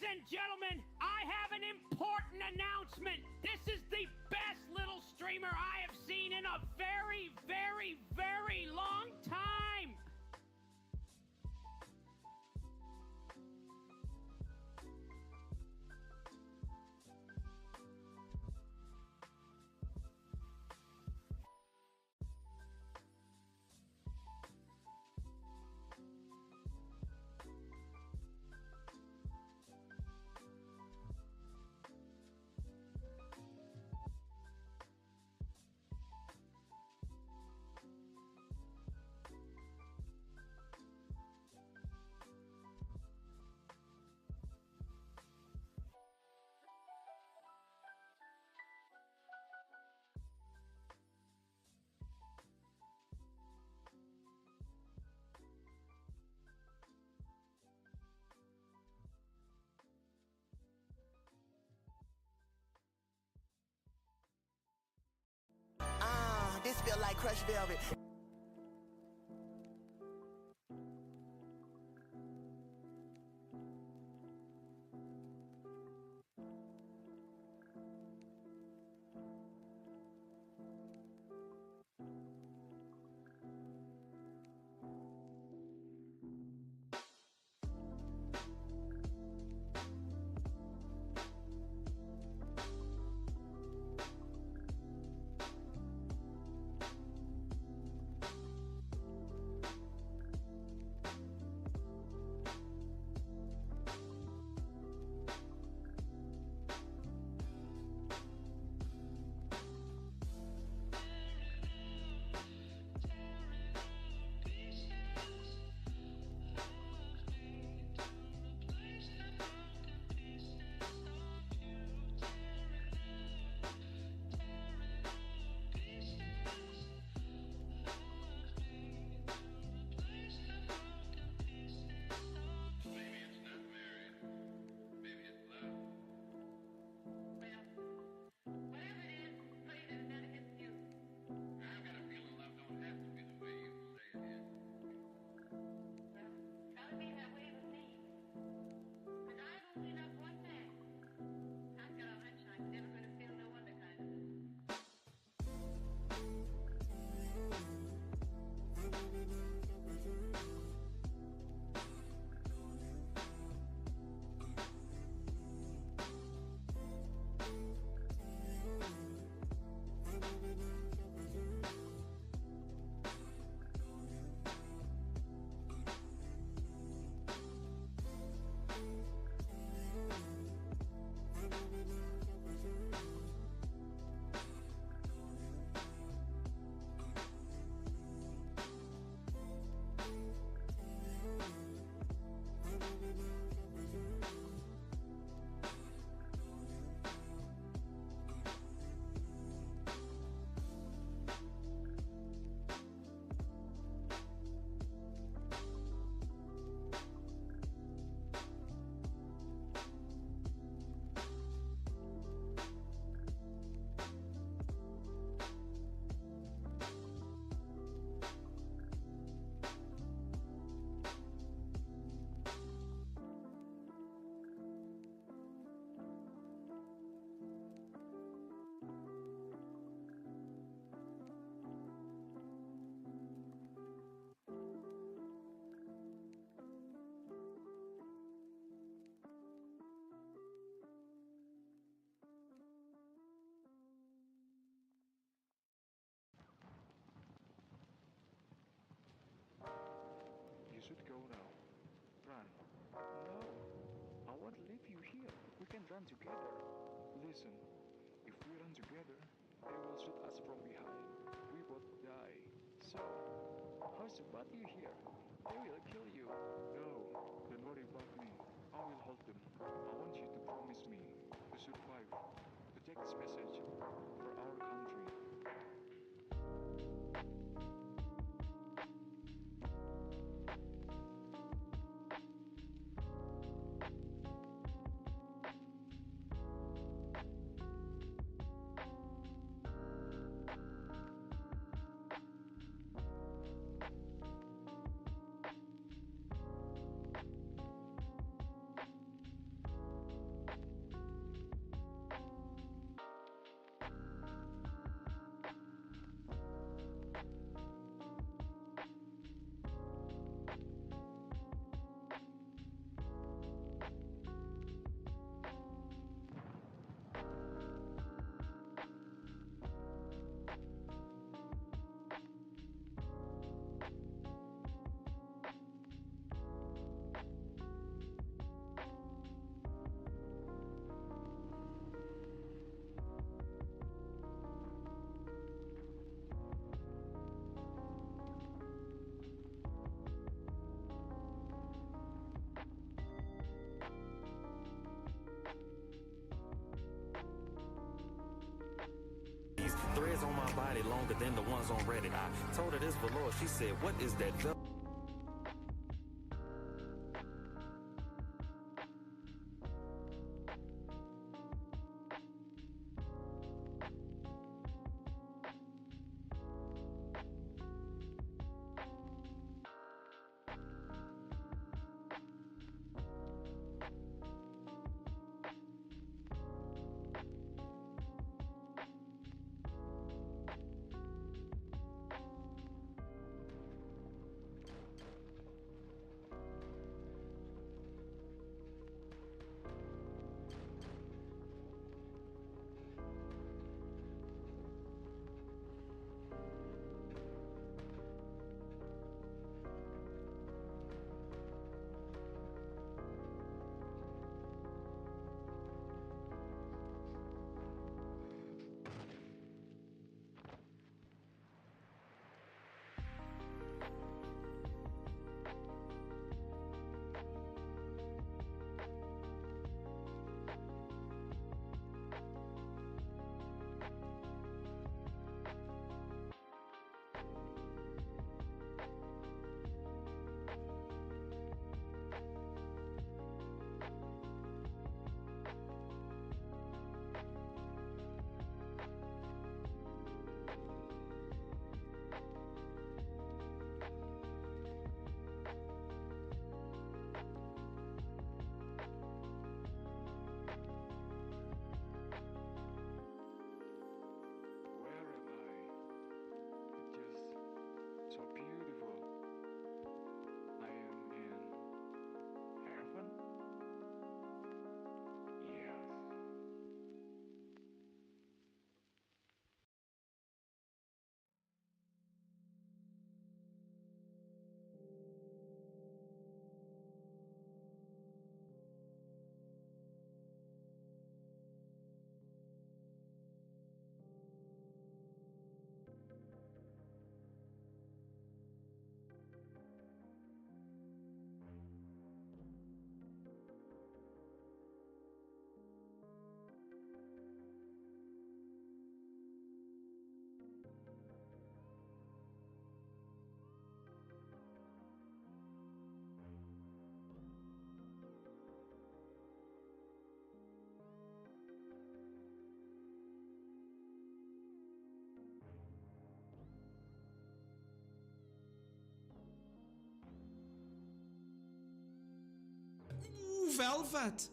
Ladies and gentlemen, I have an important announcement. This is the best little streamer I have seen in a very, very, very long time. This feel like crushed velvet. You should go now. Run. No, I won't leave you here. We can run together. Listen, if we run together, they will shoot us from behind. We both die. So, how's about you here? They will kill you. No, don't worry about me. I will hold them. I want you to promise me to survive, to take this message for our country. my body longer than the ones on Reddit. I told her this velour. She said, what is that velvet? So beautiful. I am in heaven? Yes. Ooh, Velvet!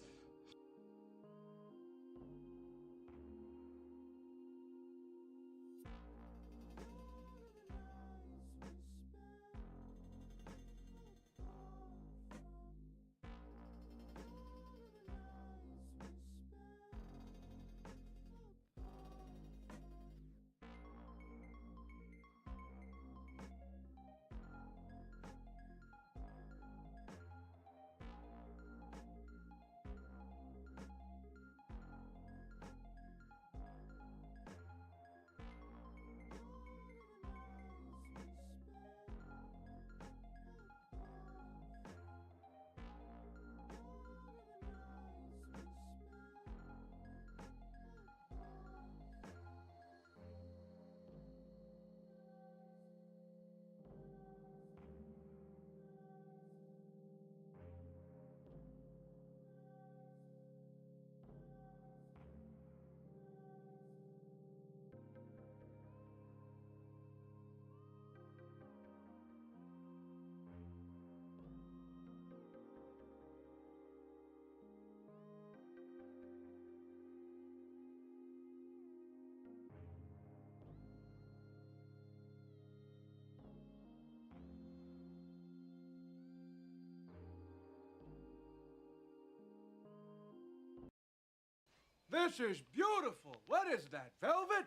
This is beautiful. What is that, Velvet?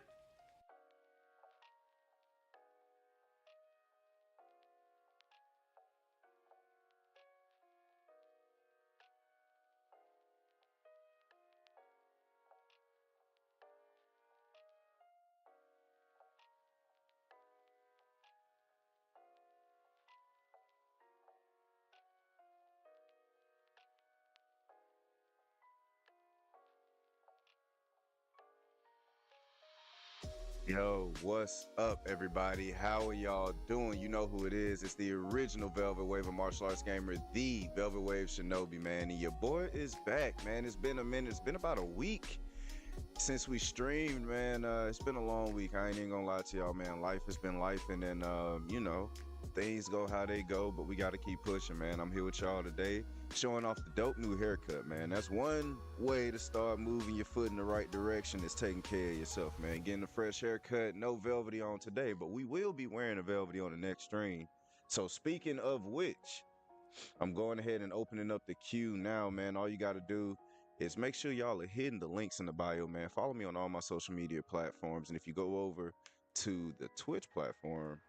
Yo, what's up, everybody? How are y'all doing? You know who it is. It's the original Velvet Wave of martial arts gamer, the Velvet Wave Shinobi, man. And your boy is back, man. It's been a minute. It's been about a week since we streamed, man. It's been a long week. I ain't even gonna lie to y'all, man. Life has been life, and then, you know, things go how they go, but we got to keep pushing, man. I'm here with y'all today, showing off the dope new haircut, man. That's one way to start moving your foot in the right direction, is taking care of yourself, man. Getting a fresh haircut, no velvety on today, but we will be wearing a velvety on the next stream. So speaking of which, I'm going ahead and opening up the queue now, man. All you got to do is make sure y'all are hitting the links in the bio, man. Follow me on all my social media platforms, and if you go over to the Twitch platform,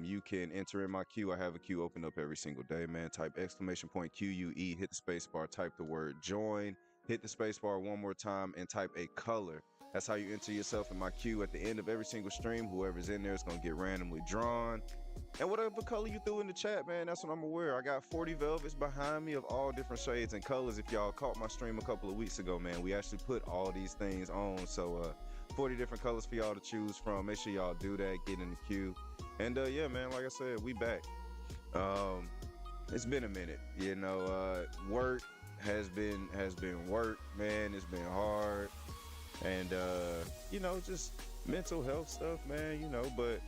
you can enter in my queue. I have a queue open up every single day, man. Type exclamation point QUE, hit the space bar, type the word join, hit the space bar one more time, and type a color. That's how you enter yourself in my queue. At the end of every single stream, whoever's in there is going to get randomly drawn. And whatever color you threw in the chat, man, that's what I'm aware. I got 40 velvets behind me of all different shades and colors. If y'all caught my stream a couple of weeks ago, man, we actually put all these things on. So 40 different colors for y'all to choose from. Make sure y'all do that, get in the queue. And yeah, man, like I said, we back. It's been a minute, you know. Work has been work, man. It's been hard, and you know, just mental health stuff, man. You know, but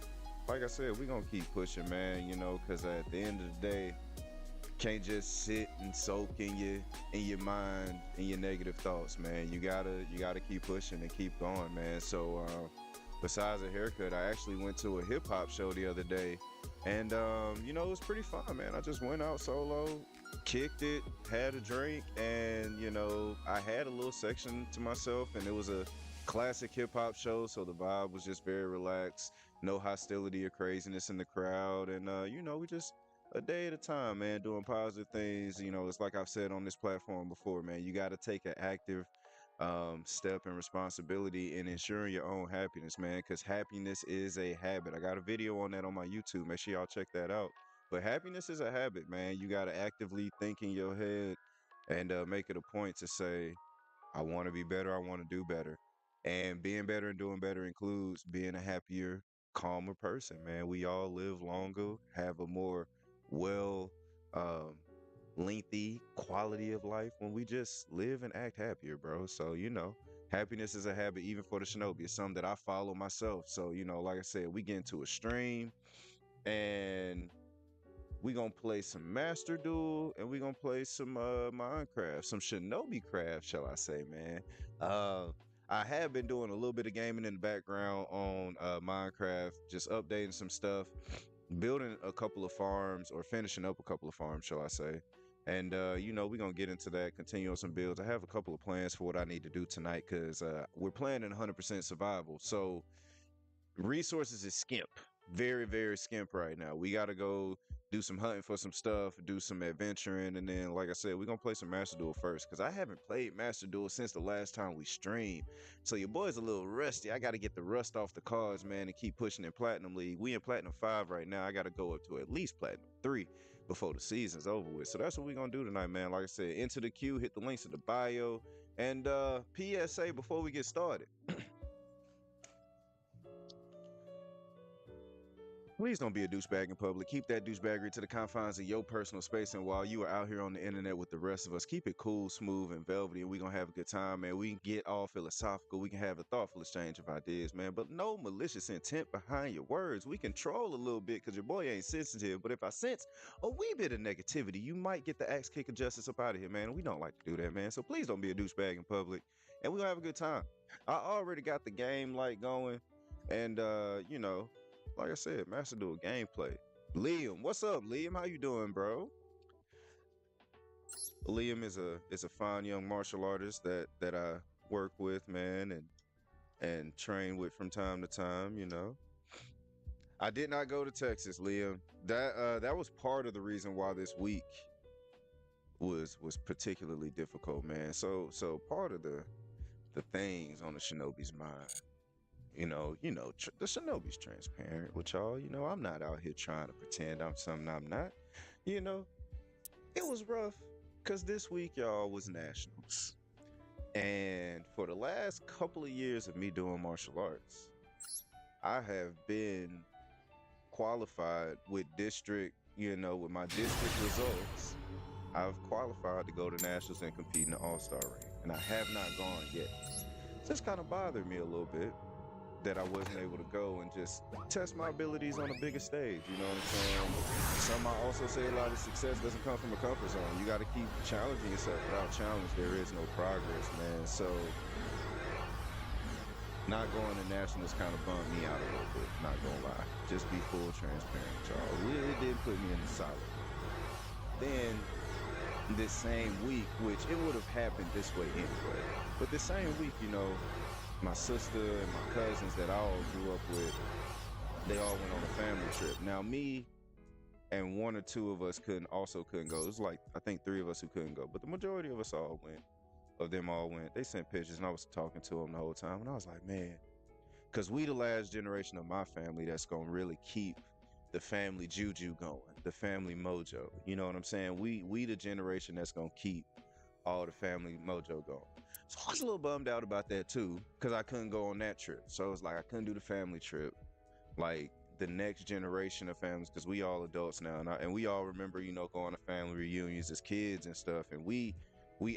like I said, we gonna keep pushing, man. You know, because at the end of the day, can't just sit and soak in your mind and your negative thoughts, man. You gotta keep pushing and keep going, man. So besides a haircut, I actually went to a hip hop show the other day, and you know, it was pretty fun, man. I just went out solo, kicked it, had a drink, and you know, I had a little section to myself, and it was a classic hip hop show, so the vibe was just very relaxed, no hostility or craziness in the crowd, and you know, we just a day at a time, man, doing positive things. You know, it's like I've said on this platform before, man, you got to take an active step and responsibility in ensuring your own happiness, man, because happiness is a habit. I got a video on that on my YouTube. Make sure y'all check that out. But happiness is a habit, man. You got to actively think in your head and make it a point to say, I want to be better. I want to do better. And being better and doing better includes being a happier, calmer person, man. We all live longer, have a more well um, lengthy quality of life when we just live and act happier, bro. So, you know, happiness is a habit even for the Shinobi. It's something that I follow myself. So, you know, like I said, we get into a stream and we gonna play some Master Duel, and we gonna play some Minecraft, some Shinobi craft, shall I say, man. I have been doing a little bit of gaming in the background on Minecraft, just updating some stuff, building a couple of farms, or finishing up a couple of farms, shall I say. And you know, we're gonna get into that, continue on some builds. I have a couple of plans for what I need to do tonight, because we're playing in 100% survival, so resources is skimp, very very skimp right now. We got to go do some hunting for some stuff, do some adventuring, and then like I said, we're gonna play some Master Duel first, because I haven't played Master Duel since the last time we streamed, so your boy's a little rusty. I got to get the rust off the cards, man, and keep pushing in Platinum League. We in Platinum 5 right now. I got to go up to at least Platinum 3 before the season's over with. So that's what we're gonna do tonight, man. Like I said, into the queue, hit the links in the bio, and PSA before we get started. Please don't be a douchebag in public. Keep that douchebaggery to the confines of your personal space. And while you are out here on the internet with the rest of us, keep it cool, smooth, and velvety, and we're going to have a good time, man. We can get all philosophical. We can have a thoughtful exchange of ideas, man. But no malicious intent behind your words. We can troll a little bit because your boy ain't sensitive. But if I sense a wee bit of negativity, you might get the axe kick of justice up out of here, man. We don't like to do that, man. So please don't be a douchebag in public. And we're going to have a good time. I already got the game light going. And, you know, like I said, Master Duel gameplay. Liam, what's up, Liam? How you doing, bro? Liam is a fine young martial artist that I work with, man, and train with from time to time. You know, I did not go to Texas, Liam. That was part of the reason why this week was particularly difficult, man. So part of the things on the Shinobi's mind. You know, the Shinobi's transparent with y'all. You know, I'm not out here trying to pretend I'm something I'm not. You know, it was rough because this week, y'all, was nationals. And for the last couple of years of me doing martial arts, I have been qualified with district, with my district results. I've qualified to go to nationals and compete in the All-Star ring, and I have not gone yet. So it's kind of bothered me a little bit that I wasn't able to go and just test my abilities on a bigger stage. You know what I'm saying? Some might also say a lot of success doesn't come from a comfort zone. You got to keep challenging yourself. Without challenge, there is no progress, man. So not going to nationals kind of bummed me out a little bit, not gonna lie. Just be full transparent, y'all. It did put me in the solid. Then this same week, which it would have happened this way anyway, but this same week, my sister and my cousins that I all grew up with, they all went on a family trip. Now me and one or two of us couldn't go. It was like, I think 3 of us who couldn't go, but the majority of us all went. They sent pictures, and I was talking to them the whole time, and I was like, man, because we the last generation of my family that's gonna really keep the family juju going, the family mojo. You know what I'm saying? We the generation that's gonna keep all the family mojo going. So I was a little bummed out about that too, because I couldn't go on that trip. So it was like I couldn't do the family trip, like the next generation of families, because we all adults now, and we all remember, going to family reunions as kids and stuff, and we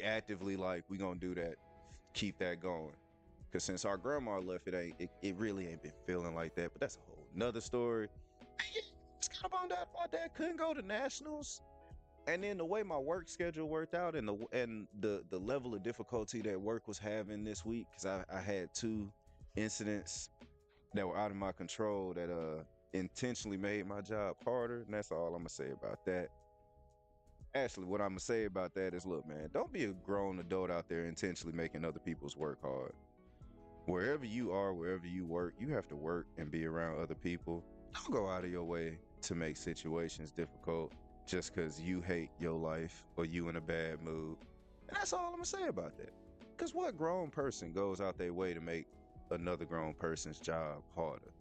actively like we gonna do that, keep that going. Because since our grandma left, it really ain't been feeling like that. But that's a whole nother story. It's kind of bummed out about that. Couldn't go to nationals, and then the way my work schedule worked out, and the level of difficulty that work was having this week, because I had 2 incidents that were out of my control that intentionally made my job harder, and that's all I'm gonna say about that. Actually, what I'm gonna say about that is, look, man, don't be a grown adult out there intentionally making other people's work hard. Wherever you are, wherever you work, you have to work and be around other people. Don't go out of your way to make situations difficult just because you hate your life or you in a bad mood. And that's all I'm gonna say about that. Because what grown person goes out their way to make another grown person's job harder?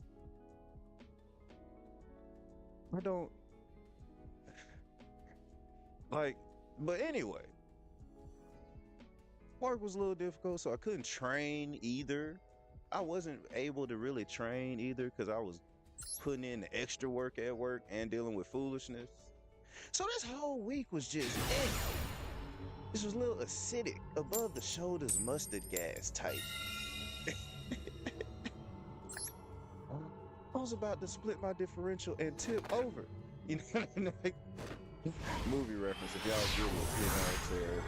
I don't. But anyway, work was a little difficult, so I couldn't train either. I wasn't able to really train either because I was putting in the extra work at work and dealing with foolishness. So this whole week was just, this was a little acidic, above the shoulders mustard gas type. I was about to split my differential and tip over. You know what I mean? Like, movie reference if y'all get it, what I'm saying.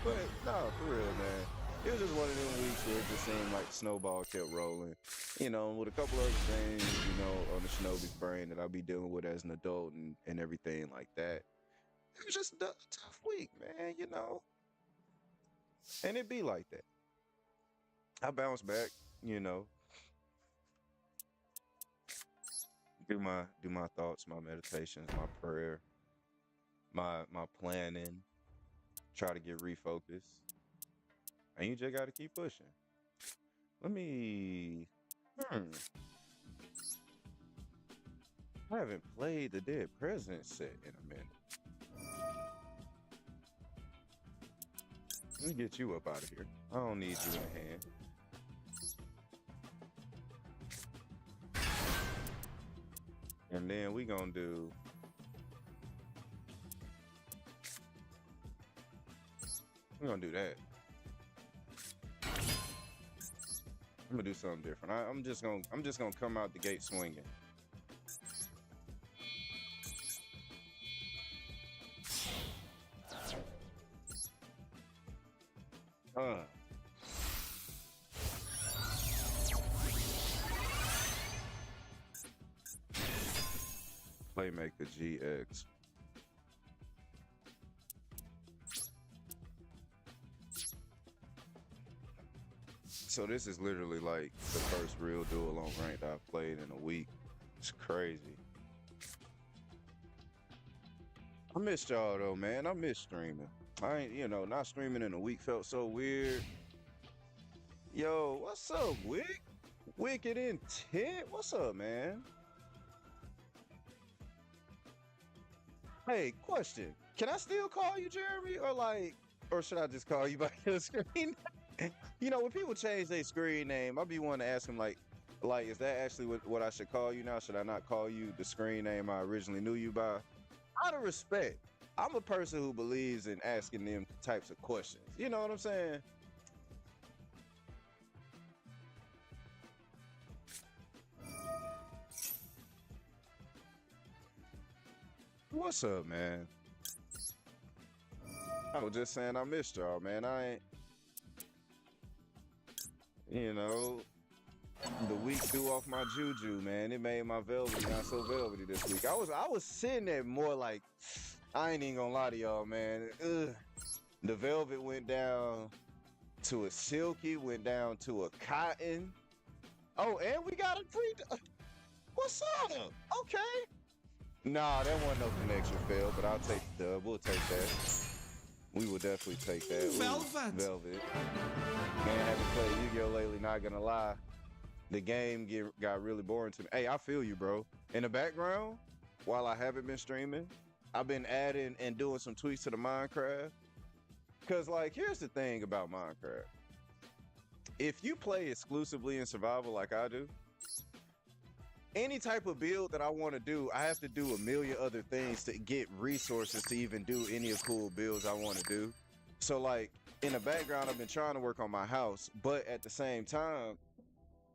But no, for real, man. It was just one of them weeks where it just seemed like the snowball kept rolling. With a couple other things, on the Shinobi brain that I'll be dealing with as an adult and everything like that. It was just a tough week, man, And it be like that. I bounce back, do my thoughts, my meditations, my prayer, my planning, try to get refocused. And you just gotta keep pushing. Let me I haven't played the Dead President set in a minute. Let me get you up out of here. I don't need you in the hand. And then we gonna do that. I'm gonna do something different. I'm just gonna come out the gate swinging. Playmaker GX. So this is literally like the first real duel on ranked I've played in a week. It's crazy. I missed y'all though, man. I miss streaming. I ain't, not streaming in a week felt so weird. Yo, what's up, Wick? Wicked Intent? What's up, man? Hey, question. Can I still call you Jeremy? Or should I just call you by your screen? When people change their screen name, I'll be wanting to ask them, Like, is that actually what I should call you now? Should I not call you the screen name I originally knew you by? Out of respect, I'm a person who believes in asking them types of questions. You know what I'm saying? What's up, man? I was just saying I missed y'all, man. I ain't, you know, the week threw off my juju, man. It made my velvety not so velvety this week. I was sitting there more like, I ain't even gonna lie to y'all, man. Ugh. The velvet went down to a silky, went down to a cotton. Oh, and we got a what's up? Okay. Nah, that wasn't no connection, Phil, but I'll take the dub. We'll take that. We will definitely take that. Velvet. Velvet. Man, haven't played Yu-Gi-Oh! Lately, not gonna lie. The game got really boring to me. Hey, I feel you, bro. In the background, while I haven't been streaming, I've been adding and doing some tweaks to the Minecraft. Cause like, here's the thing about Minecraft. If you play exclusively in survival like I do, any type of build that I want to do, I have to do a million other things to get resources to even do any of the cool builds I want to do. So like, in the background, I've been trying to work on my house, but at the same time,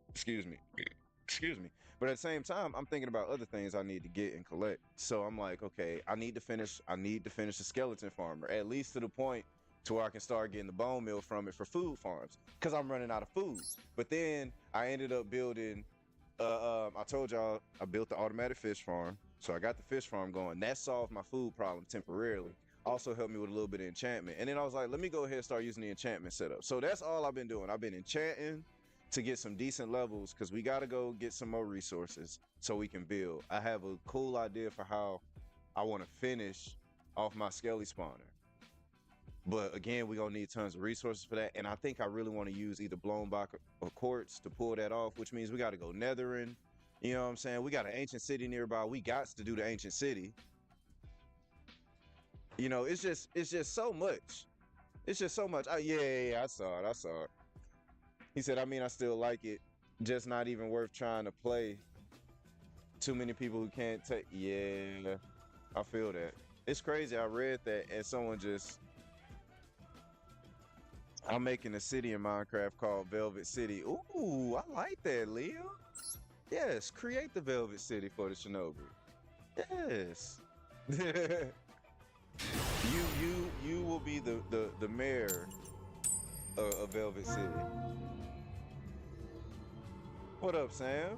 excuse me, but at the same time, I'm thinking about other things I need to get and collect. So I'm like, okay, I need to finish the skeleton farmer, at least to the point to where I can start getting the bone meal from it for food farms, because I'm running out of food. But then I ended up building, I told y'all I built the automatic fish farm. So I got the fish farm going. That solved my food problem temporarily. Also helped me with a little bit of enchantment. And then I was like, let me go ahead and start using the enchantment setup. So that's all I've been doing. I've been enchanting to get some decent levels, because we got to go get some more resources so we can build. I have a cool idea for how I want to finish off my skelly spawner. But again, we're going to need tons of resources for that. And I think I really want to use either blown back or quartz to pull that off, which means we got to go nethering. You know what I'm saying? We got an ancient city nearby. We got to do the ancient city. You know, it's just so much. It's just so much. Oh, yeah, I saw it. He said, I mean, I still like it. Just not even worth trying to play. Too many people who can't take. Yeah, I feel that. It's crazy. I read that and someone just. I'm making a city in Minecraft called Velvet City. Ooh, I like that, Leo. Yes, create the Velvet City for the Shinobi. Yes. You will be the mayor of Velvet City. What up, Sam?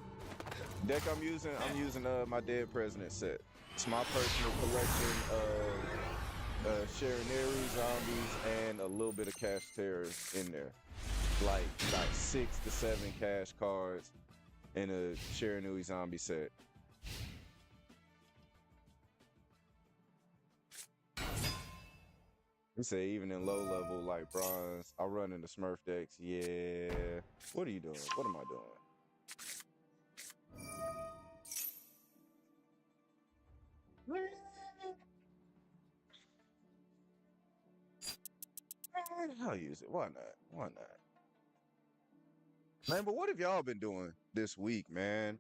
Deck I'm using my Dead President set. It's my personal collection of Sharineri zombies and a little bit of cash terrors in there. Like 6 to 7 cash cards in a Sharineri zombie set. You say even in low level like bronze, I run into Smurf decks. Yeah. What are you doing? What am I doing? I'll use it. Why not? Man, but what have y'all been doing this week, man?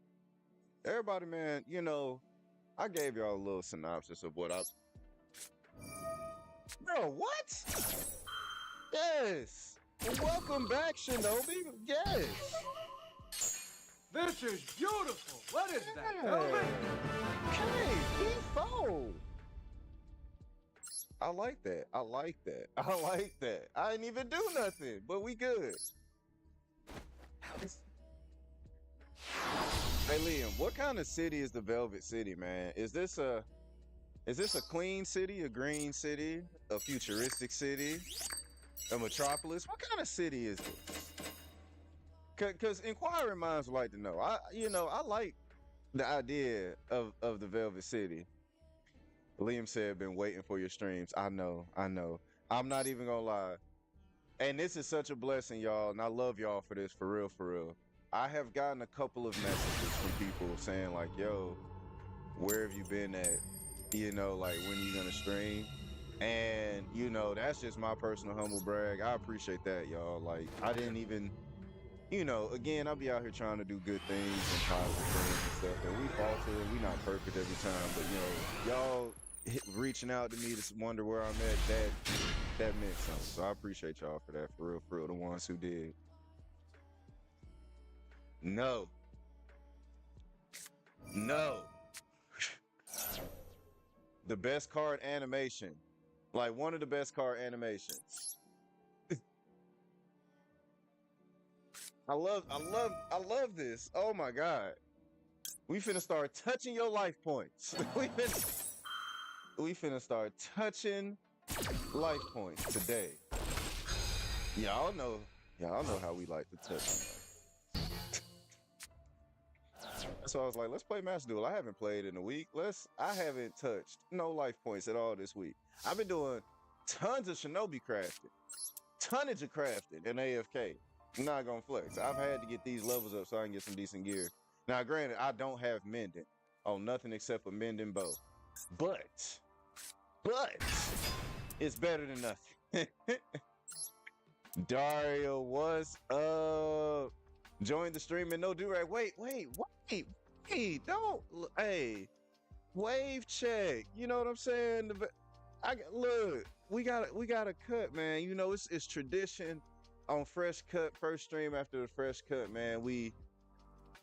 Everybody, man, you know, I gave y'all a little synopsis of what I've... Bro, what? Yes. Welcome back, Shinobi. Yes. This is beautiful. What is that, Velvet? Okay, P4. I like that. I didn't even do nothing, but we good. Hey, Liam, what kind of city is the Velvet City, man? Is this a clean city, a green city, a futuristic city, a metropolis? What kind of city is this? Because inquiring minds would like to know. I like the idea of the Velvet City. Liam said, been waiting for your streams. I know. I'm not even gonna lie. And this is such a blessing, y'all. And I love y'all for this, for real. I have gotten a couple of messages from people saying like, yo, where have you been at? You know, like, when you gonna stream? And, you know, that's just my personal humble brag. I appreciate that, y'all. Like, I didn't even you know, again, I'll be out here trying to do good things and positive things and stuff. And we falter, and we not perfect every time. But you know, y'all reaching out to me to wonder where I'm at, that meant something. So I appreciate y'all for that, for real, the ones who did. No. The best card animation, like one of the best card animations. I love this. Oh my God. We finna start touching your life points. we finna start touching life points today. Y'all know how we like to touch them. So I was like, let's play Match Duel. I haven't played in a week. I haven't touched no life points at all this week. I've been doing tons of Shinobi crafting, tonnage of crafting in AFK. I'm not gonna flex. I've had to get these levels up so I can get some decent gear. Now, granted, I don't have mending on nothing except for mending bow, but it's better than nothing. Dario, what's up? Join the stream and no do-rag. Wait, don't. Hey, wave check. You know what I'm saying? Look, we got a cut, man. You know, it's tradition on fresh cut, first stream after the fresh cut, man. We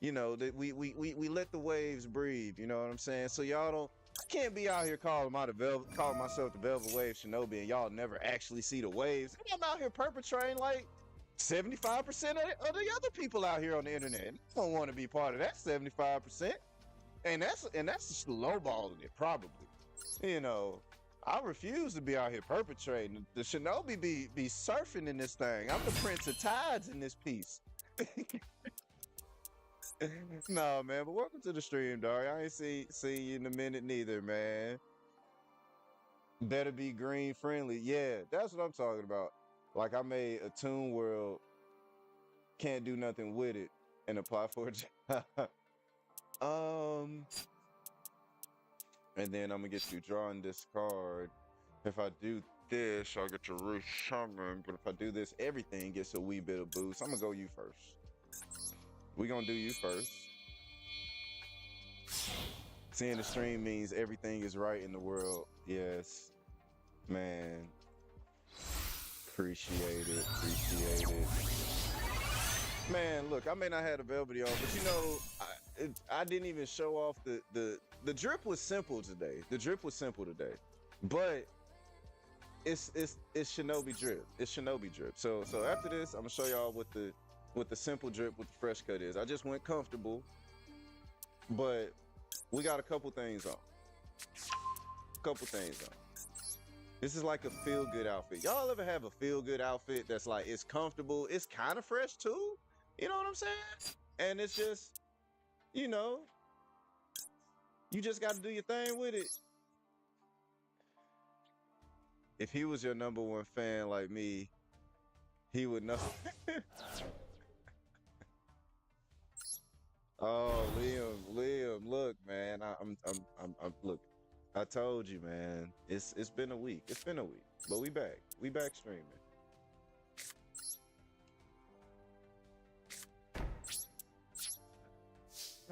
let the waves breathe. You know what I'm saying? So y'all can't be out here calling myself the Velvet Wave Shinobi and y'all never actually see the waves. I'm out here perpetrating like 75% of the other people out here on the internet. I don't want to be part of that 75%. And that's lowballing it, probably. You know, I refuse to be out here perpetrating. The Shinobi be surfing in this thing. I'm the Prince of Tides in this piece. No, man, but welcome to the stream, Dario. I ain't seen you in a minute neither, man. Better be green friendly. Yeah, that's what I'm talking about. Like I made a Toon World, can't do nothing with it, and apply for a job. And then I'm gonna get you drawing this card. If I do this, I'll get your roof summon. But if I do this, everything gets a wee bit of boost. I'm gonna go you first. We gonna do you first. Seeing the stream means everything is right in the world. Yes, man. Appreciate it. Man, look, I may not have the velvety on, but you know, I didn't even show off the drip was simple today. The drip was simple today, but it's Shinobi drip. It's Shinobi drip. So after this, I'm gonna show y'all what the simple drip with the fresh cut is. I just went comfortable, but we got a couple things on. This is like a feel-good outfit. Y'all ever have a feel-good outfit that's like, it's comfortable, it's kind of fresh too? You know what I'm saying? And it's just, you know, you just got to do your thing with it. If he was your #1 fan like me, he would know. Oh, Liam, look, man, I'm look. I told you, man. It's been a week. But we back streaming.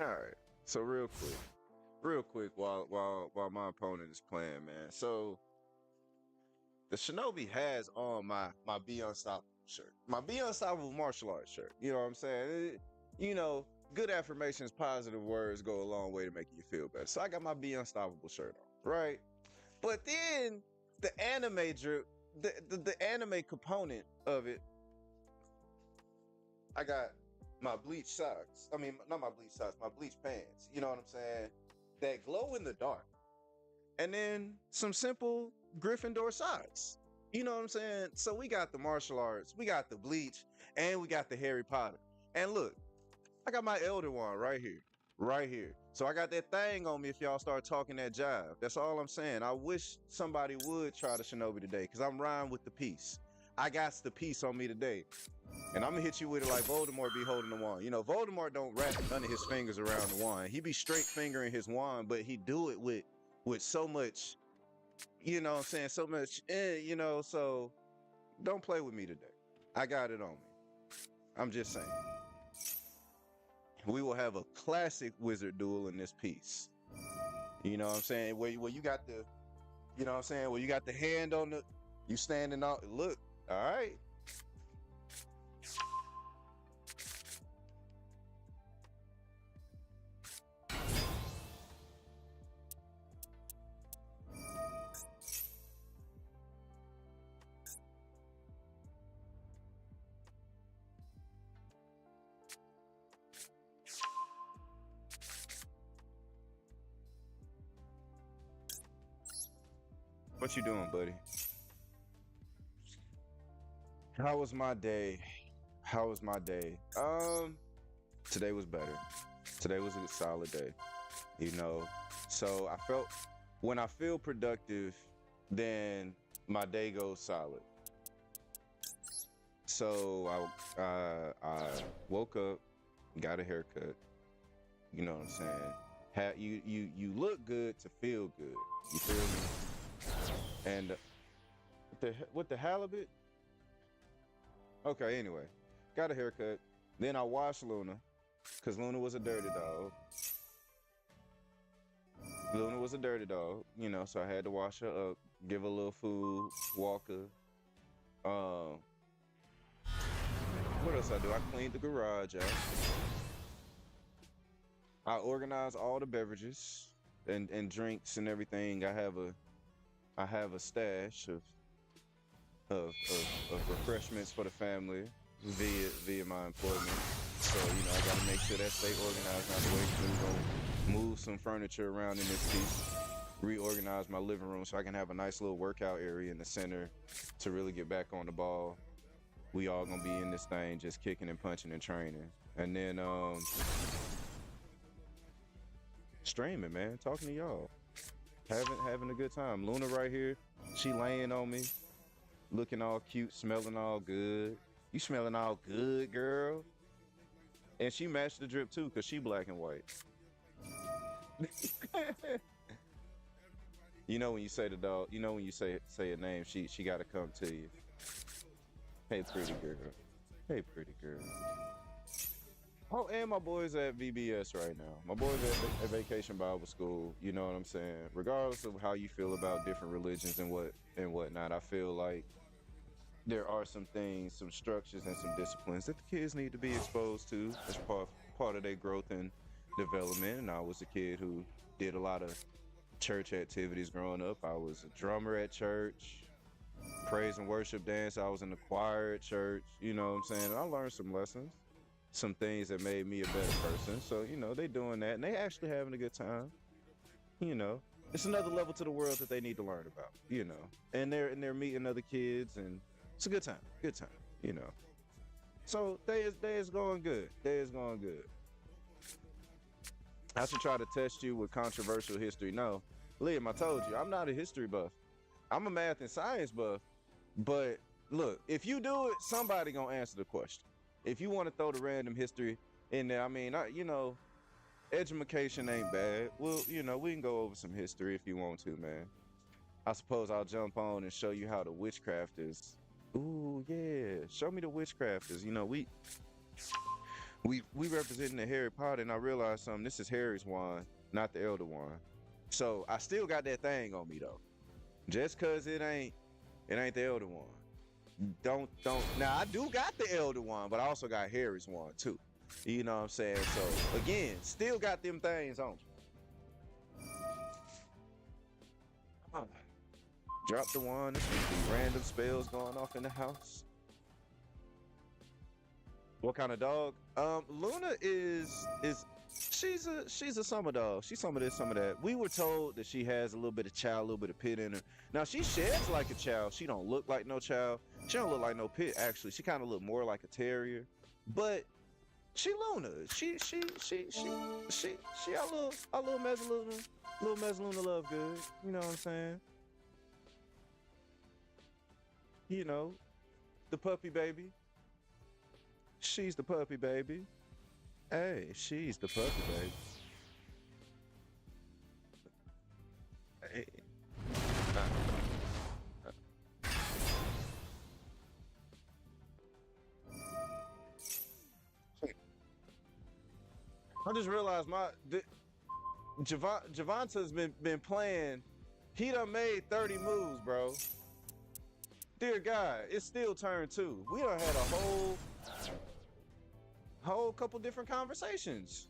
All right. So real quick, while my opponent is playing, man. So the Shinobi has on my Be Unstoppable shirt, my Be Unstoppable martial arts shirt. You know what I'm saying? You know, good affirmations, positive words go a long way to making you feel better. So I got my Be Unstoppable shirt on, right? But then the anime drip, the anime component of it, I got my bleach socks. I mean, not my bleach socks, my bleach pants. You know what I'm saying? That glow in the dark. And then some simple Gryffindor socks. You know what I'm saying? So we got the martial arts, we got the bleach, and we got the Harry Potter. And look, I got my Elder Wand right here. So I got that thing on me if y'all start talking that jive. That's all I'm saying. I wish somebody would try the Shinobi today, because I'm riding with the peace. I got the peace on me today. And I'm gonna hit you with it like Voldemort be holding the wand. You know, Voldemort don't wrap none of his fingers around the wand. He be straight fingering his wand, but he do it with so much, you know what I'm saying, so much, you know, so don't play with me today. I got it on me. I'm just saying. we will have a classic wizard duel in this piece. You know what I'm saying? Where you got the, you know what I'm saying? Where you got the hand on the, you standing out. Look, all right. What you doing, buddy? How was my day? How was my day? Today was better. Today was a solid day. You know, so I felt when I feel productive, then my day goes solid. So I woke up, got a haircut. You know what I'm saying? You look good to feel good. You feel me? And with the halibut. Okay, anyway, got a haircut. Then I washed Luna, cause Luna was a dirty dog. Luna was a dirty dog, you know, so I had to wash her up, give her a little food, walk her. What else I do? I cleaned the garage out. I organized all the beverages and drinks and everything. I have a stash of refreshments for the family via my employment. So, you know, I gotta make sure that stay organized. Not the way we're gonna move some furniture around in this piece, reorganize my living room so I can have a nice little workout area in the center to really get back on the ball. We all gonna be in this thing just kicking and punching and training. And then streaming, man, talking to y'all. Having a good time. Luna right here, she laying on me, looking all cute, smelling all good. You smelling all good, girl. And she matched the drip too, cause she black and white. You know when you say the dog, you know when you say a name, she gotta come to you. Hey, pretty girl. Hey, pretty girl. Oh, and my boys at VBS right now. My boys at Vacation Bible School. You know what I'm saying? Regardless of how you feel about different religions and whatnot, I feel like there are some things, some structures, and some disciplines that the kids need to be exposed to as part of their growth and development. And I was a kid who did a lot of church activities growing up. I was a drummer at church, praise and worship dance. I was in the choir at church. You know what I'm saying? I learned some lessons. Some things that made me a better person. So, you know, they doing that and they actually having a good time. You know, it's another level to the world that they need to learn about, you know. And they're meeting other kids and it's a good time, you know. So day is going good. Day is going good. I should try to test you with controversial history. No, Liam, I told you, I'm not a history buff. I'm a math and science buff. But look, if you do it, somebody gonna answer the question. If you want to throw the random history in there, I mean, you know, education ain't bad. Well, you know, we can go over some history if you want to, man. I suppose I'll jump on and show you how the witchcraft is. Ooh, yeah. Show me the witchcraft is. You know, we representing the Harry Potter, and I realized something. This is Harry's wand, not the Elder wand. So I still got that thing on me though. Just cause it ain't the Elder wand. Don't now I do got the Elder wand, but I also got Harry's wand too. You know what I'm saying? So again, still got them things on. Drop the wand. There's some random spells going off in the house. What kind of dog? Luna she's a summer dog. She's some of this, some of that. We were told that she has a little bit of child, a little bit of pit in her. Now she sheds like a child. She don't look like no child. She don't look like no pit actually. She kind of look more like a terrier. But she Luna. She a little Mezzaluna love good. You know what I'm saying? You know, the puppy baby. She's the puppy baby. Hey, she's the puppy baby. Hey. I just realized Javanta's been playing. He done made 30 moves, bro. Dear God, it's still turn 2. We done had a whole couple different conversations.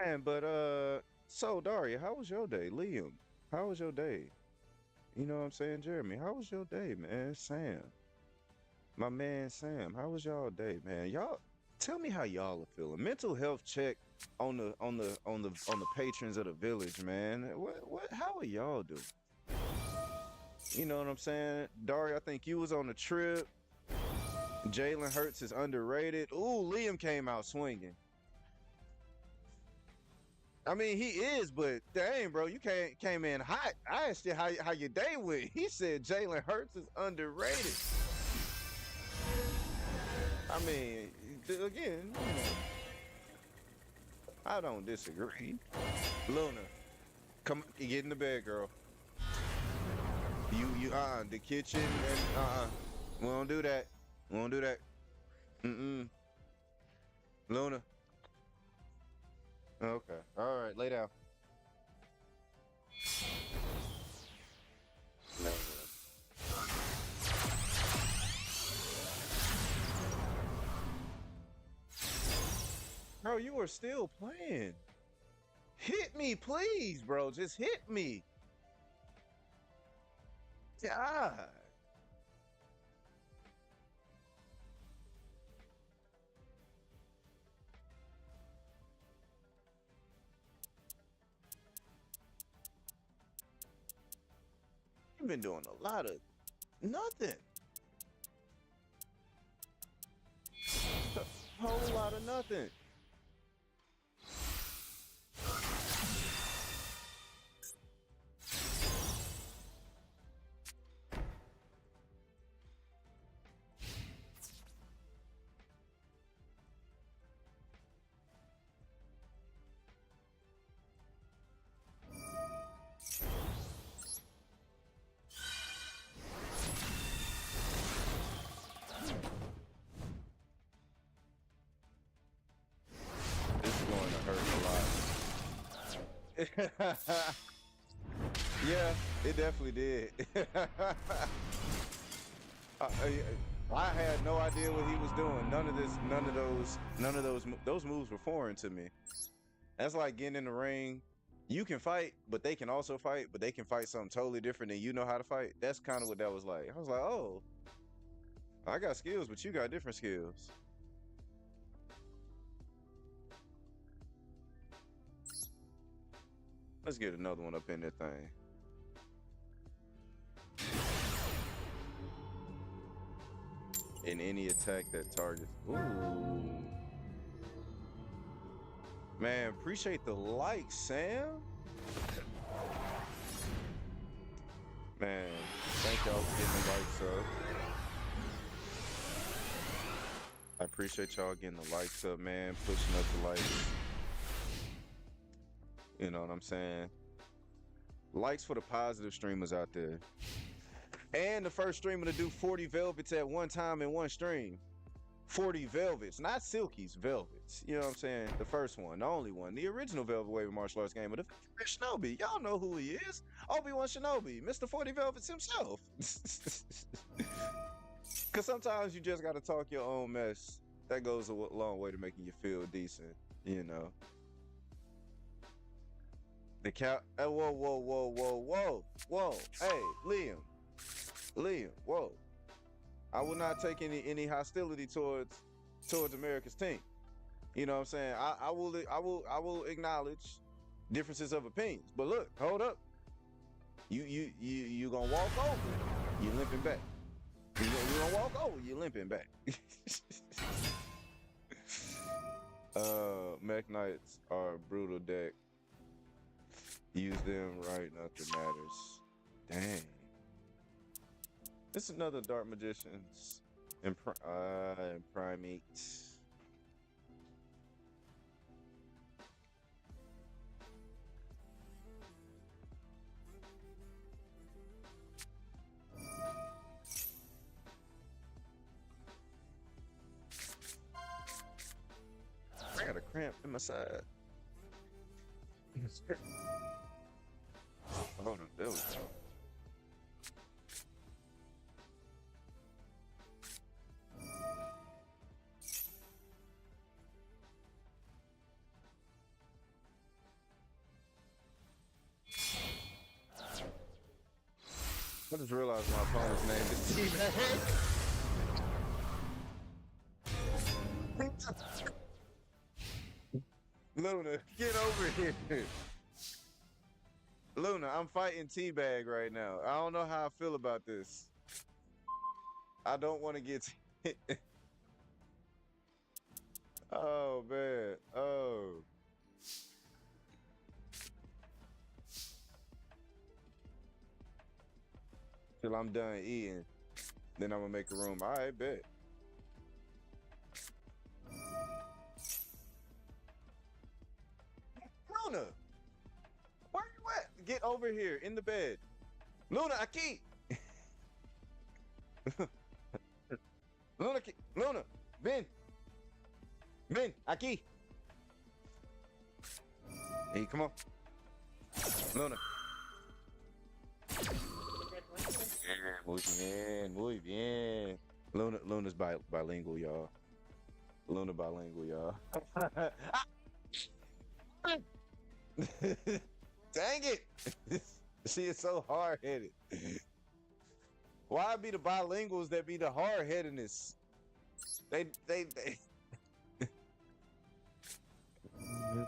Man, but so Daria, how was your day? Liam, how was your day? You know what I'm saying, Jeremy? How was your day, man? Sam, my man Sam, how was y'all day, man? Y'all tell me how y'all are feeling. Mental health check on the patrons of the village, man. What how are y'all doing? You know what I'm saying? Daria, I think you was on a trip. Jalen Hurts is underrated. Ooh, Liam came out swinging. I mean, he is, but dang, bro, you came in hot. I asked you how your day went. He said Jalen Hurts is underrated. I mean, again, you know, I don't disagree. Luna, come get in the bed, girl. The kitchen and we don't do that. We don't do that. Luna. Okay. All right. Lay down. No. Bro, you are still playing. Hit me, please, bro. Just hit me. God. You've been doing a lot of nothing. A whole lot of nothing. Yeah, it definitely did. I had no idea what he was doing. None of those moves were foreign to me. That's like getting in the ring. You can fight, but they can also fight, but they can fight something totally different than you know how to fight. That's kind of what that was like. I was like, oh, I got skills, but you got different skills. Let's get another one up in that thing. In any attack that targets. Ooh. Man, appreciate the like, Sam. Man, thank y'all for getting the likes up. I appreciate y'all getting the likes up, man. Pushing up the likes. You know what I'm saying? Likes for the positive streamers out there. And the first streamer to do 40 velvets at one time in one stream. 40 velvets, not silkies, velvets. You know what I'm saying? The first one, the only one, the original Velvet Wave martial arts game of the Shinobi. Y'all know who he is. Obi-Wan Shinobi, Mr. 40 Velvets himself. Because sometimes you just got to talk your own mess. That goes a long way to making you feel decent, you know. The cow. Whoa. Hey, Liam, whoa. I will not take any hostility towards America's team. You know what I'm saying? I will acknowledge differences of opinions. But look, hold up. You gonna walk over, you limping back. You gonna walk over, you limping back. Mech Knights are a brutal deck. Use them right, nothing matters. Dang. This is another Dark Magicians and Primate. I got a cramp in my side. Oh, no, there we go. I just realized my opponent's name is T-Bag. Luna, get over here. Luna, I'm fighting T-Bag right now. I don't know how I feel about this. I don't want to get... Oh, man. Oh. Till I'm done eating. Then I'm going to make a room. All right, bet. Luna, where you at? Get over here in the bed. Luna, Aki. Luna, Ben, Aki. Hey, come on. Luna. Muy bien. Luna's bilingual, y'all. Luna bilingual, y'all. Dang it! She is so hard-headed. Why be the bilinguals that be the hard-headedness? They.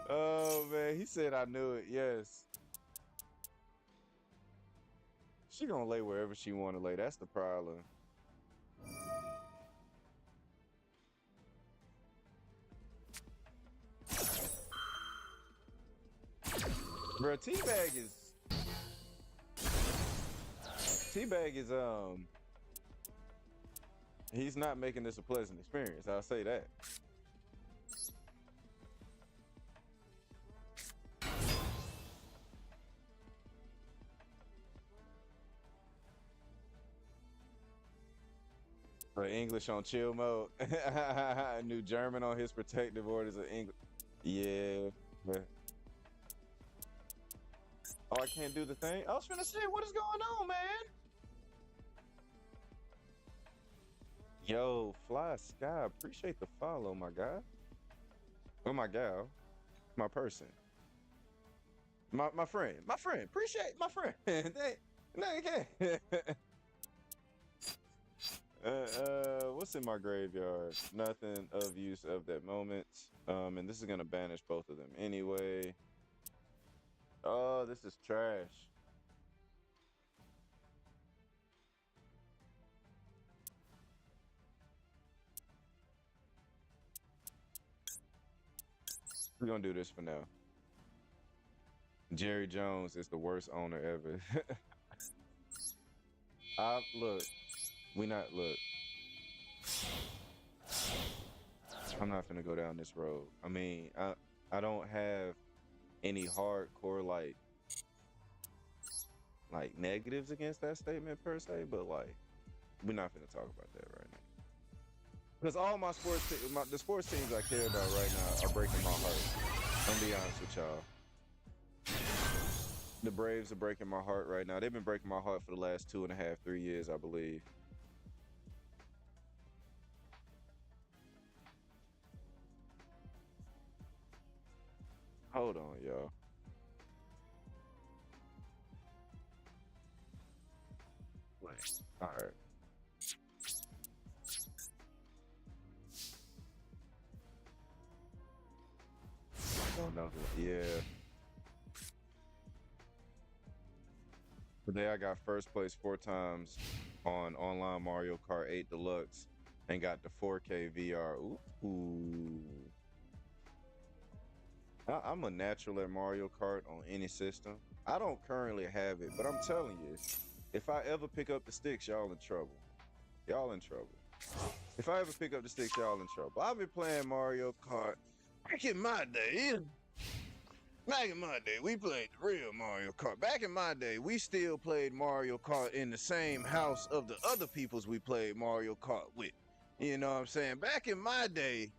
Oh man, he said I knew it. Yes. She gonna lay wherever she want to lay. That's the problem. Bro, T-Bag is he's not making this a pleasant experience. I'll say that. For English on chill mode. New German on his protective orders of English. Yeah. Oh, I can't do the thing? I was finna say, what is going on, man? Yo, Fly Sky, appreciate the follow, my guy. Or my gal. My person. My friend. My friend. Appreciate my friend. No, you can't. What's in my graveyard? Nothing of use of that moment. And this is gonna banish both of them anyway. Oh, this is trash. We're gonna do this for now. Jerry Jones is the worst owner ever. Look. I'm not finna go down this road. I mean, I don't have any hardcore like negatives against that statement per se, but like we're not finna talk about that right now. Because all my the sports teams I care about right now are breaking my heart. I'm gonna be honest with y'all. The Braves are breaking my heart right now. They've been breaking my heart for the last 2.5, 3 years, I believe. Hold on, y'all. All right. Oh no. Yeah. Today I got first place 4 times on online Mario Kart 8 Deluxe and got the 4K VR. Ooh. I'm a natural at Mario Kart on any system. I don't currently have it, but I'm telling you, If I ever pick up the sticks, y'all in trouble. Y'all in trouble. If I ever pick up the sticks, y'all in trouble. I've been playing Mario Kart back in my day. Back in my day, we played the real Mario Kart. Back in my day, we still played Mario Kart in the same house of the other peoples we played Mario Kart with. You know what I'm saying? Back in my day,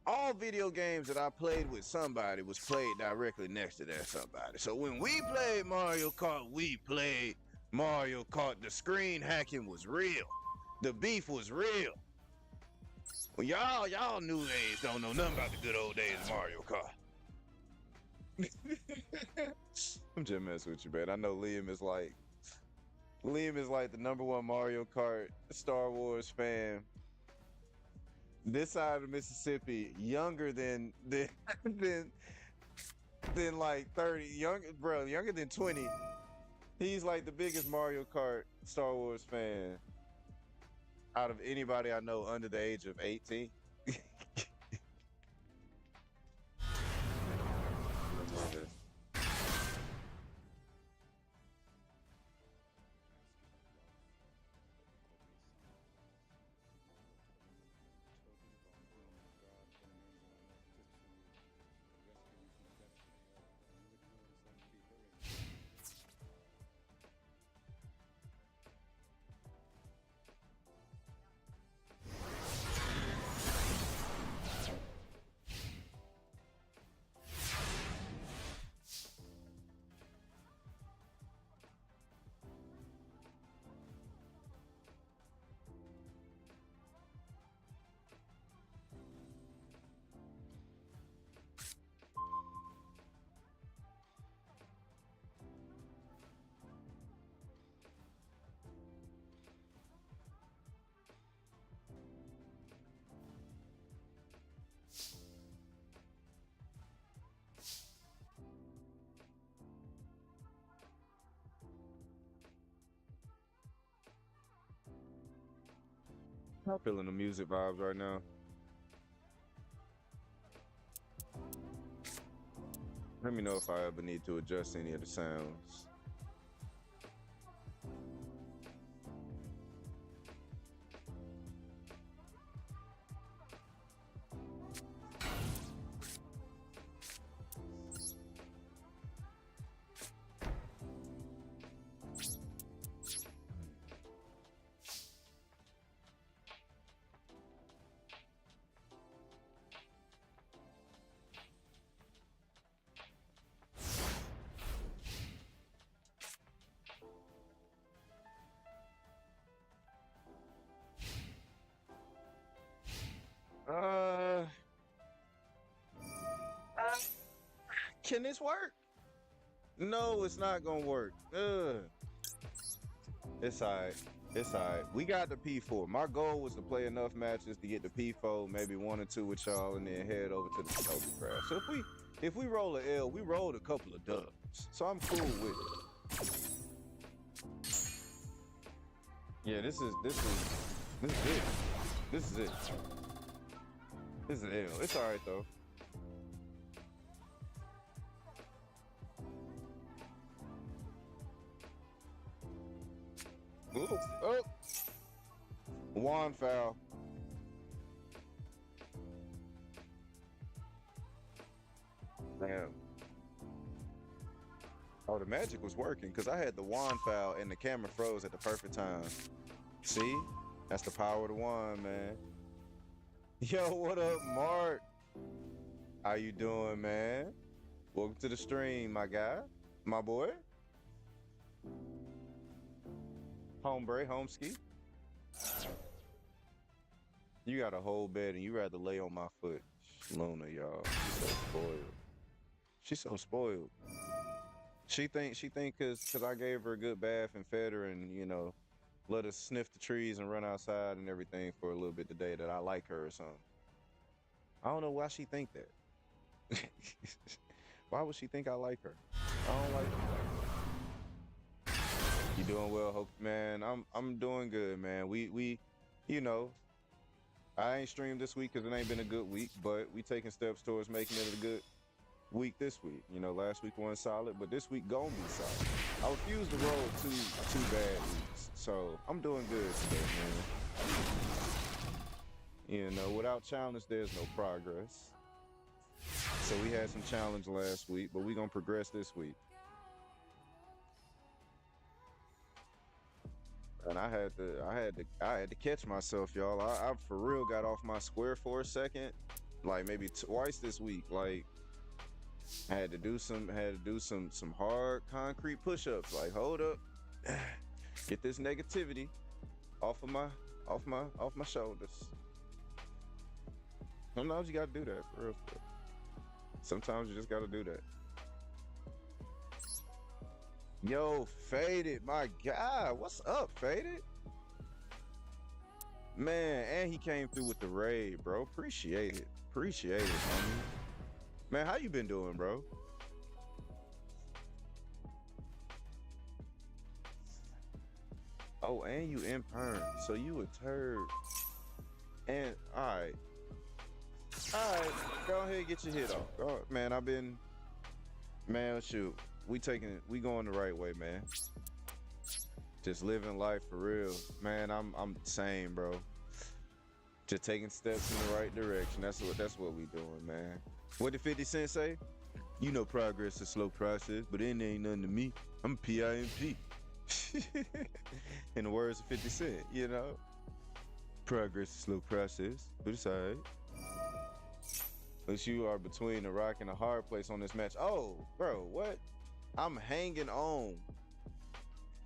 all video games that I played with somebody was played directly next to that somebody. So when we played Mario Kart, we played Mario Kart. The screen hacking was real. The beef was real. Well, y'all new age don't know nothing about the good old days of Mario Kart. I'm just messing with you, man. I know Liam is like the #1 Mario Kart Star Wars fan. This side of Mississippi, younger than like 30, younger than 20. He's like the biggest Mario Kart Star Wars fan out of anybody I know under the age of 18. I'm feeling the music vibes right now. Let me know if I ever need to adjust any of the sounds. Can this work? No, it's not gonna work. It's alright. It's alright. We got the P4. My goal was to play enough matches to get the P4, maybe 1 or 2 with y'all, and then head over to the Shinobi craft. So if we roll an L, we rolled a couple of dubs. So I'm cool with it. Yeah, this is it. This is it. This is an L. It's alright though. Ooh, oh. Wand foul. Damn. Oh, the magic was working because I had the wand foul and the camera froze at the perfect time. See? That's the power of the wand, man. Yo, what up, Mark? How you doing, man? Welcome to the stream, my guy. My boy. Hombre, homeski. You got a whole bed and you rather lay on my foot. Luna, y'all. She's so spoiled. She's so spoiled. She think cause I gave her a good bath and fed her and, you know, let her sniff the trees and run outside and everything for a little bit today that I like her or something. I don't know why she think that. Why would she think I like her? I don't like her. You doing well, Hope, man? I'm doing good, man. We you know, I ain't streamed this week because it ain't been a good week, but we taking steps towards making it a good week this week. You know, last week wasn't solid, but this week gonna be solid. I refuse to roll two bad weeks. So I'm doing good today, man. You know, without challenge, there's no progress. So we had some challenge last week, but we're gonna progress this week. And I had to catch myself, y'all. I for real got off my square for a second, like maybe twice this week. Like I had to do some hard concrete push-ups. Like, hold up, get this negativity off my shoulders. Sometimes you gotta do that for real. Sometimes you just gotta do that. Yo, Faded, my God, what's up, Faded? Man, and he came through with the raid, bro. Appreciate it, homie. Man, how you been doing, bro? Oh, and you in perm, so you a turd. And all right, go ahead and get your hit off. Go, man, man, shoot. We going the right way, man. Just living life for real, man. I'm same, bro. Just taking steps in the right direction. That's what we doing, man. What did 50 Cent say? You know, progress is a slow process, but it ain't nothing to me. I'm PIMP. In the words of 50 Cent, you know, progress is a slow process, but it's alright. But you are between a rock and a hard place on this match. Oh, bro, what? I'm hanging on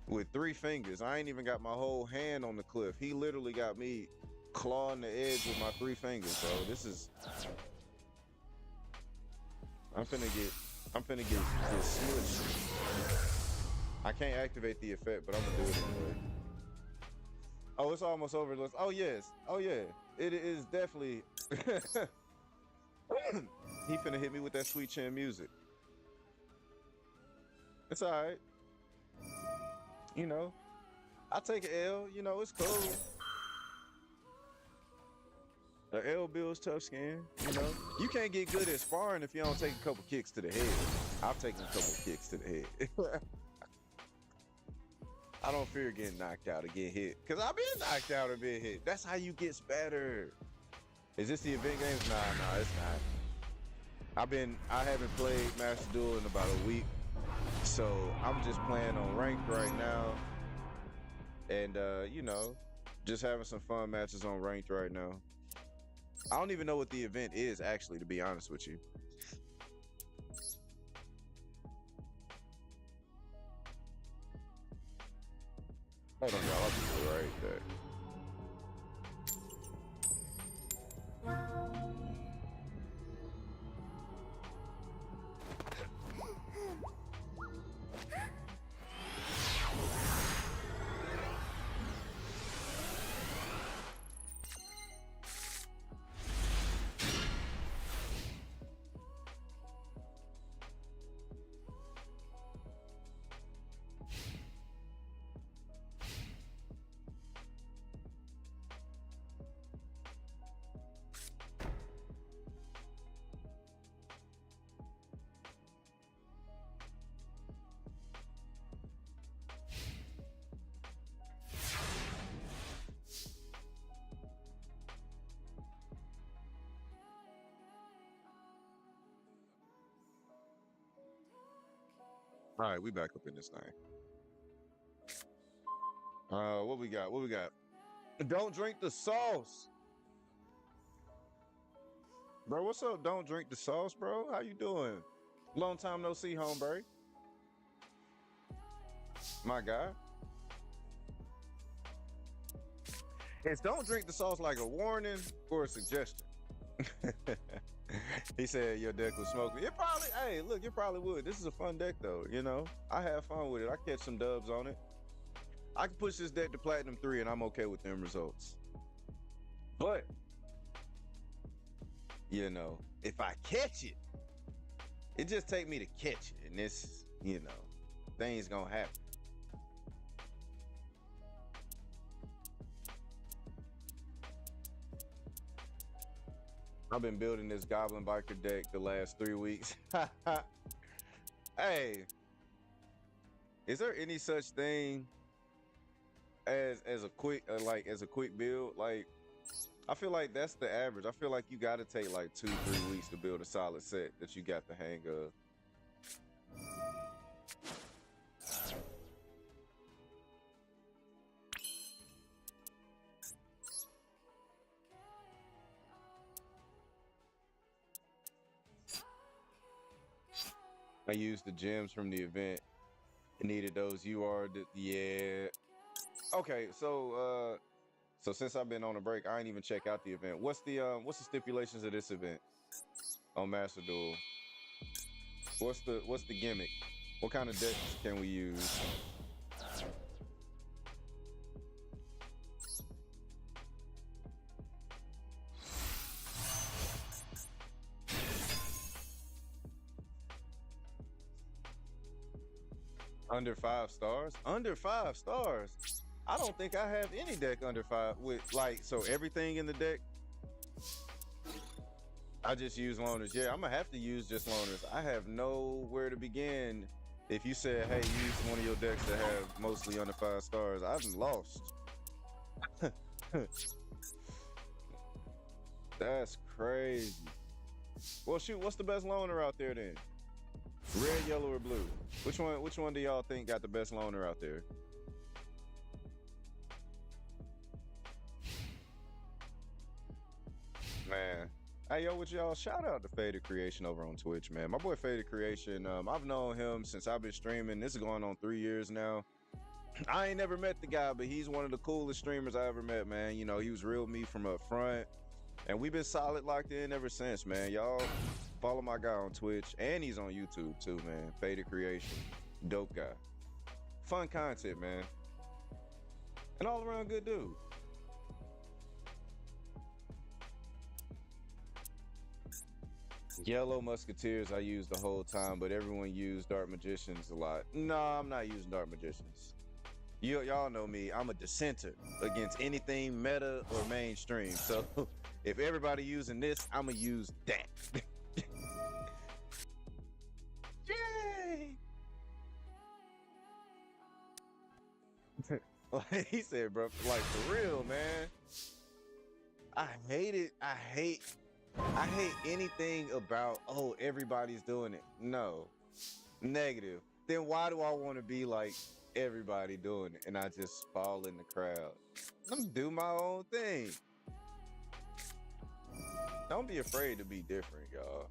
with 3 fingers. I ain't even got my whole hand on the cliff. He literally got me clawing the edge with my 3 fingers, bro. This is... I'm finna get smushed. I can't activate the effect, but I'm gonna do it anyway. Oh, it's almost over. Oh, yes. Oh, yeah. It is definitely... He finna hit me with that sweet chin music. It's all right. You know, I take an L. You know, it's cool. The L builds tough skin. You know, you can't get good at sparring if you don't take a couple kicks to the head. I've taken a couple kicks to the head. I don't fear getting knocked out or get hit, cause I've been knocked out or been hit. That's how you get better. Is this the event games? Nah, it's not. I haven't played Master Duel in about a week. So I'm just playing on ranked right now, and you know, just having some fun matches on ranked right now. I don't even know what the event is actually, to be honest with you. Hold on, y'all. I'll be right back. All right, we back up in this thing. What we got? Don't drink the sauce. Bro, what's up? Don't drink the sauce, bro. How you doing? Long time no see, hombre. My guy. Is don't drink the sauce like a warning or a suggestion? He said your deck was smoking. It probably, hey, look, it probably would. This is a fun deck though, you know. I have fun with it. I catch some dubs on it. I can push this deck to Platinum 3 and I'm okay with them results. But, you know, if I catch it, it just take me to catch it. And this, you know, things gonna happen. I've been building this Goblin Biker deck the last 3 weeks. Hey, Is there any such thing as a quick as a quick build? Like, I feel like that's the average. I feel like you got to take like 2-3 weeks to build a solid set that you got the hang of. I used the gems from the event. Needed those. Yeah. Okay, so since I've been on a break, I ain't even check out the event. What's the stipulations of this event on Master Duel? What's the gimmick? What kind of decks can we use? Under 5 stars? Under 5 stars? I don't think I have any deck under 5 with like, so everything in the deck. I just use loners. Yeah, I'm gonna have to use just loners. I have nowhere to begin. If you said, hey, use one of your decks that have mostly under 5 stars, I've lost. That's crazy. Well, shoot, what's the best loner out there then? Red, yellow, or blue? Which one do y'all think got the best loner out there? Man. Hey, yo, with y'all, shout out to Faded Creation over on Twitch, man. My boy Faded Creation, I've known him since I've been streaming. This is going on 3 years now. I ain't never met the guy, but he's one of the coolest streamers I ever met, man. You know, he was real me from up front. And we've been solid locked in ever since, man. Y'all follow my guy on Twitch, and he's on YouTube too, man. Faded Creation, dope guy, fun content, man, and all around good dude. Yellow Musketeers I used the whole time, but everyone used Dark Magicians a lot. No, I'm not using Dark Magicians. Y'all know me. I'm a dissenter against anything meta or mainstream. So if everybody using this, I'm gonna use that. Yay! Like he said, bro, like for real, man. I hate it. I hate anything about, oh, everybody's doing it. No, negative. Then why do I want to be like everybody doing it and I just fall in the crowd? Let me do my own thing. Don't be afraid to be different, y'all.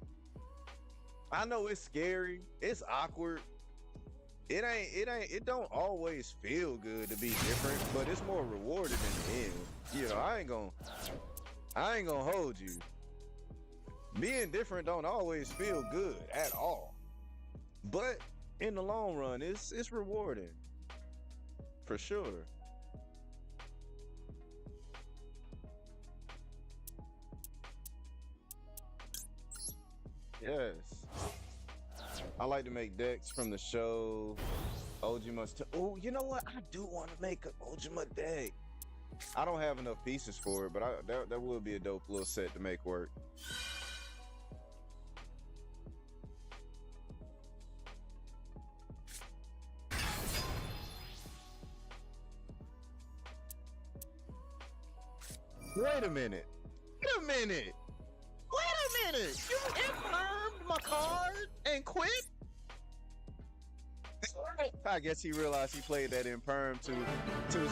I know it's scary, it's awkward. It don't always feel good to be different, but it's more rewarding in the end. You know, I ain't gonna hold you. Being different don't always feel good at all, but in the long run, it's rewarding for sure. Yes, I like to make decks from the show. Ojima. Oh, you know what? I do want to make an Ojima deck. I don't have enough pieces for it, but that would be a dope little set to make work. Wait a minute. Wait a minute. Wait a minute. You infirmed my card and quit? I guess he realized he played that imperm too soon,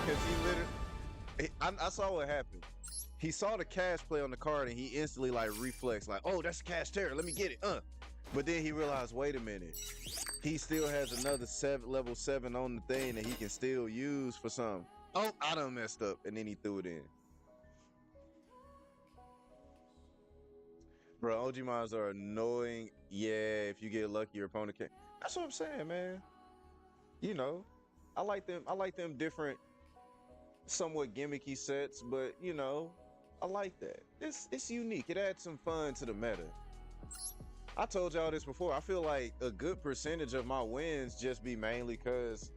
because he literally, I saw what happened. He saw the cast play on the card and he instantly like reflexed, like, oh, that's cast terror, let me get it. But then he realized, wait a minute, he still has another level 7 on the thing that he can still use for some. Oh, I done messed up, and then he threw it in. Bro, OG mines are annoying. Yeah, if you get lucky, your opponent can. That's what I'm saying, man. You know, I like them different, somewhat gimmicky sets, but you know, I like that. It's unique. It adds some fun to the meta. I told y'all this before. I feel like a good percentage of my wins just be mainly because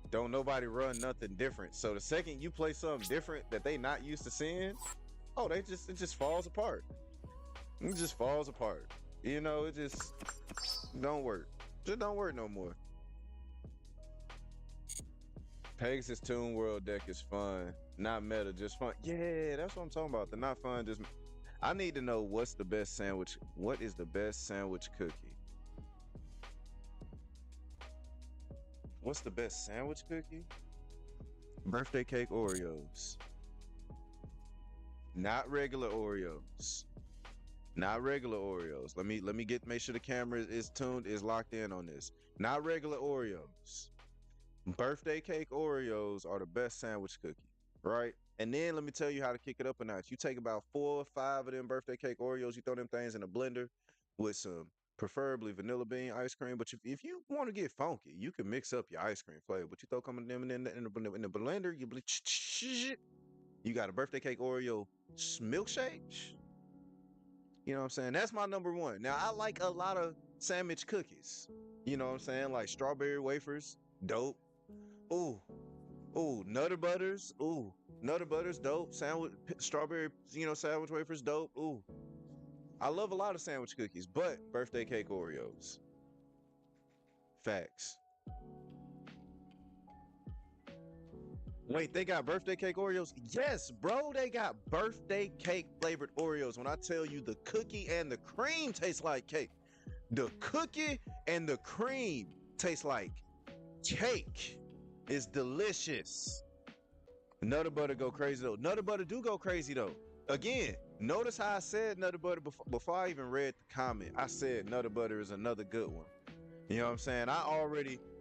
don't nobody run nothing different. So the second you play something different that they not used to seeing, oh, it just falls apart. It just falls apart. You know, it just don't work. Just don't work no more. Pegasus Toon World deck is fun, not meta, just fun. Yeah, that's what I'm talking about. The not fun, just. I need to know what's the best sandwich. What is the best sandwich cookie? What's the best sandwich cookie? Birthday cake Oreos. Not regular Oreos. Not regular Oreos. Let me make sure the camera is tuned, is locked in on this. Not regular Oreos. Birthday cake Oreos are the best sandwich cookie, right? And then let me tell you how to kick it up a notch. You take about 4 or 5 of them birthday cake Oreos, you throw them things in a blender with some preferably vanilla bean ice cream. But if you want to get funky, you can mix up your ice cream flavor. But you throw them in the blender, you got a birthday cake Oreo milkshake. You know what I'm saying? That's my number one. Now, I like a lot of sandwich cookies. You know what I'm saying? Like strawberry wafers, dope. Ooh, Nutter Butters. Ooh, Nutter Butters, dope. Strawberry, sandwich wafers, dope. Ooh. I love a lot of sandwich cookies, but birthday cake Oreos. Facts. Wait, they got birthday cake Oreos? Yes, bro, they got birthday cake flavored Oreos. When I tell you the cookie and the cream taste like cake. The cookie and the cream taste like cake. It's delicious. Nutter Butter go crazy though. Nutter Butter do go crazy though. Again, notice how I said Nutter Butter before I even read the comment. I said Nutter Butter is another good one. You know what I'm saying? I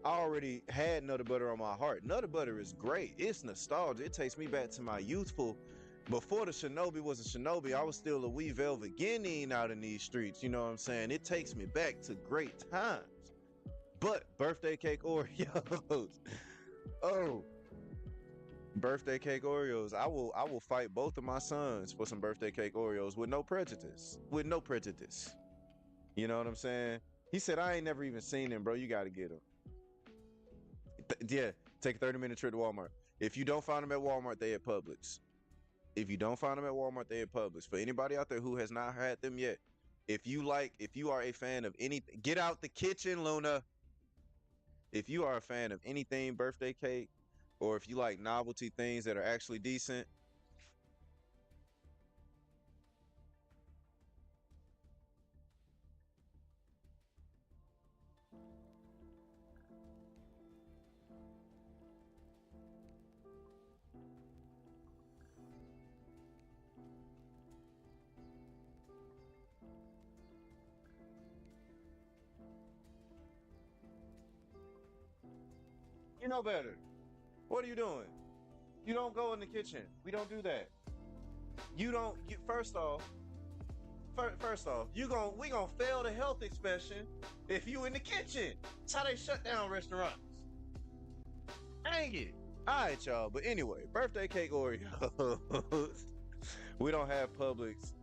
already had Nutter Butter on my heart. Nutter Butter is great. It's nostalgia. It takes me back to my youthful. Before the Shinobi was a Shinobi, I was still a wee velvet guinea out in these streets. You know what I'm saying? It takes me back to great times. But birthday cake Oreos. Oh, birthday cake Oreos. I will fight both of my sons for some birthday cake Oreos with no prejudice. With no prejudice. You know what I'm saying? He said, I ain't never even seen him, bro. You got to get him. Yeah, take a 30-minute trip to Walmart. If you don't find them at Walmart, they at Publix. If you don't find them at Walmart, they at Publix. For anybody out there who has not had them yet, if you are a fan of anything, get out the kitchen, Luna. If you are a fan of anything birthday cake, or if you like novelty things that are actually decent, you know better. What are you doing? You don't go in the kitchen. We don't do that. First off, we gonna fail the health inspection if you in the kitchen. That's how they shut down restaurants. Dang it. All right, y'all. But anyway, birthday cake Oreos. We don't have Publix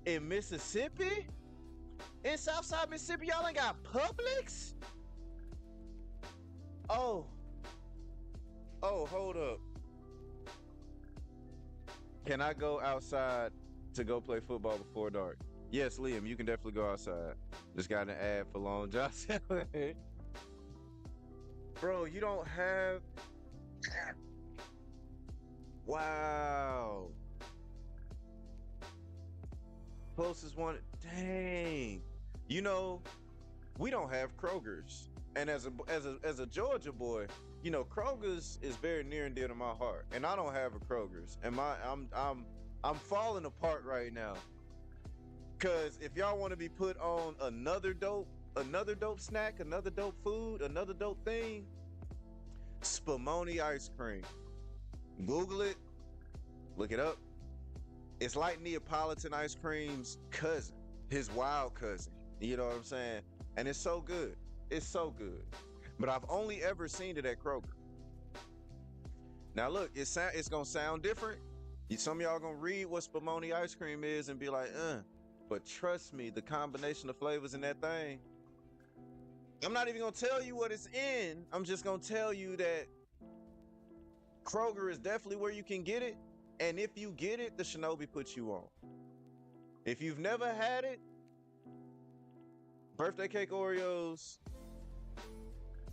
in Mississippi. In Southside Mississippi, y'all ain't got Publix. Oh, hold up. Can I go outside to go play football before dark? Yes, Liam, you can definitely go outside. Just got an ad for Long John. Bro, you don't have... Wow. Closest one... Dang. You know, we don't have Kroger's. And as a Georgia boy, you know, Kroger's is very near and dear to my heart. And I don't have a Kroger's. And I'm falling apart right now. Cause if y'all want to be put on another dope snack, another dope food, another dope thing, Spumoni ice cream. Google it, look it up. It's like Neapolitan ice cream's cousin, his wild cousin. You know what I'm saying? And it's so good. It's so good. But I've only ever seen it at Kroger. Now look, it's gonna sound different. Some of y'all gonna read what Spumoni ice cream is and be like, but trust me, the combination of flavors in that thing, I'm not even gonna tell you what it's in. I'm just gonna tell you that Kroger is definitely where you can get it. And if you get it, the Shinobi puts you on. If you've never had it, birthday cake Oreos,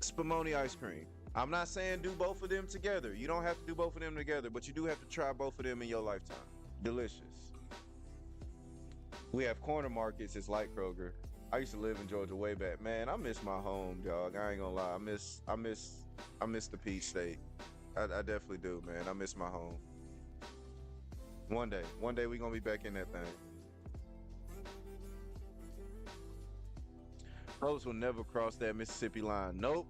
Spumoni ice cream. I'm not saying do both of them together. You don't have to do both of them together, but you do have to try both of them in your lifetime. Delicious. We have corner markets. It's like Kroger. I used to live in Georgia way back. Man, I miss my home, dog. I ain't gonna lie. I miss the Peach State. I definitely do, man. I miss my home. One day we gonna be back in that thing. Publix will never cross that Mississippi line. Nope.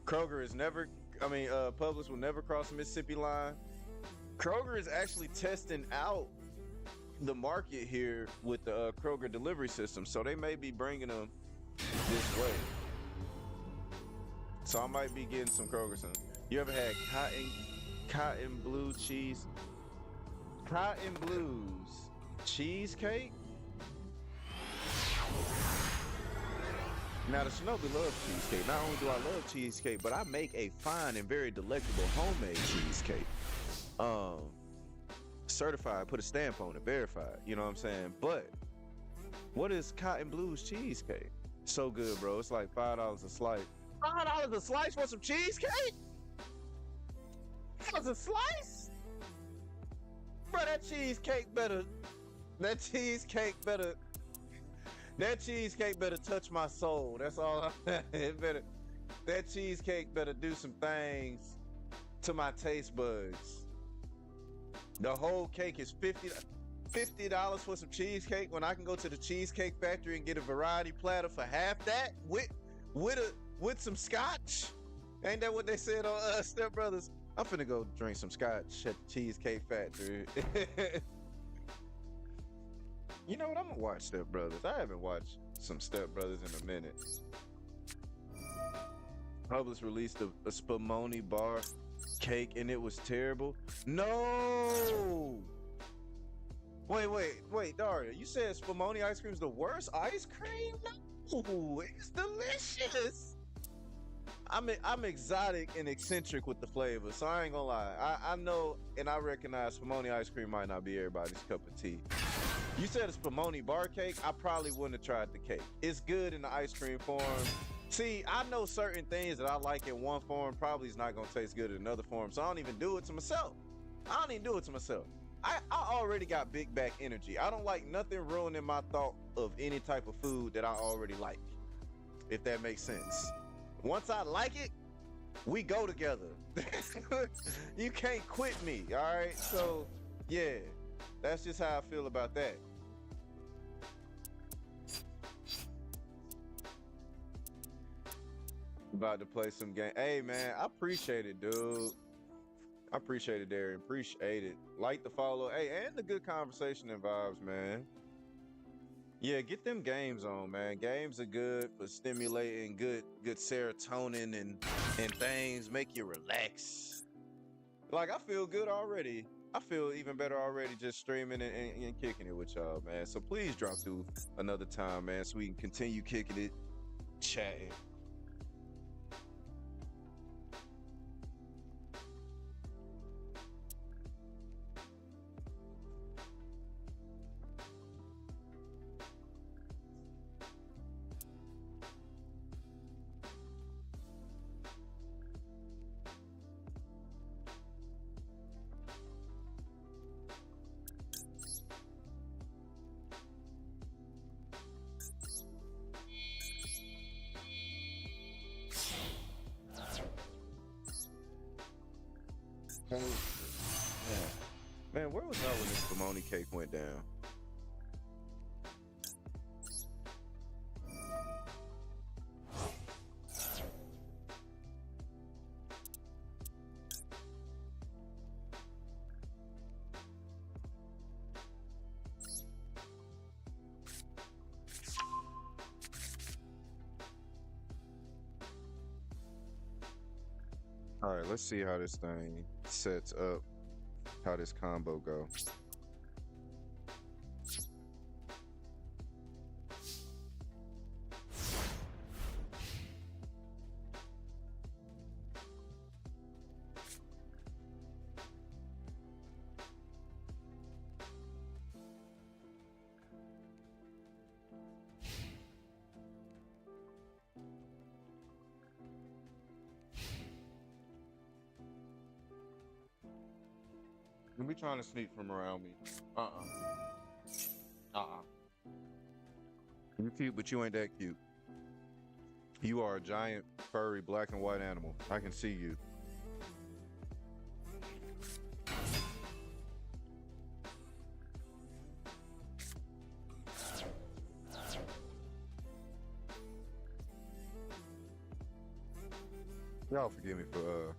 Kroger is never, Publix will never cross the Mississippi line. Kroger is actually testing out the market here with the Kroger delivery system. So they may be bringing them this way. So I might be getting some Kroger soon. You ever had cotton blue cheese? Cotton blues cheesecake? Now the Shinobi loves cheesecake. Not only do I love cheesecake, but I make a fine and very delectable homemade cheesecake. Certified, put a stamp on it, verified. You know what I'm saying? But what is cotton blues cheesecake? So good, bro. It's like $5 a slice. $5 a slice for some cheesecake? $5 a slice? Bro, that cheesecake better touch my soul. That's all. That cheesecake better do some things to my taste buds. The whole cake is $50 for some cheesecake when I can go to the Cheesecake Factory and get a variety platter for half that with some scotch. Ain't that what they said on Step Brothers? I'm finna go drink some scotch at the Cheesecake Factory. You know what? I'm gonna watch Step Brothers. I haven't watched some Step Brothers in a minute. Publix released a Spumoni bar cake and it was terrible. No! Wait, Daria, you said Spumoni ice cream is the worst ice cream? No, it's delicious. I'm exotic and eccentric with the flavor, so I ain't gonna lie. I know and I recognize Spumoni ice cream might not be everybody's cup of tea. You said a Spumoni bar cake, I probably wouldn't have tried the cake. It's good in the ice cream form. See, I know certain things that I like in one form probably is not gonna taste good in another form, so I don't even do it to myself. I already got big back energy. I don't like nothing ruining my thought of any type of food that I already like, if that makes sense. Once I like it, we go together. You can't quit me, all right? So, yeah, that's just how I feel about that. About to play some game. Hey, man, I appreciate it, dude. I appreciate it, Darren. Appreciate it. Like the follow. Hey, and the good conversation and vibes, man. Yeah, get them games on, man. Games are good for stimulating good serotonin and things. Make you relax. Like, I feel good already. I feel even better already just streaming and kicking it with y'all, man. So please drop through another time, man, so we can continue kicking it, chatting. Man, where was I when this Spumoni cake went down? All right, let's see how this thing sets up, how this combo go. be trying to sneak from around me. You cute, but you ain't that cute. You are a giant, furry, black and white animal. I can see you. Y'all forgive me for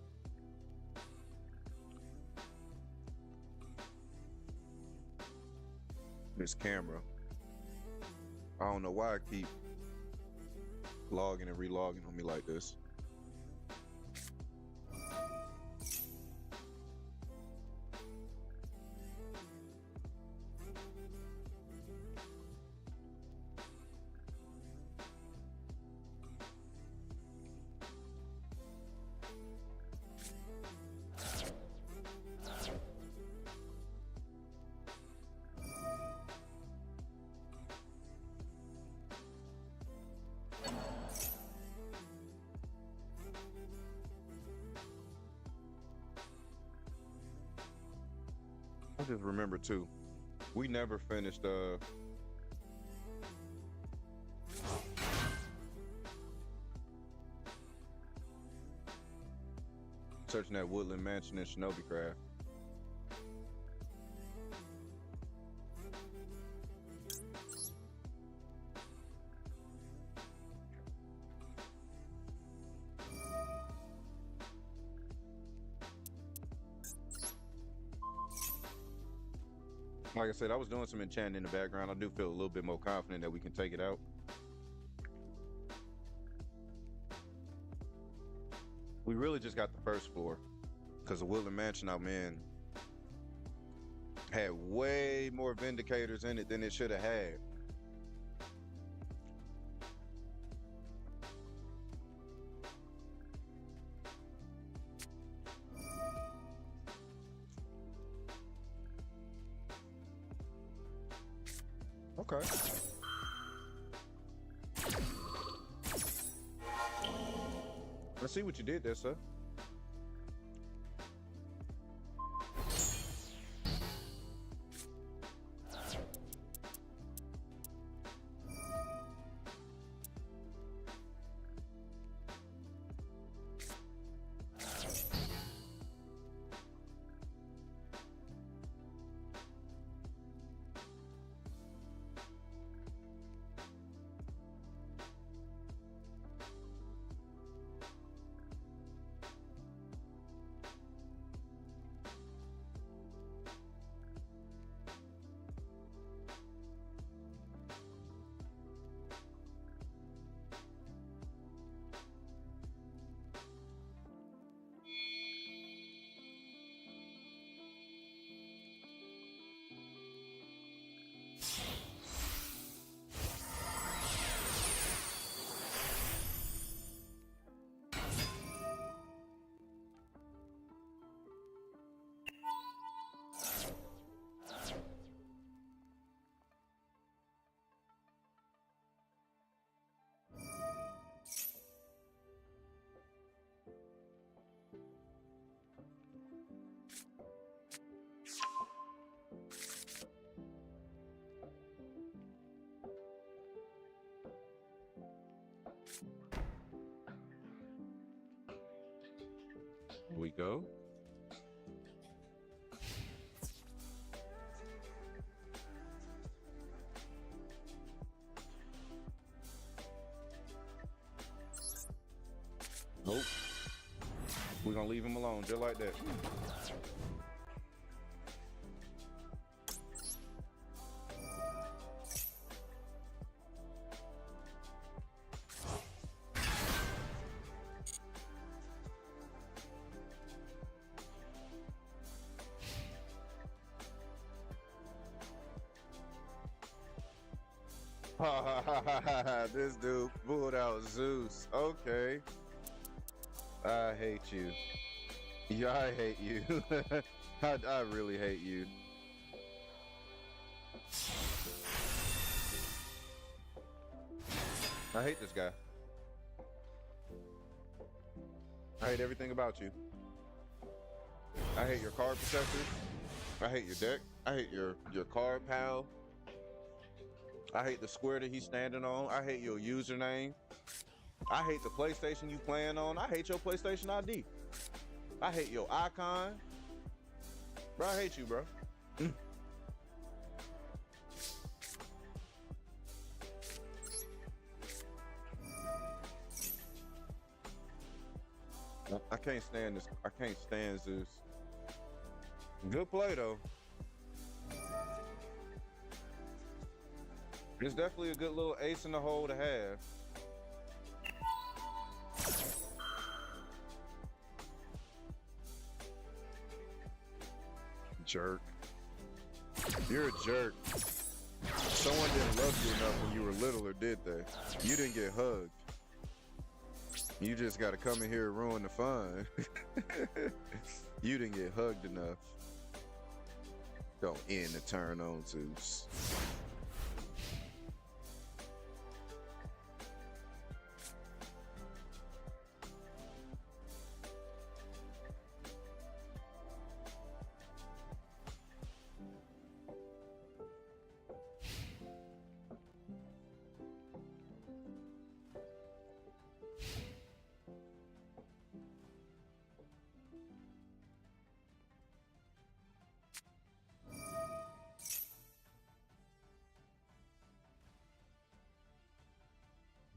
this camera. I don't know why I keep logging and relogging on me like this. I just remember too, we never finished searching that woodland mansion in Shinobi Craft. Like I said, I was doing some enchanting in the background. I do feel a little bit more confident that we can take it out. We really just got the first floor because the Woodland Mansion I'm in had way more Vindicators in it than it should have had. Okay. Let's see what you did there, sir. Here we go. Nope. We're gonna leave him alone just like that. This dude pulled out Zeus. Okay. I hate you. Yeah, I hate you. I really hate you. I hate this guy. I hate everything about you. I hate your card protectors. I hate your deck. I hate your card pal. I hate the square that he's standing on. I hate your username. I hate the PlayStation you playing on. I hate your PlayStation ID. I hate your icon. Bro, I hate you, bro. I can't stand this. I can't stand Zeus. Good play, though. It's definitely a good little ace in the hole to have. Jerk. You're a jerk. Someone didn't love you enough when you were little, or did they? You didn't get hugged. You just got to come in here and ruin the fun. You didn't get hugged enough. Don't end the turn on Zeus.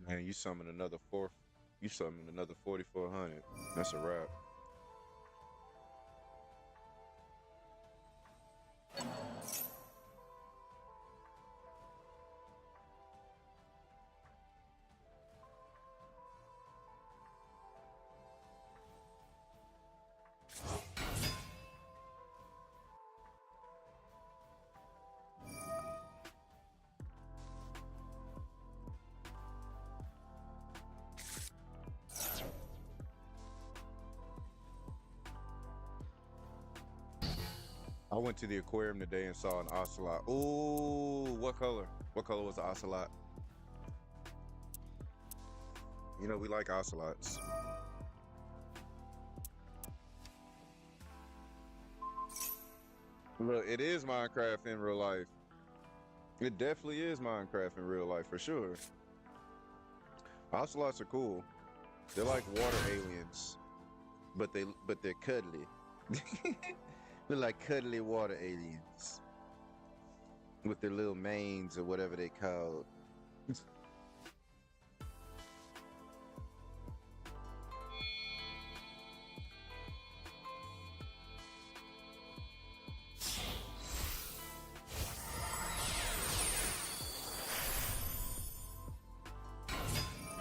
Man, you summoned another 4,400. That's a wrap. I went to the aquarium today and saw an ocelot. Ooh, what color? What color was the ocelot? You know, we like ocelots. Look, it is Minecraft in real life. It definitely is Minecraft in real life, for sure. Ocelots are cool. They're like water aliens, but they're cuddly. They're like cuddly water aliens with their little manes or whatever they call.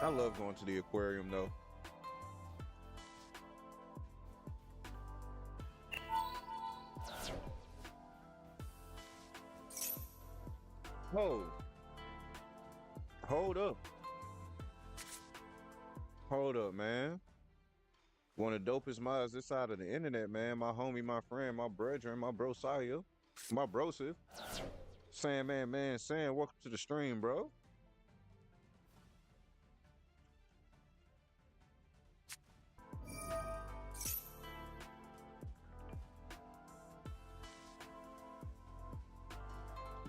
I love going to the aquarium though. Hold up, man. One of the dopest mods this side of the internet, man. My homie, my friend, my brethren, my bro Saya, my brosif. Sandman, welcome to the stream, bro.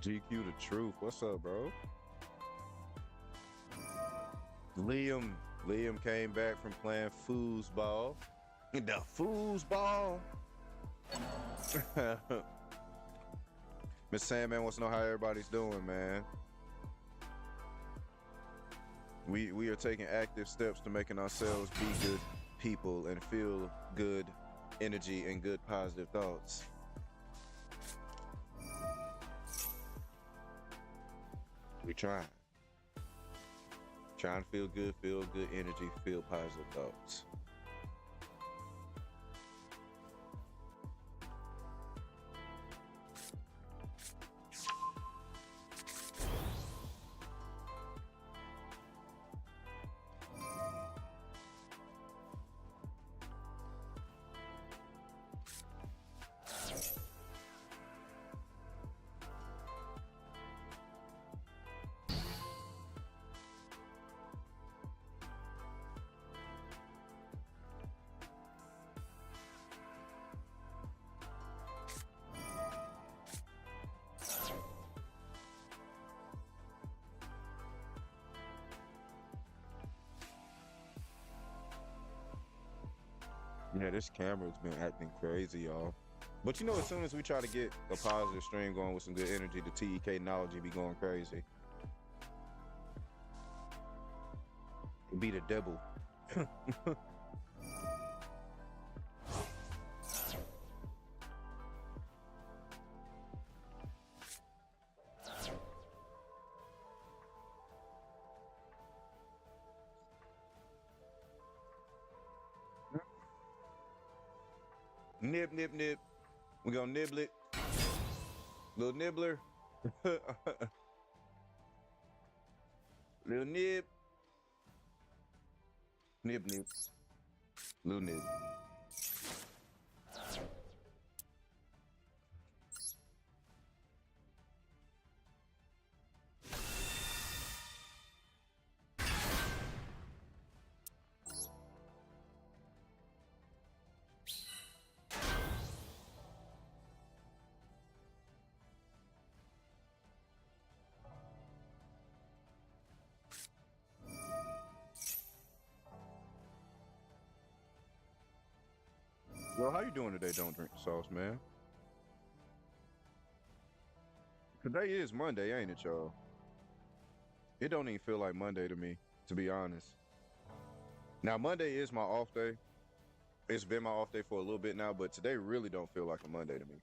GQ the truth. What's up, bro? Liam came back from playing foosball. The foosball. Miss Sandman wants to know how everybody's doing, man. We are taking active steps to making ourselves be good people and feel good energy and good positive thoughts. We trying to feel good energy, feel positive thoughts. Yeah, this camera's been acting crazy, y'all. But you know, as soon as we try to get a positive stream going with some good energy, the TEK knowledge be going crazy. Be the devil. Nib, nib, nib. We gonna nibble it. Little nibbler. Little nib. Nib, nib. Little nib. Well, how you doing today? Don't drink the sauce, man. Today is Monday, ain't it, y'all? It don't even feel like Monday to me, to be honest. Now, Monday is my off day. It's been my off day for a little bit now, but today really don't feel like a Monday to me.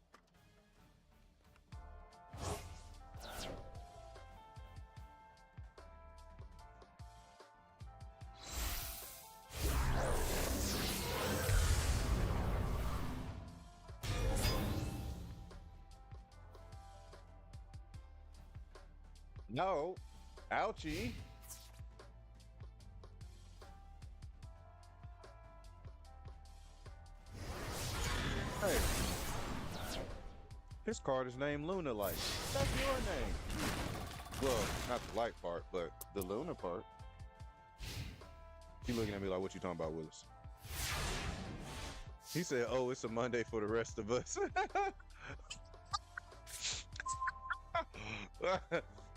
No. Ouchie. Hey. His card is named Luna Light. That's your name. Well, not the light part, but the Luna part. He looking at me like, what you talking about, Willis? He said, oh, it's a Monday for the rest of us.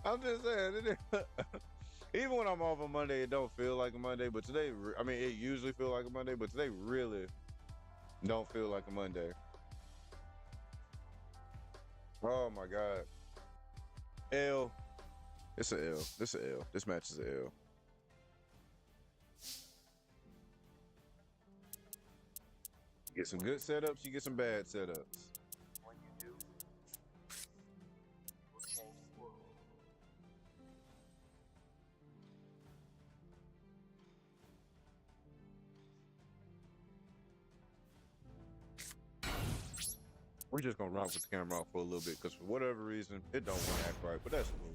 I'm just saying, even when I'm off on Monday, it don't feel like a Monday. But today, I mean, it usually feel like a Monday, but today really don't feel like a Monday. Oh my God. L. It's an L. This is an L. This match is an L. You get some good setups, you get some bad setups. When you do, will change the world. We're just gonna rock with the camera off for a little bit because for whatever reason, it don't want to act right, but that's cool.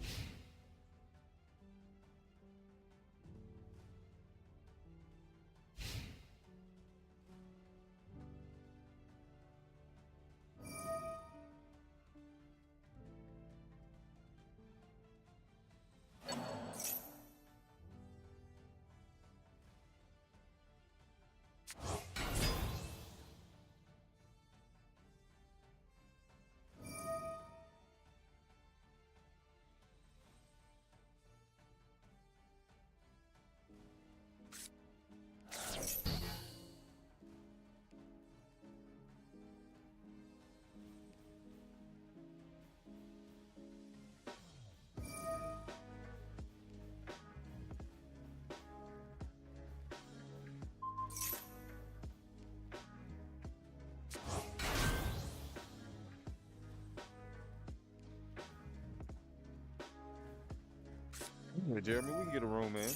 Hey, Jeremy, we can get a room in.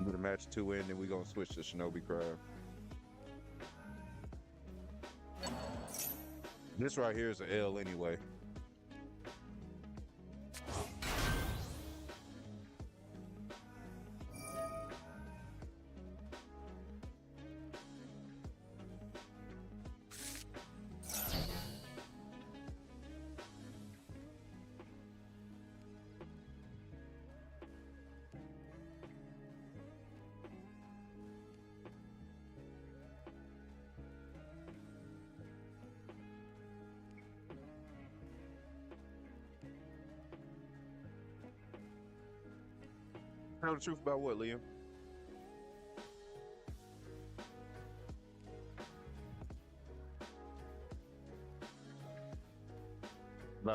Do the match 2 in, then we gonna switch to Shinobi Crab. This right here is an L anyway. Tell the truth about what, Liam?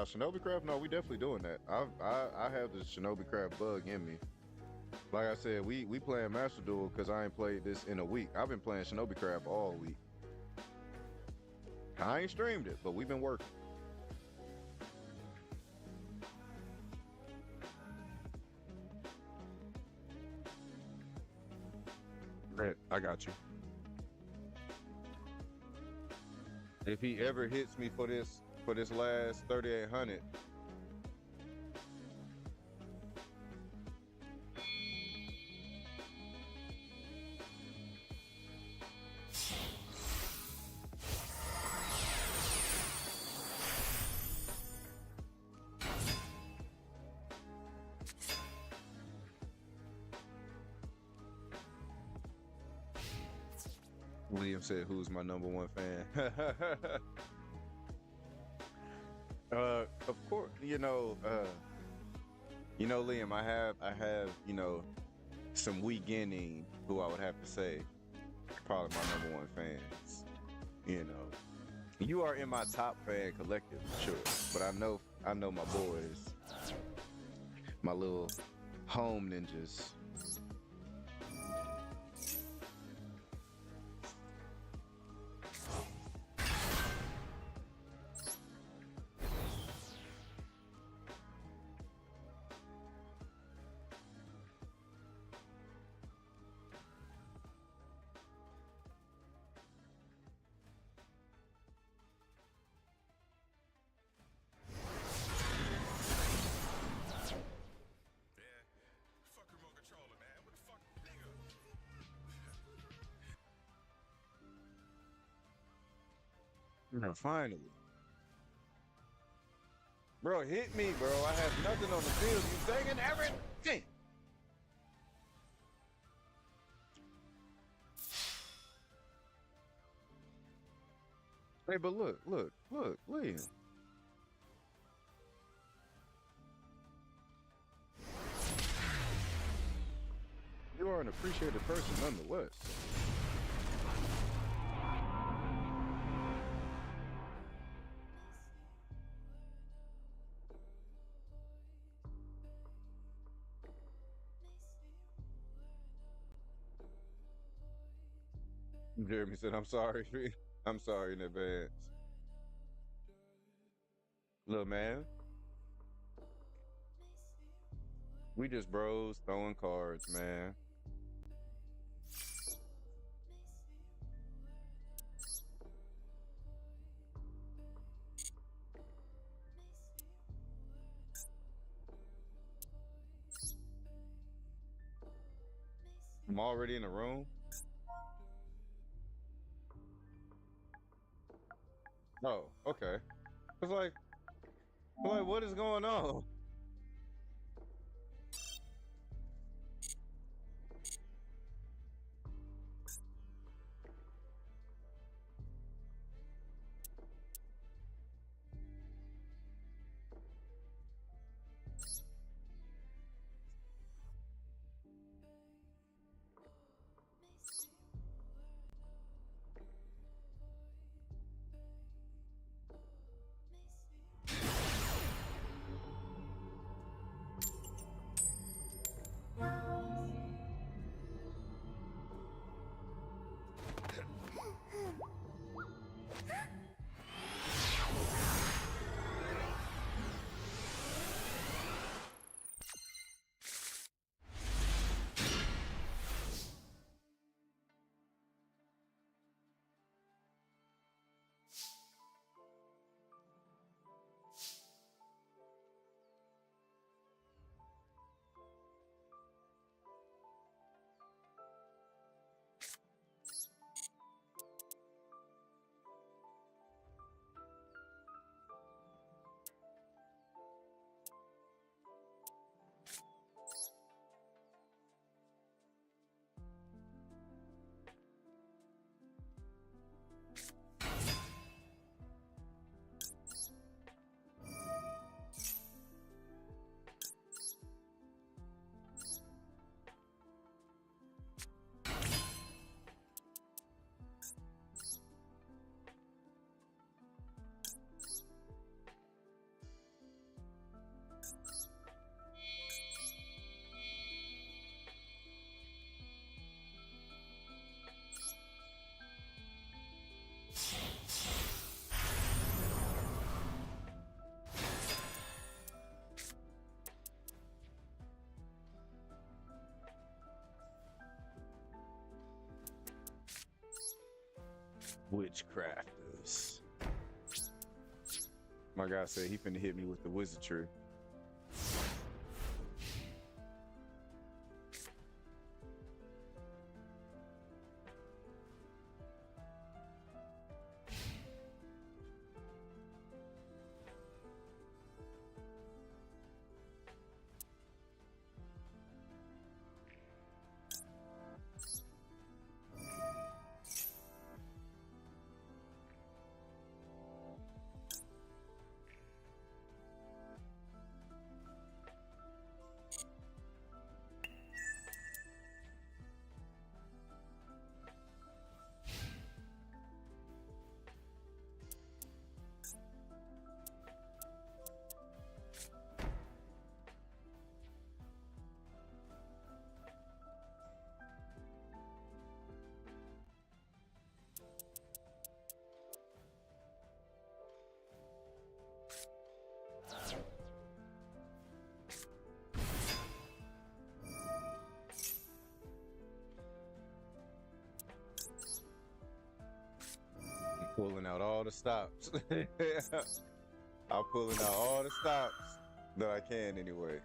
Shinobi Craft? No, we definitely doing that. I have the Shinobi Craft bug in me. Like I said, we playing Master Duel because I ain't played this in a week. I've been playing Shinobi Craft all week. I ain't streamed it, but we've been working. Right, I got you. If he ever hits me for this last 3,800. William said, "Who's my number one fan?" Of course, Liam. I have, some weekending who I would have to say probably my number one fans. You are in my top fan collective, sure, but I know my boys, my little home ninjas. Finally. Bro, hit me, bro. I have nothing on the field. You taking everything. Hey, but look, Liam. You are an appreciated person nonetheless. Jeremy said, "I'm sorry. I'm sorry in advance." Look, man. We just bros throwing cards, man. I'm already in the room. Oh, okay. It's like, what is going on? Witchcrafters. My guy said he finna hit me with the wizardry. Pulling out all the stops. I'm pulling out all the stops that I can anyway.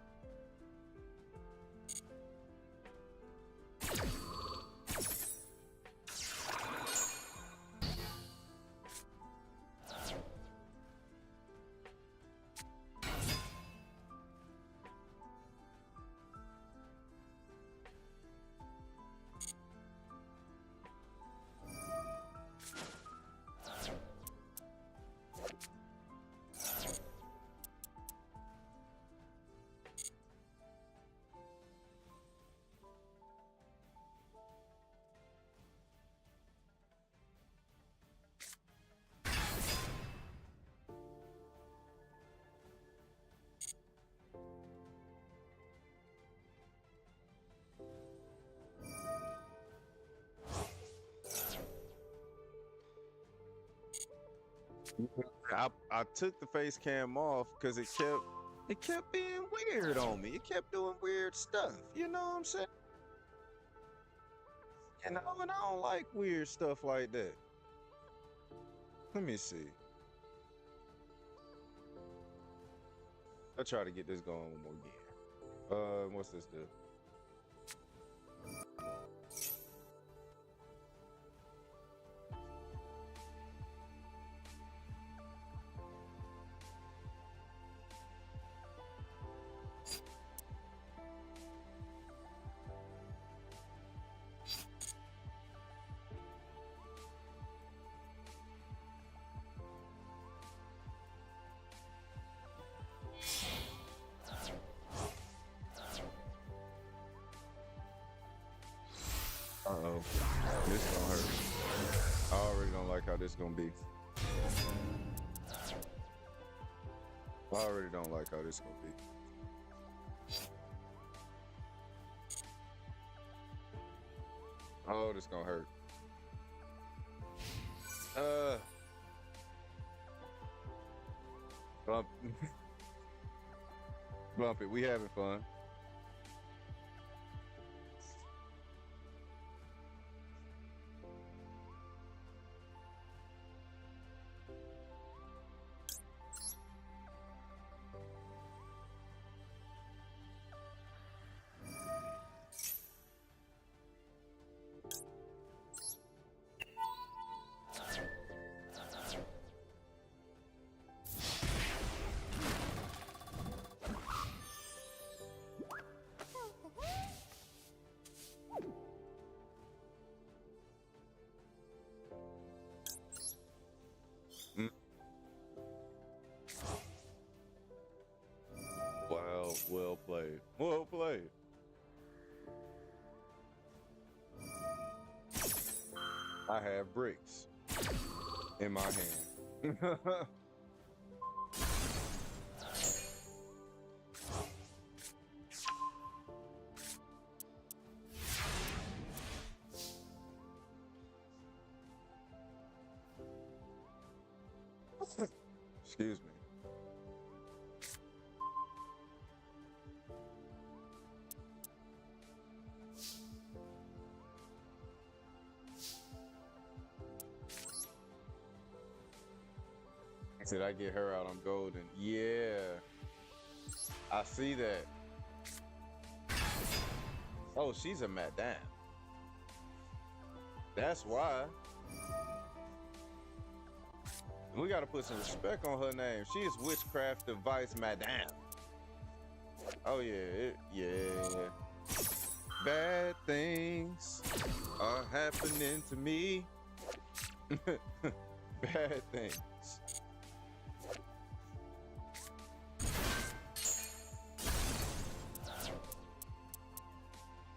I took the face cam off because it kept being weird on me. It kept doing weird stuff. You know what I'm saying? And I don't like weird stuff like that. Let me see. I'll try to get this going one more again. What's this do? Uh-oh. This gonna hurt. I already don't like how this gonna be. I already don't like how this gonna be. Oh, this gonna hurt. Bump. Bump it. We having fun. Wow, well played. Well played. I have bricks in my hand. Excuse me. Did I get her out? I'm golden. Yeah. I see that. Oh, she's a madame. That's why. We gotta put some respect on her name. She is Witchcraft Device Madame. Oh yeah, yeah. Bad things are happening to me. Bad things.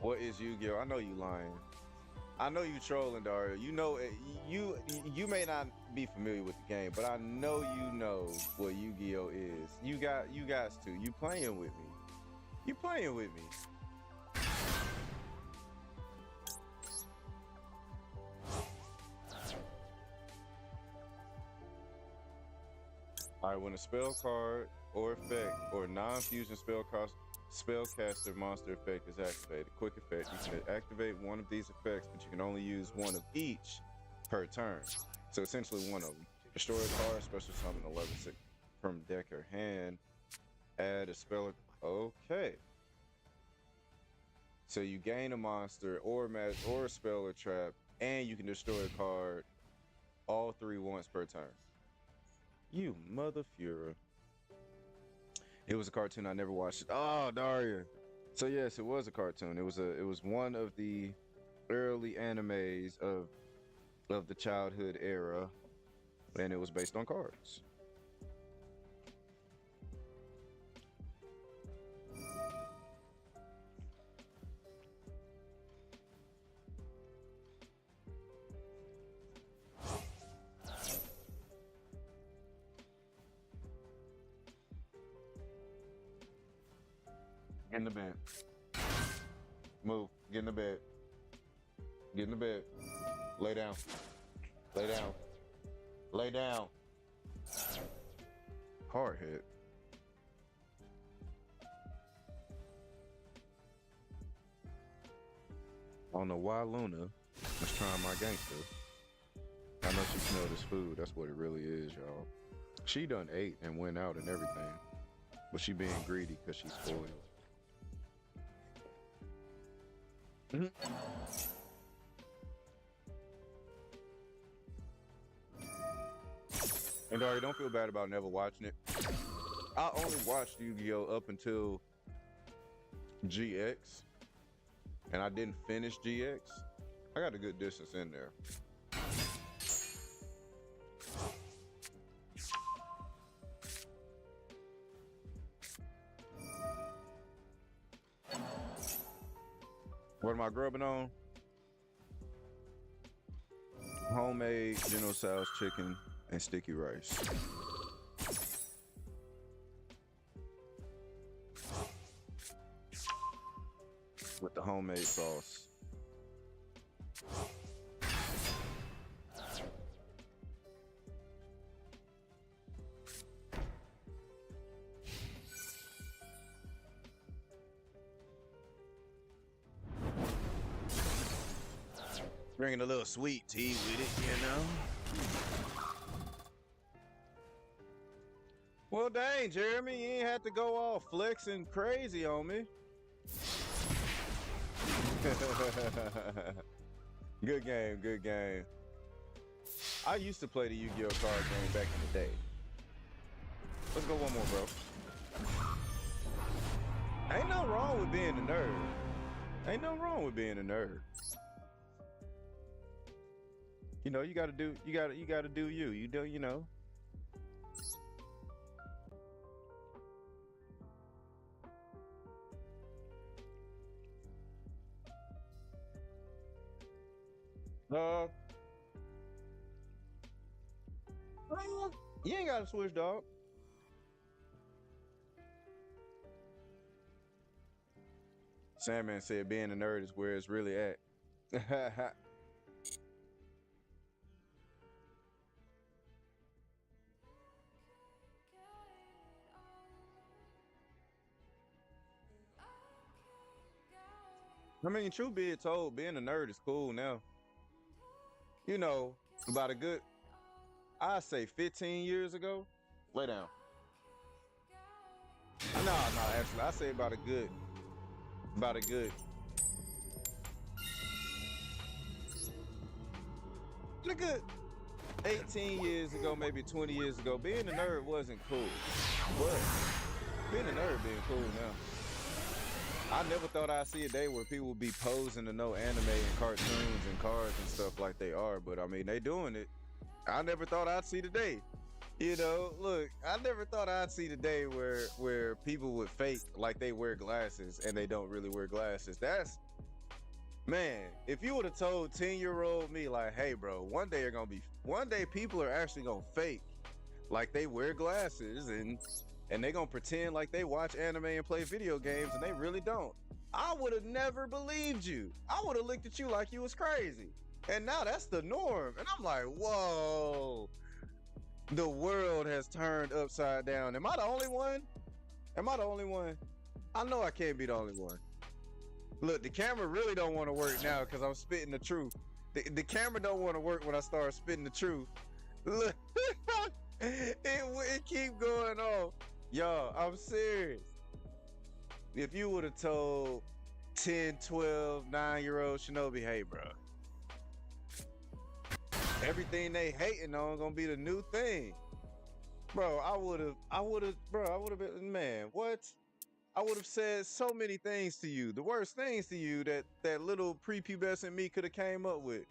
What is Yu-Gi-Oh? I know you lying. I know you trolling, Dario. You know you may not be familiar with the game, but I know you know what Yu-Gi-Oh is. You guys too. You playing with me. You playing with me. All right, when a spell card or effect or non-fusion spellcaster monster effect is activated, quick effect, you can activate one of these effects, but you can only use one of each per turn. So essentially one of them. Destroy a card, special summon a level 6 from deck or hand, add a spell. Okay. So you gain a monster or a spell or trap, and you can destroy a card all three once per turn. You mother Fuhrer. It was a cartoon. I never watched it. Oh, Daria. So yes, it was a cartoon. It was one of the early animes of the childhood era, and it was based on cards. Get in the bed. Move. Get in the bed. Get in the bed. Lay down. Lay down. Lay down. Hard hit. I don't know why Luna was trying my gangster. I know she smelled his food. That's what it really is, y'all. She done ate and went out and everything. But she being greedy because she's spoiled. And Daria, don't feel bad about never watching it. I only watched Yu-Gi-Oh up until GX, and I didn't finish GX. I got a good distance in there. What am I grubbing on? Homemade General Tso's chicken and sticky rice. With the homemade sauce. Bringing a little sweet tea with it, you know? Well, dang, Jeremy, you ain't had to go all flexing crazy on me. Good game, good game. I used to play the Yu-Gi-Oh card game back in the day. Let's go one more, bro. Ain't nothing wrong with being a nerd. Ain't nothing wrong with being a nerd. You know, you gotta do you. You know. You ain't gotta switch, dog. Sandman said being a nerd is where it's really at. I mean, truth be told, being a nerd is cool now. You know, about a good, I say 15 years ago, Lay down. No, actually, I say about a good. A good 18 years ago, maybe 20 years ago, being a nerd wasn't cool. But being a nerd being cool now. I never thought I'd see a day where people would be posing to know anime and cartoons and cards and stuff like they are, but I mean, they doing it. I never thought I'd see the day. You know, look, I never thought I'd see the day where people would fake like they wear glasses and they don't really wear glasses. That's, man, if you would have told 10-year-old me like, hey bro, one day people are actually gonna fake like they wear glasses and they gonna pretend like they watch anime and play video games and they really don't. I would have never believed you. I would have looked at you like you was crazy. And now that's the norm. And I'm like, whoa. The world has turned upside down. Am I the only one? I know I can't be the only one. Look, the camera really don't want to work now because I'm spitting the truth. The camera don't want to work when I start spitting the truth. Look, it keep going on. Yo, I'm serious. If you would have told 10, 12, 9-year-old Shinobi, hey, bro, everything they hating on gonna be the new thing. Bro, I would have been, man, what? I would have said so many things to you, the worst things to you that little prepubescent me could have came up with.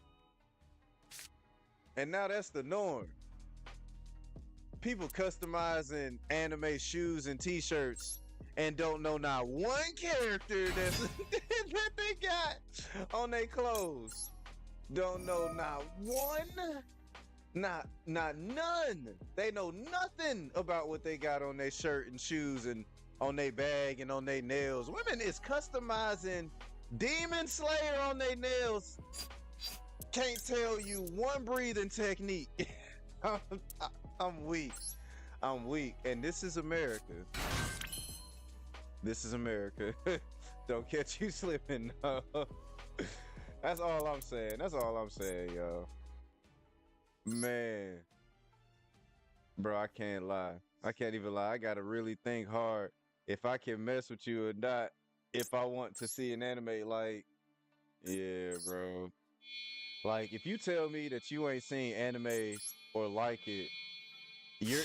And now that's the norm. People customizing anime shoes and t-shirts and don't know not one character that they got on their clothes. Don't know not one, not none. They know nothing about what they got on their shirt and shoes and on their bag and on their nails. Women is customizing Demon Slayer on their nails. Can't tell you one breathing technique. I'm weak. And this is America. Don't catch you slipping. No. That's all I'm saying, yo. Man. Bro, I can't lie. I can't even lie. I gotta really think hard if I can mess with you or not. If I want to see an anime, like, yeah, bro. Like, if you tell me that you ain't seen anime or like it, you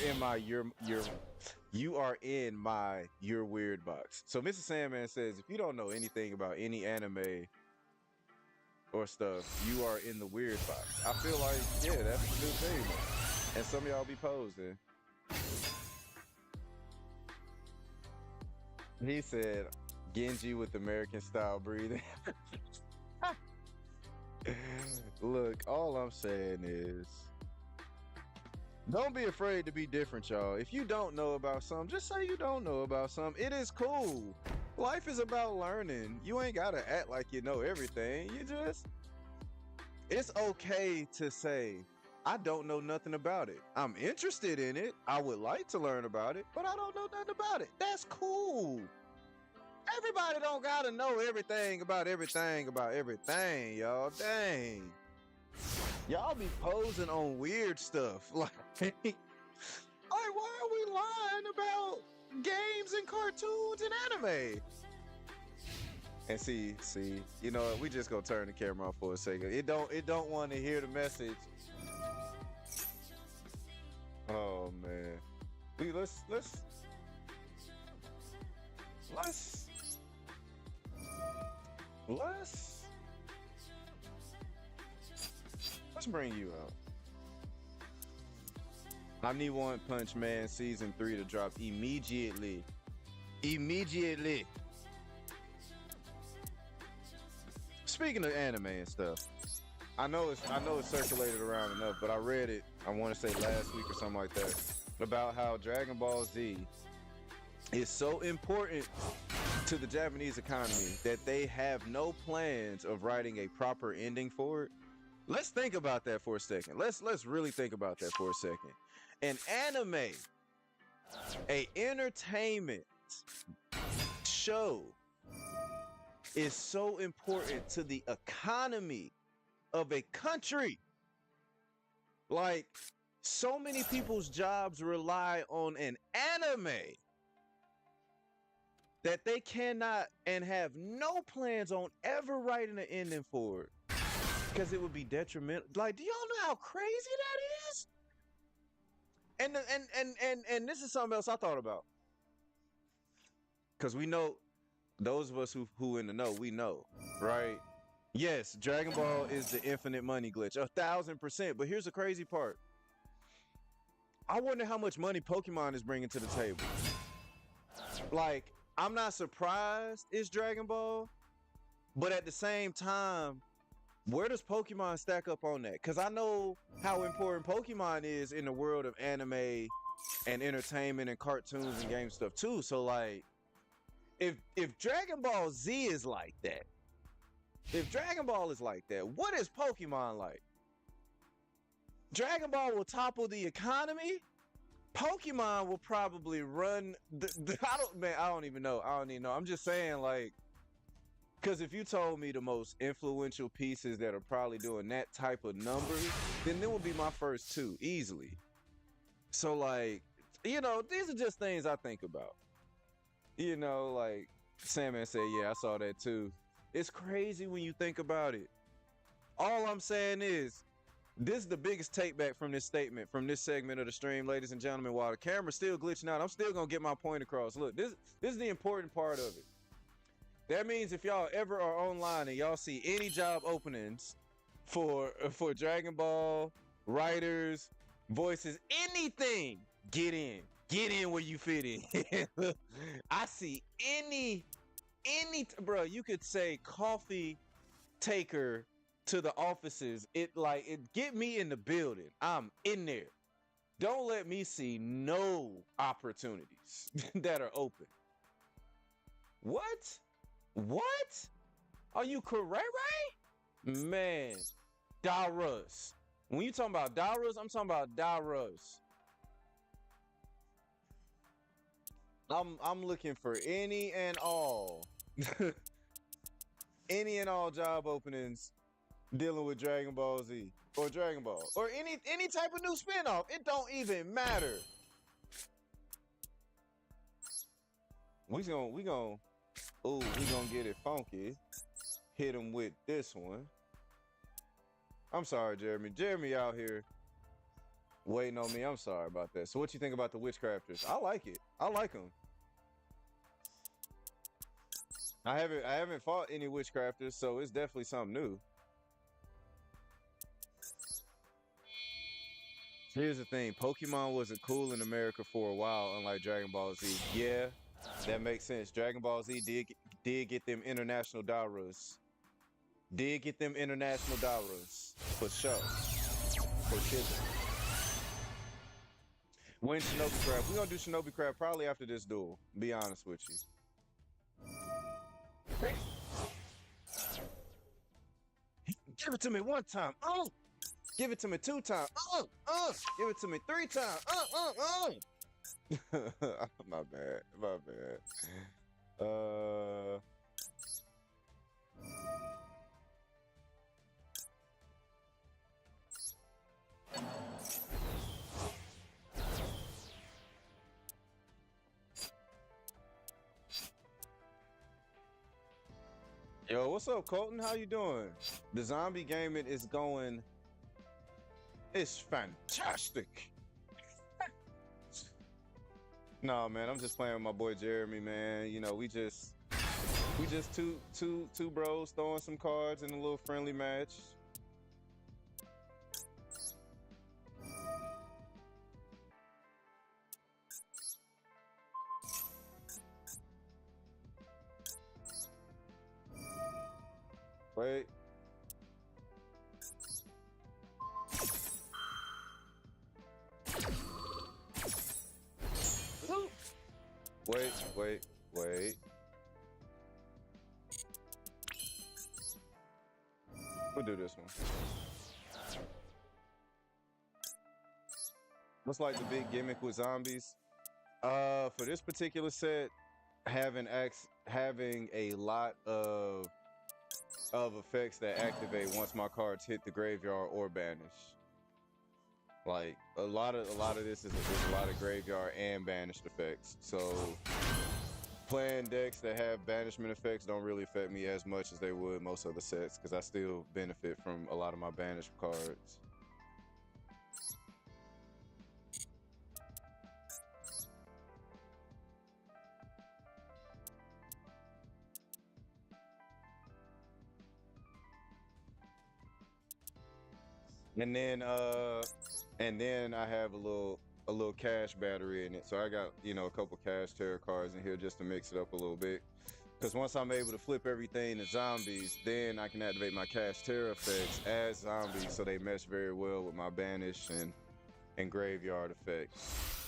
are in my you're weird box. So Mr. Sandman says, if you don't know anything about any anime or stuff, you are in the weird box. I feel like, yeah, that's the new thing. And some of y'all be posing. He said, Genji with American style breathing. Look, all I'm saying is, don't be afraid to be different, y'all. If you don't know about something, just say you don't know about something. It is cool. Life is about learning. You ain't gotta act like you know everything. It's okay to say, I don't know nothing about it. I'm interested in it. I would like to learn about it, but I don't know nothing about it. That's cool. Everybody don't gotta know everything, y'all. Dang. Y'all be posing on weird stuff. Like, why are we lying about games and cartoons and anime? And see, you know what? We just gonna turn the camera off for a second. It don't want to hear the message. Oh man. Let's bring you out. I need One Punch Man season 3 to drop immediately. Speaking of anime and stuff, I know it's circulated around enough, but I read it, I want to say last week or something like that, about how Dragon Ball Z is so important to the Japanese economy that they have no plans of writing a proper ending for it. Let's think about that for a second. Let's really think about that for a second. An anime, a entertainment show, is so important to the economy of a country. Like, so many people's jobs rely on an anime that they cannot and have no plans on ever writing an ending for it because it would be detrimental. Like, do y'all know how crazy that is? And this is something else I thought about, because we know, those of us who in the know, we know, right? Yes, Dragon Ball is the infinite money glitch, 1,000%. But here's the crazy part. I wonder how much money Pokemon is bringing to the table. Like, I'm not surprised it's Dragon Ball, but at the same time, where does Pokemon stack up on that? Because I know how important Pokemon is in the world of anime and entertainment and cartoons and game stuff too. So like, if Dragon Ball Z is like that, if Dragon Ball is like that, what is Pokemon like? Dragon Ball will topple the economy. Pokemon will probably run I don't even know. I'm just saying, like, because if you told me the most influential pieces that are probably doing that type of numbers, then it would be my first two easily. So like, you know, these are just things I think about. You know, like Sandman said, yeah, I saw that too. It's crazy when you think about it. All I'm saying is, this is the biggest take back from this statement, from this segment of the stream, ladies and gentlemen. While the camera's still glitching out, I'm still gonna get my point across. Look, this is the important part of it. That means if y'all ever are online and y'all see any job openings for Dragon Ball, writers, voices, anything, get in where you fit in. I see any, bro, you could say coffee taker to the offices. It get me in the building. I'm in there. Don't let me see no opportunities that are open. What? Are you correct, right? Man, Daras. When you talking about Daras, I'm talking about Daras. I'm looking for any and all job openings dealing with Dragon Ball Z or Dragon Ball or any type of new spinoff. It don't even matter. We gonna get it funky. Hit him with this one. I'm sorry, Jeremy. Jeremy out here waiting on me. I'm sorry about that. So what you think about the Witchcrafters? I like it. I like them. I haven't fought any Witchcrafters, so it's definitely something new. Here's the thing. Pokemon wasn't cool in America for a while, unlike Dragon Ball Z. Yeah, that makes sense. Dragon Ball Z did get them international dollars. Did get them international dollars. For sure. For shipping. When Shinobi Crab? We're gonna do Shinobi Crab probably after this duel. Be honest with you. Give it to me one time. Give it to me two times. Give it to me three times. My bad. Yo, what's up, Colton? How you doing? The zombie gaming is going. It's fantastic. No, man, I'm just playing with my boy Jeremy, man. You know, we just two bros throwing some cards in a little friendly match. Wait. Wait. We'll do this one. What's like the big gimmick with zombies? For this particular set, having a lot of effects that activate once my cards hit the graveyard or banish. Like a lot of this is a lot of graveyard and banished effects. So playing decks that have banishment effects don't really affect me as much as they would most other sets, because I still benefit from a lot of my banished cards. And then I have a little cash battery in it. So I got, you know, a couple cash terror cards in here just to mix it up a little bit. Because once I'm able to flip everything to zombies, then I can activate my cash terror effects as zombies, so they mesh very well with my banish and graveyard effects.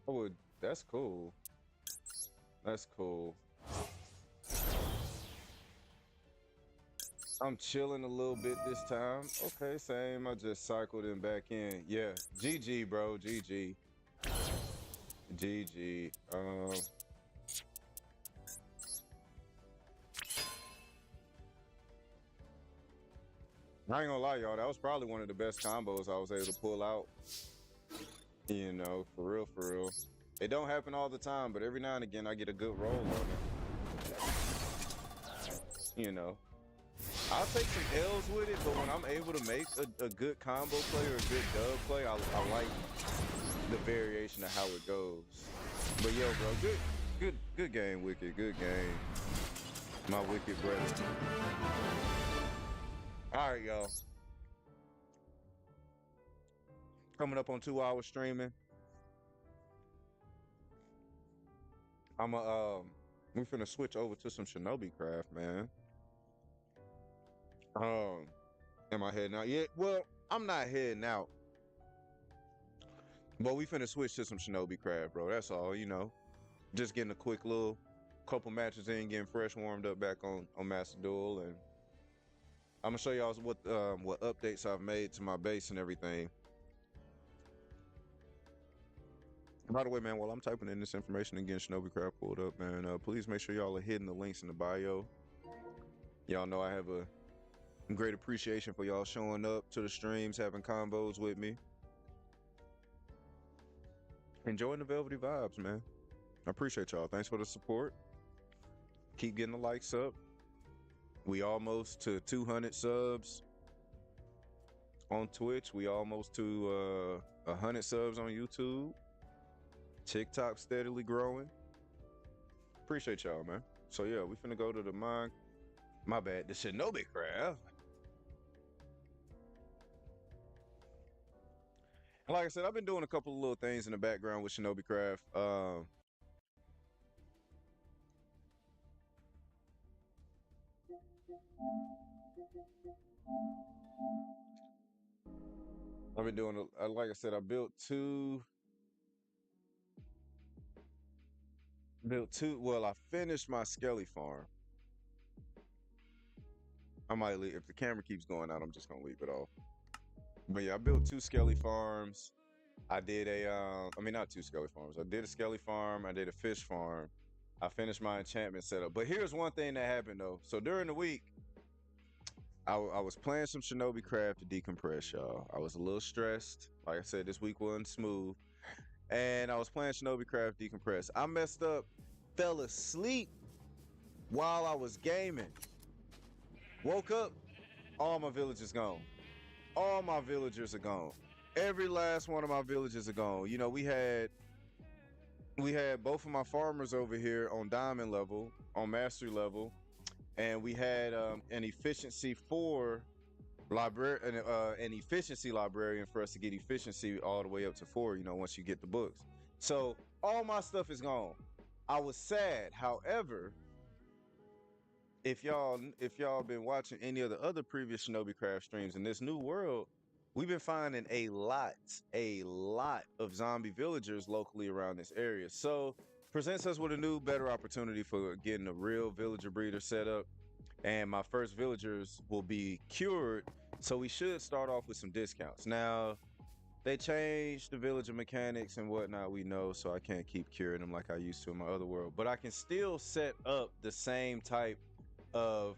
Oh, that's cool. That's cool. I'm chilling a little bit this time. Okay, same. I just cycled in back in. Yeah, GG, bro. GG. GG. I ain't gonna lie, y'all. That was probably one of the best combos I was able to pull out. You know, for real, for real. It don't happen all the time, but every now and again I get a good roll on it. You know, I'll take some L's with it, but when I'm able to make a good combo play or a good dub play, I like the variation of how it goes. But yo, bro, good game, Wicked. Good game, my Wicked brother. All right, y'all. Coming up on 2 hours streaming. We finna switch over to some Shinobi craft, man. Am I heading out yet? Well, I'm not heading out, but we finna switch to some Shinobi craft, bro. That's all, you know. Just getting a quick little couple matches in, getting fresh warmed up back on Master Duel, and I'm gonna show y'all what updates I've made to my base and everything. By the way, man, while I'm typing in this information and getting Shinobi Craft pulled up, man, please make sure y'all are hitting the links in the bio. Y'all know I have a great appreciation for y'all showing up to the streams, having combos with me. Enjoying the velvety vibes, man. I appreciate y'all. Thanks for the support. Keep getting the likes up. We almost to 200 subs on Twitch. We almost to 100 subs on YouTube. TikTok steadily growing. Appreciate y'all, man. So yeah, we finna go to the the Shinobi craft. And like I said, I've been doing a couple of little things in the background with Shinobi craft. I've been doing, like I said, I built two. Well, I finished my Skelly farm. I might leave, if the camera keeps going out, I'm just gonna leave it off. But yeah, I built 2 Skelly farms. I did not 2 Skelly farms. I did a Skelly farm. I did a fish farm. I finished my enchantment setup. But here's one thing that happened though. So during the week, I was playing some Shinobi craft to decompress, y'all. I was a little stressed. Like I said, this week wasn't smooth. And I was playing Shinobi craft decompress. I messed up, fell asleep while I was gaming. Woke up, all my villagers gone. All my villagers are gone. Every last one of my villagers are gone. You know, we had both of my farmers over here on diamond level, on mastery level, and we had an efficiency 4 an efficiency librarian for us to get efficiency all the way up to 4, you know, once you get the books. So all my stuff is gone. I was sad. However, if y'all been watching any of the other previous Shinobi craft streams in this new world, we've been finding a lot of zombie villagers locally around this area. So presents us with a new, better opportunity for getting a real villager breeder set up. And my first villagers will be cured So we should start off with some discounts. Now, they changed the villager mechanics and whatnot, we know, so I can't keep curing them like I used to in my other world. But I can still set up the same type of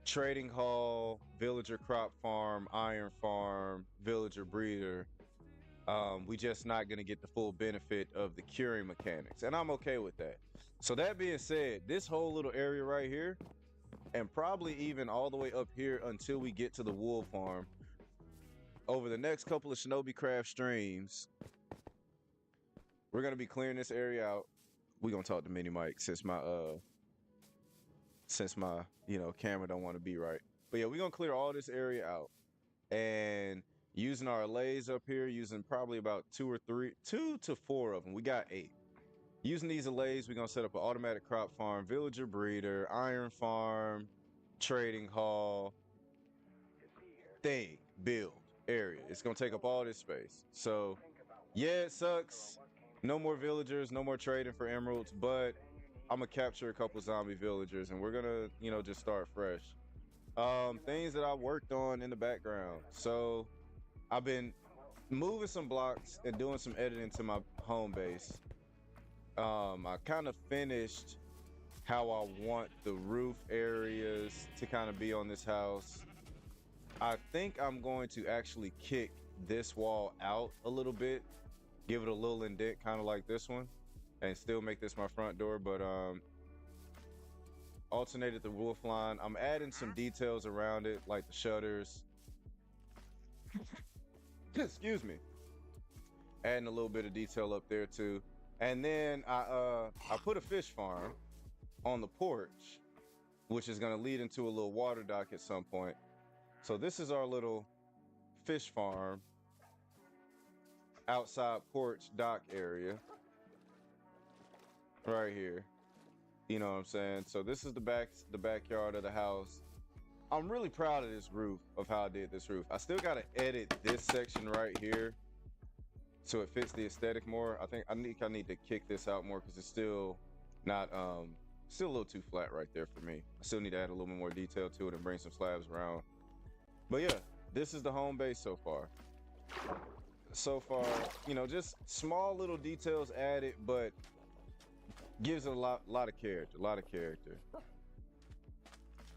trading hall, villager crop farm, iron farm, villager breeder. We just not gonna get the full benefit of the curing mechanics, and I'm okay with that. So that being said, this whole little area right here, and probably even all the way up here until we get to the wool farm, over the next couple of Shinobi Craft streams, we're gonna be clearing this area out. We're gonna talk to Mini Mike since my camera don't want to be right. But yeah, we're gonna clear all this area out. And using our allays up here, using probably about 2 to 4 of them. We got 8. Using these allays, we're gonna set up an automatic crop farm, villager breeder, iron farm, trading hall, build area. It's gonna take up all this space. So yeah, it sucks. No more villagers, no more trading for emeralds, but I'm gonna capture a couple zombie villagers and we're gonna, just start fresh. Things that I worked on in the background. So I've been moving some blocks and doing some editing to my home base. I kind of finished how I want the roof areas to kind of be on this house. I think I'm going to actually kick this wall out a little bit, give it a little indent, kind of like this one, and still make this my front door, but alternated the roof line. I'm adding some details around it, like the shutters. Excuse me. Adding a little bit of detail up there too. And then I put a fish farm on the porch, which is gonna lead into a little water dock at some point. So this is our little fish farm outside porch dock area right here. You know what I'm saying? So this is the backyard of the house. I'm really proud of this roof, of how I did this roof. I still gotta edit this section right here so it fits the aesthetic more. I think I need to kick this out more because it's still not still a little too flat right there for me. I still need to add a little bit more detail to it and bring some slabs around. But yeah, this is the home base so far. So far, just small little details added, but gives it a lot of character.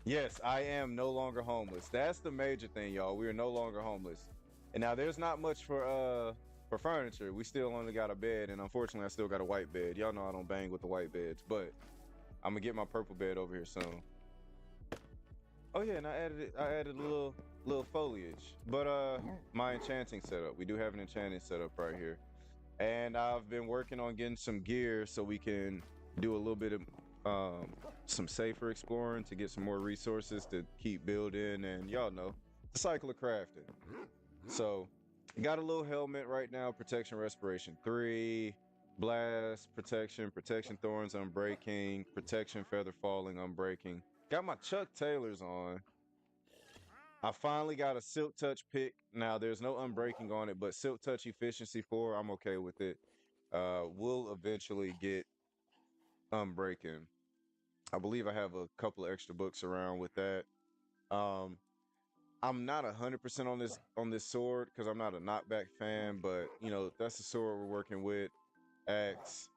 Yes, I am no longer homeless. That's the major thing, y'all. We are no longer homeless. And now there's not much for furniture. We still only got a bed, and unfortunately I still got a white bed. Y'all know I don't bang with the white beds, but I'm gonna get my purple bed over here soon. Oh yeah, and I added a little foliage. But my enchanting setup. We do have an enchanting setup right here. And I've been working on getting some gear so we can do a little bit of some safer exploring to get some more resources to keep building, and y'all know the cycle of crafting. So got a little helmet right now, protection respiration 3, blast protection thorns unbreaking, protection feather falling unbreaking. Got my Chuck Taylors on. I finally got a silk touch pick. Now there's no unbreaking on it, but silk touch efficiency 4, I'm okay with it. We'll eventually get unbreaking. I believe I have a couple of extra books around with that. I'm not 100% on this sword because I'm not a knockback fan, but that's the sword we're working with. Axe.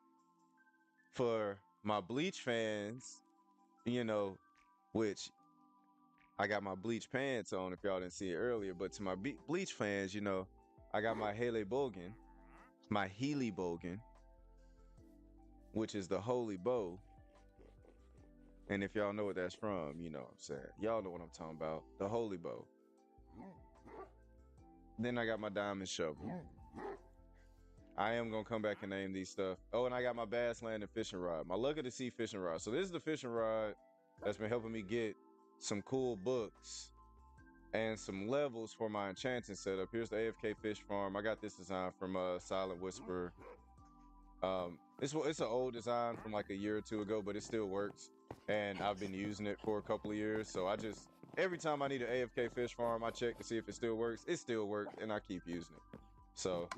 For my Bleach fans, which I got my Bleach pants on if y'all didn't see it earlier, but to my Bleach fans, I got my Healy Bogan, which is the holy bow. And if y'all know what that's from, you know what I'm saying. Y'all know what I'm talking about. The holy bow. Then I got my diamond shovel. I am going to come back and name these stuff. Oh, and I got my bass land and fishing rod. My Luck of the Sea fishing rod. So this is the fishing rod that's been helping me get some cool books and some levels for my enchanting setup. Here's the AFK fish farm. I got this design from Silent Whisper. It's an old design from like a year or two ago, but it still works. And I've been using it for a couple of years. So every time I need an AFK fish farm, I check to see if it still works. It still works, and I keep using it. So,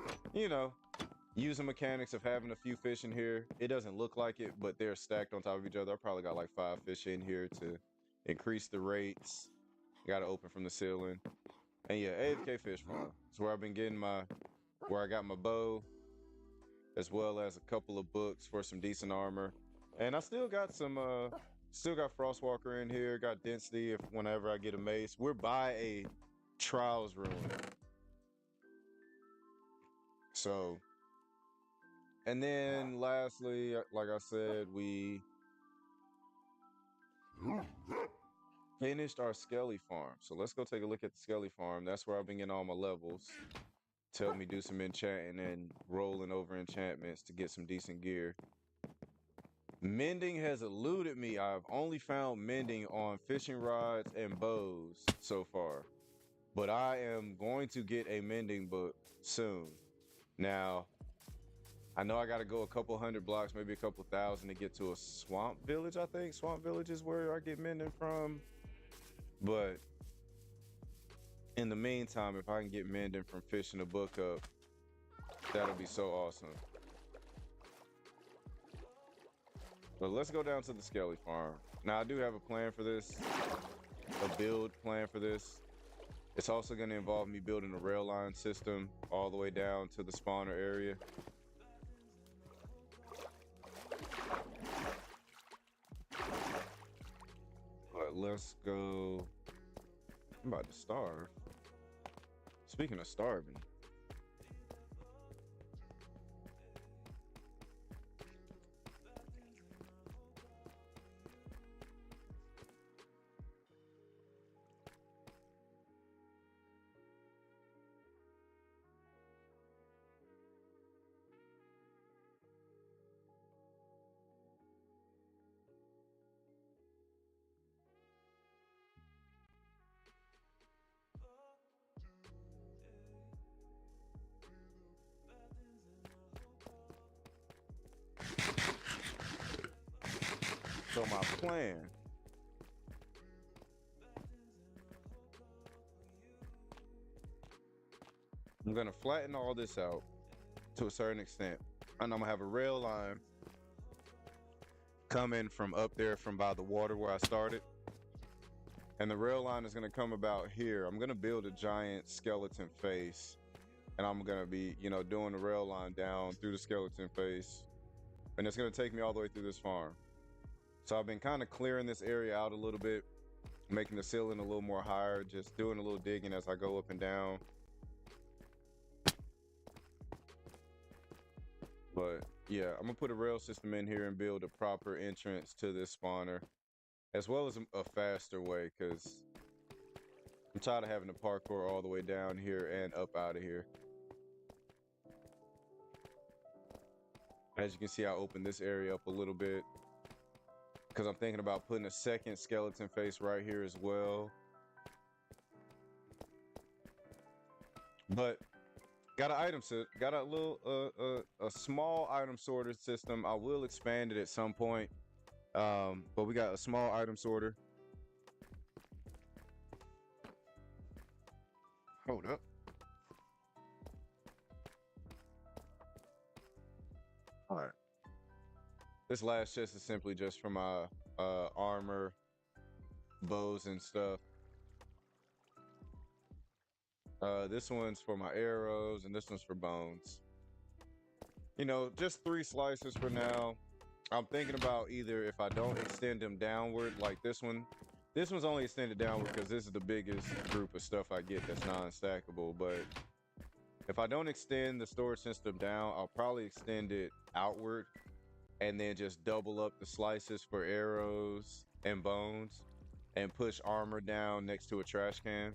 using mechanics of having a few fish in here. It doesn't look like it, but they're stacked on top of each other. I probably got like 5 fish in here to increase the rates. Got to open from the ceiling. And yeah, AFK Fish Farm. It's where I've been getting where I got my bow, as well as a couple of books for some decent armor. And I still got still got Frostwalker in here, got Density if whenever I get a mace. We're by a Trials room. So, and then lastly, like I said, we finished our Skelly farm. So let's go take a look at the Skelly farm. That's where I've been getting all my levels to help me do some enchanting and rolling over enchantments to get some decent gear. Mending has eluded me. I've only found mending on fishing rods and bows so far. But I am going to get a mending book soon. Now, I know I got to go a couple hundred blocks, maybe a couple thousand to get to a swamp village, I think. Swamp village is where I get mending from. But in the meantime, if I can get mending from fishing a book up, that'll be so awesome. But let's go down to the Skelly farm. Now, I do have a plan for this, a build plan for this. It's also going to involve me building a rail line system all the way down to the spawner area. But let's go. I'm about to starve. Speaking of starving. So my plan I'm gonna flatten all this out to a certain extent, and I'm gonna have a rail line coming from up there from by the water where I started, and the rail line is gonna come about here. I'm gonna build a giant skeleton face, and I'm gonna be, doing the rail line down through the skeleton face, and it's gonna take me all the way through this farm. So I've been kind of clearing this area out a little bit, making the ceiling a little more higher, just doing a little digging as I go up and down. But yeah, I'm gonna put a rail system in here and build a proper entrance to this spawner, as well as a faster way, because I'm tired of having to parkour all the way down here and up out of here. As you can see, I opened this area up a little bit, because I'm thinking about putting a second skeleton face right here as well. But got an item set, got a little a small item sorter system. I will expand it at some point. But we got a small item sorter. Hold up. All right. This last chest is simply just for my armor, bows, and stuff. This one's for my arrows, and this one's for bones. Just 3 slices for now. I'm thinking about either if I don't extend them downward, like this one. This one's only extended downward because this is the biggest group of stuff I get that's non-stackable. But if I don't extend the storage system down, I'll probably extend it outward, and then just double up the slices for arrows and bones and push armor down next to a trash can.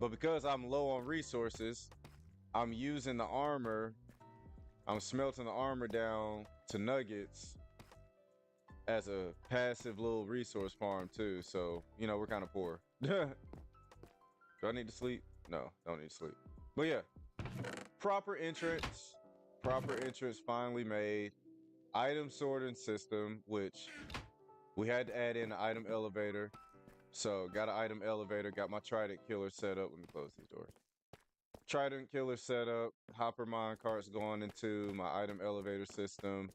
But because I'm low on resources, I'm using the armor, I'm smelting the armor down to nuggets as a passive little resource farm too. So, we're kind of poor. Do I need to sleep? No, don't need to sleep. But yeah, proper entrance finally made. Item sorting system, which we had to add in an item elevator. So got an item elevator, got my trident killer set up. Let me close these doors. Trident killer set up, hopper mine carts going into my item elevator system.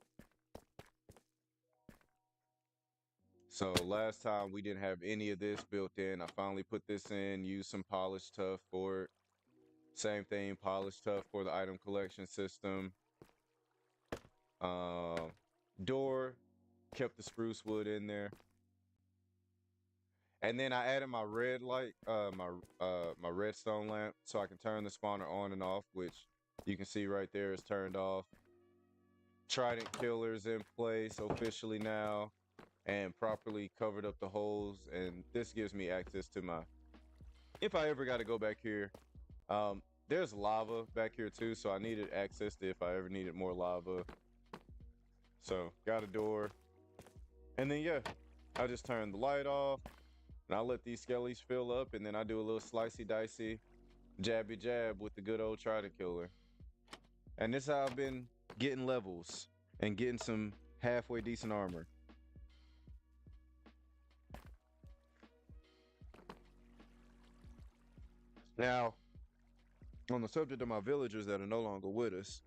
So last time we didn't have any of this built in. I finally put this in, used some polished tuff for it. Same thing, polished tuff for the item collection system. Door, kept the spruce wood in there. And then I added my red light, my redstone lamp, so I can turn the spawner on and off, which you can see right there is turned off. Trident killer's in place officially now, and properly covered up the holes. And this gives me access to my, if I ever got to go back here. There's lava back here too, so I needed access to if I ever needed more lava. So got a door, and then yeah, I just turn the light off. And I let these skellies fill up, and then I do a little slicey dicey, jabby jab with the good old Trident killer. And this is how I've been getting levels and getting some halfway decent armor. Now, on the subject of my villagers that are no longer with us,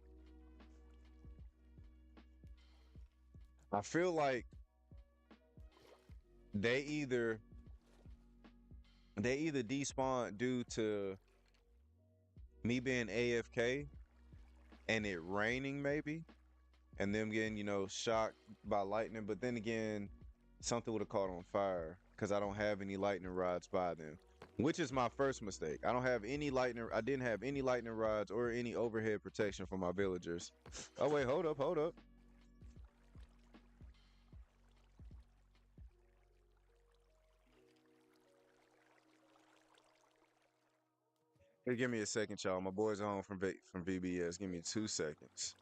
I feel like they either despawned due to me being AFK and it raining maybe, and them getting, you know, shocked by lightning. But then again, something would have caught on fire because I don't have any lightning rods by them, which is my first mistake. I didn't have any lightning rods or any overhead protection for my villagers. Oh wait, hold up. Hey, give me a second, y'all. My boys are home from VBS. Give me 2 seconds.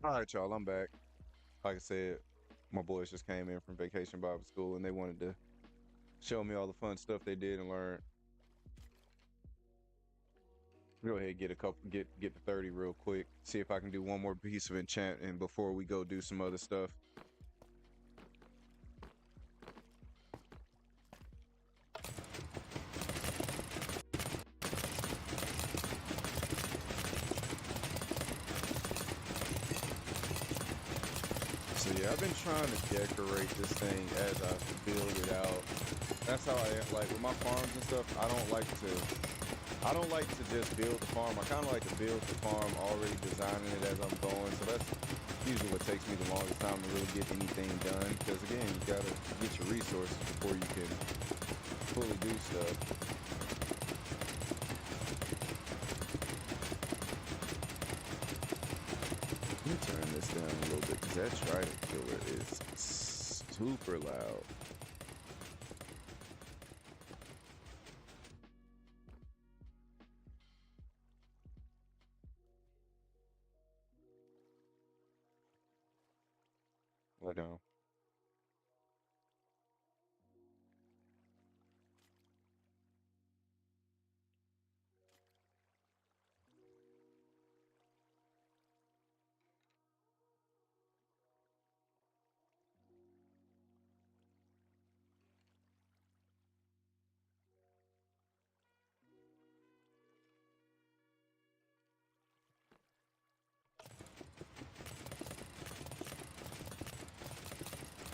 All right, y'all, I'm back. Like I said, my boys just came in from Vacation Bible School, and they wanted to show me all the fun stuff they did and learned. Go ahead, get to 30 real quick. See if I can do one more piece of enchantment before we go do some other stuff. So yeah, I've been trying to decorate this thing as I build it out. That's how I am. Like with my farms and stuff, I don't like to just build the farm. I kind of like to build the farm already designing it as I'm going. So that's usually what takes me the longest time to really get anything done. Because again, you gotta get your resources before you can fully do stuff. Let me turn this down a little bit because that Trident killer is super loud. Let down.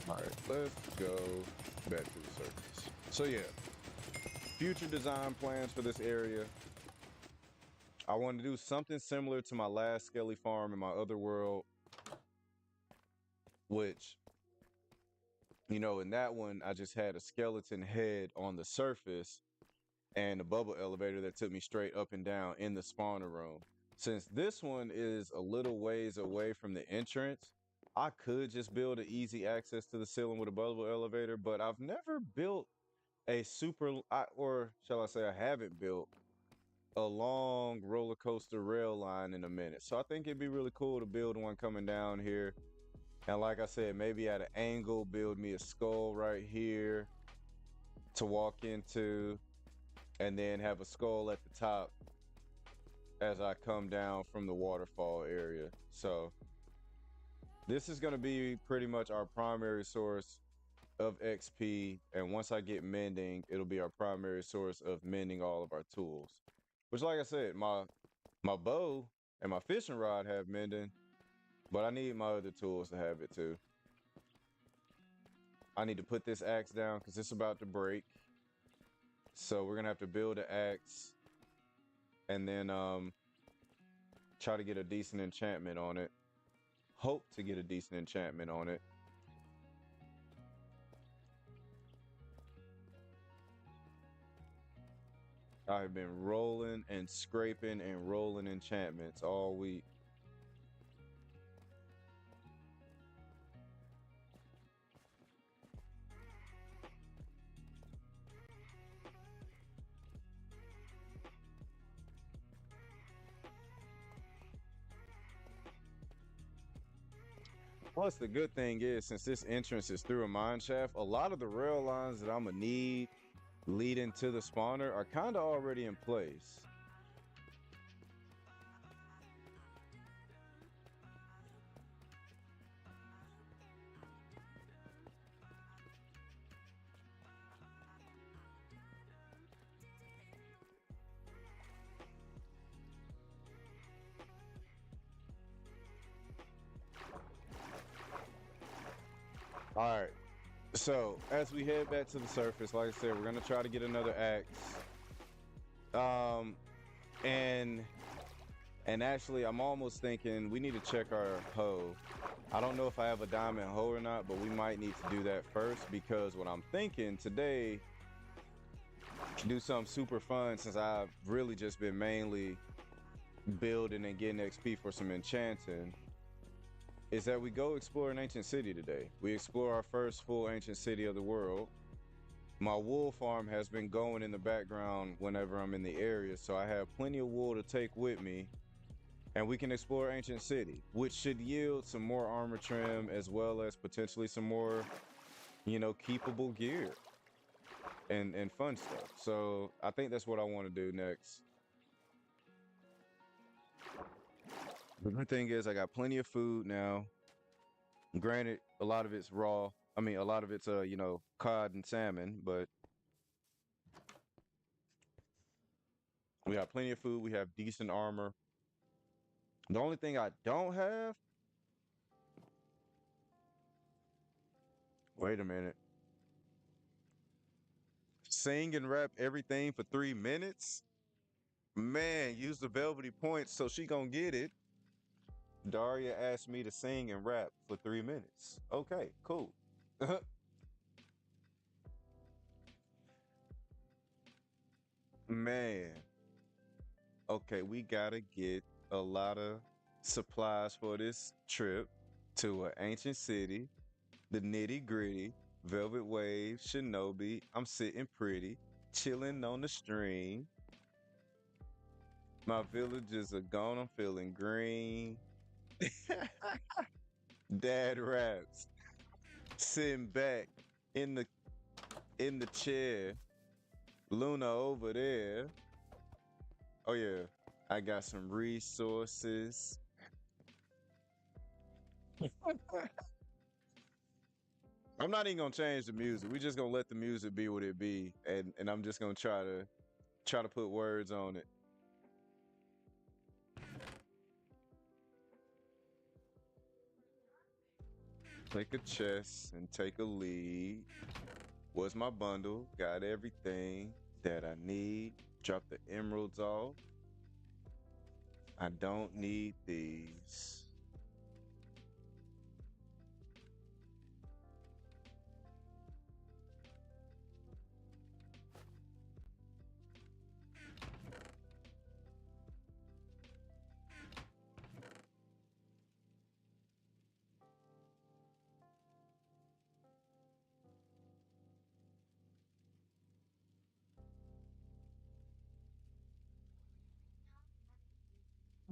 All right, let's go back to the surface. So yeah, future design plans for this area. I want to do something similar to my last Skelly farm in my other world, which, you know, in that one, I just had a skeleton head on the surface and a bubble elevator that took me straight up and down in the spawner room. Since this one is a little ways away from the entrance, I could just build an easy access to the ceiling with a bubble elevator, but I've never built a or shall I say, I haven't built a long roller coaster rail line in a minute. So I think it'd be really cool to build one coming down here. And like I said, maybe at an angle, build me a skull right here to walk into, and then have a skull at the top as I come down from the waterfall area. So this is going to be pretty much our primary source of XP, and once I get mending, it'll be our primary source of mending all of our tools. Which, like I said, my bow and my fishing rod have mending, but I need my other tools to have it too. I need to put this axe down because it's about to break. So we're gonna have to build an axe and then try to get a decent enchantment on it. Hope to get a decent enchantment on it. I have been rolling and scraping and rolling enchantments all week. Plus, the good thing is, since this entrance is through a mine shaft, a lot of the rail lines that I'm gonna need leading to the spawner are kind of already in place. All right. So as we head back to the surface, like I said, we're gonna try to get another axe. And actually, I'm almost thinking we need to check our hoe. I don't know if I have a diamond hoe or not, but we might need to do that first, because what I'm thinking today, do something super fun, since I've really just been mainly building and getting XP for some enchanting, is that we go explore an ancient city today. We explore our first full ancient city of the world. My wool farm has been going in the background whenever I'm in the area, so I have plenty of wool to take with me, and we can explore ancient city, which should yield some more armor trim, as well as potentially some more, you know, keepable gear and fun stuff. So I think that's what I want to do next. The good thing is I got plenty of food now. Granted, a lot of it's raw. I mean, a lot of it's, you know, cod and salmon, but we have plenty of food. We have decent armor. The only thing I don't have... Wait a minute. Sing and rap everything for 3 minutes? Man, use the velvety points so she gonna get it. Daria asked me to sing and rap for 3 minutes. Okay, cool. Man. Okay, we gotta get a lot of supplies for this trip to an ancient city, the nitty gritty, Velvet Wave Shinobi. I'm sitting pretty, chilling on the stream. My villagers are gone. I'm feeling green. Dad raps. Sitting back in the chair. Luna over there. Oh yeah, I got some resources. I'm not even gonna change the music. We just gonna let the music be what it be, and I'm just gonna try to put words on it. Take a chest and take a lead. What's my bundle? Got everything that I need. Drop the emeralds off. I don't need these.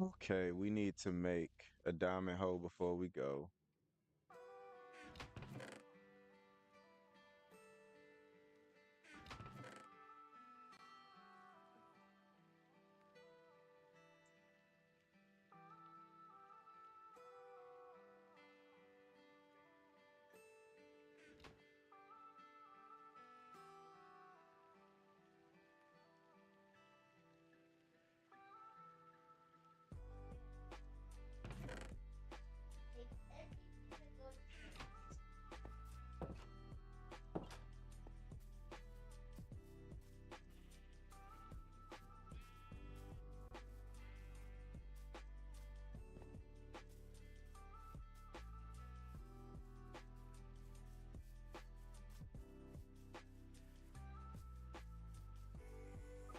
Okay, we need to make a diamond hole before we go.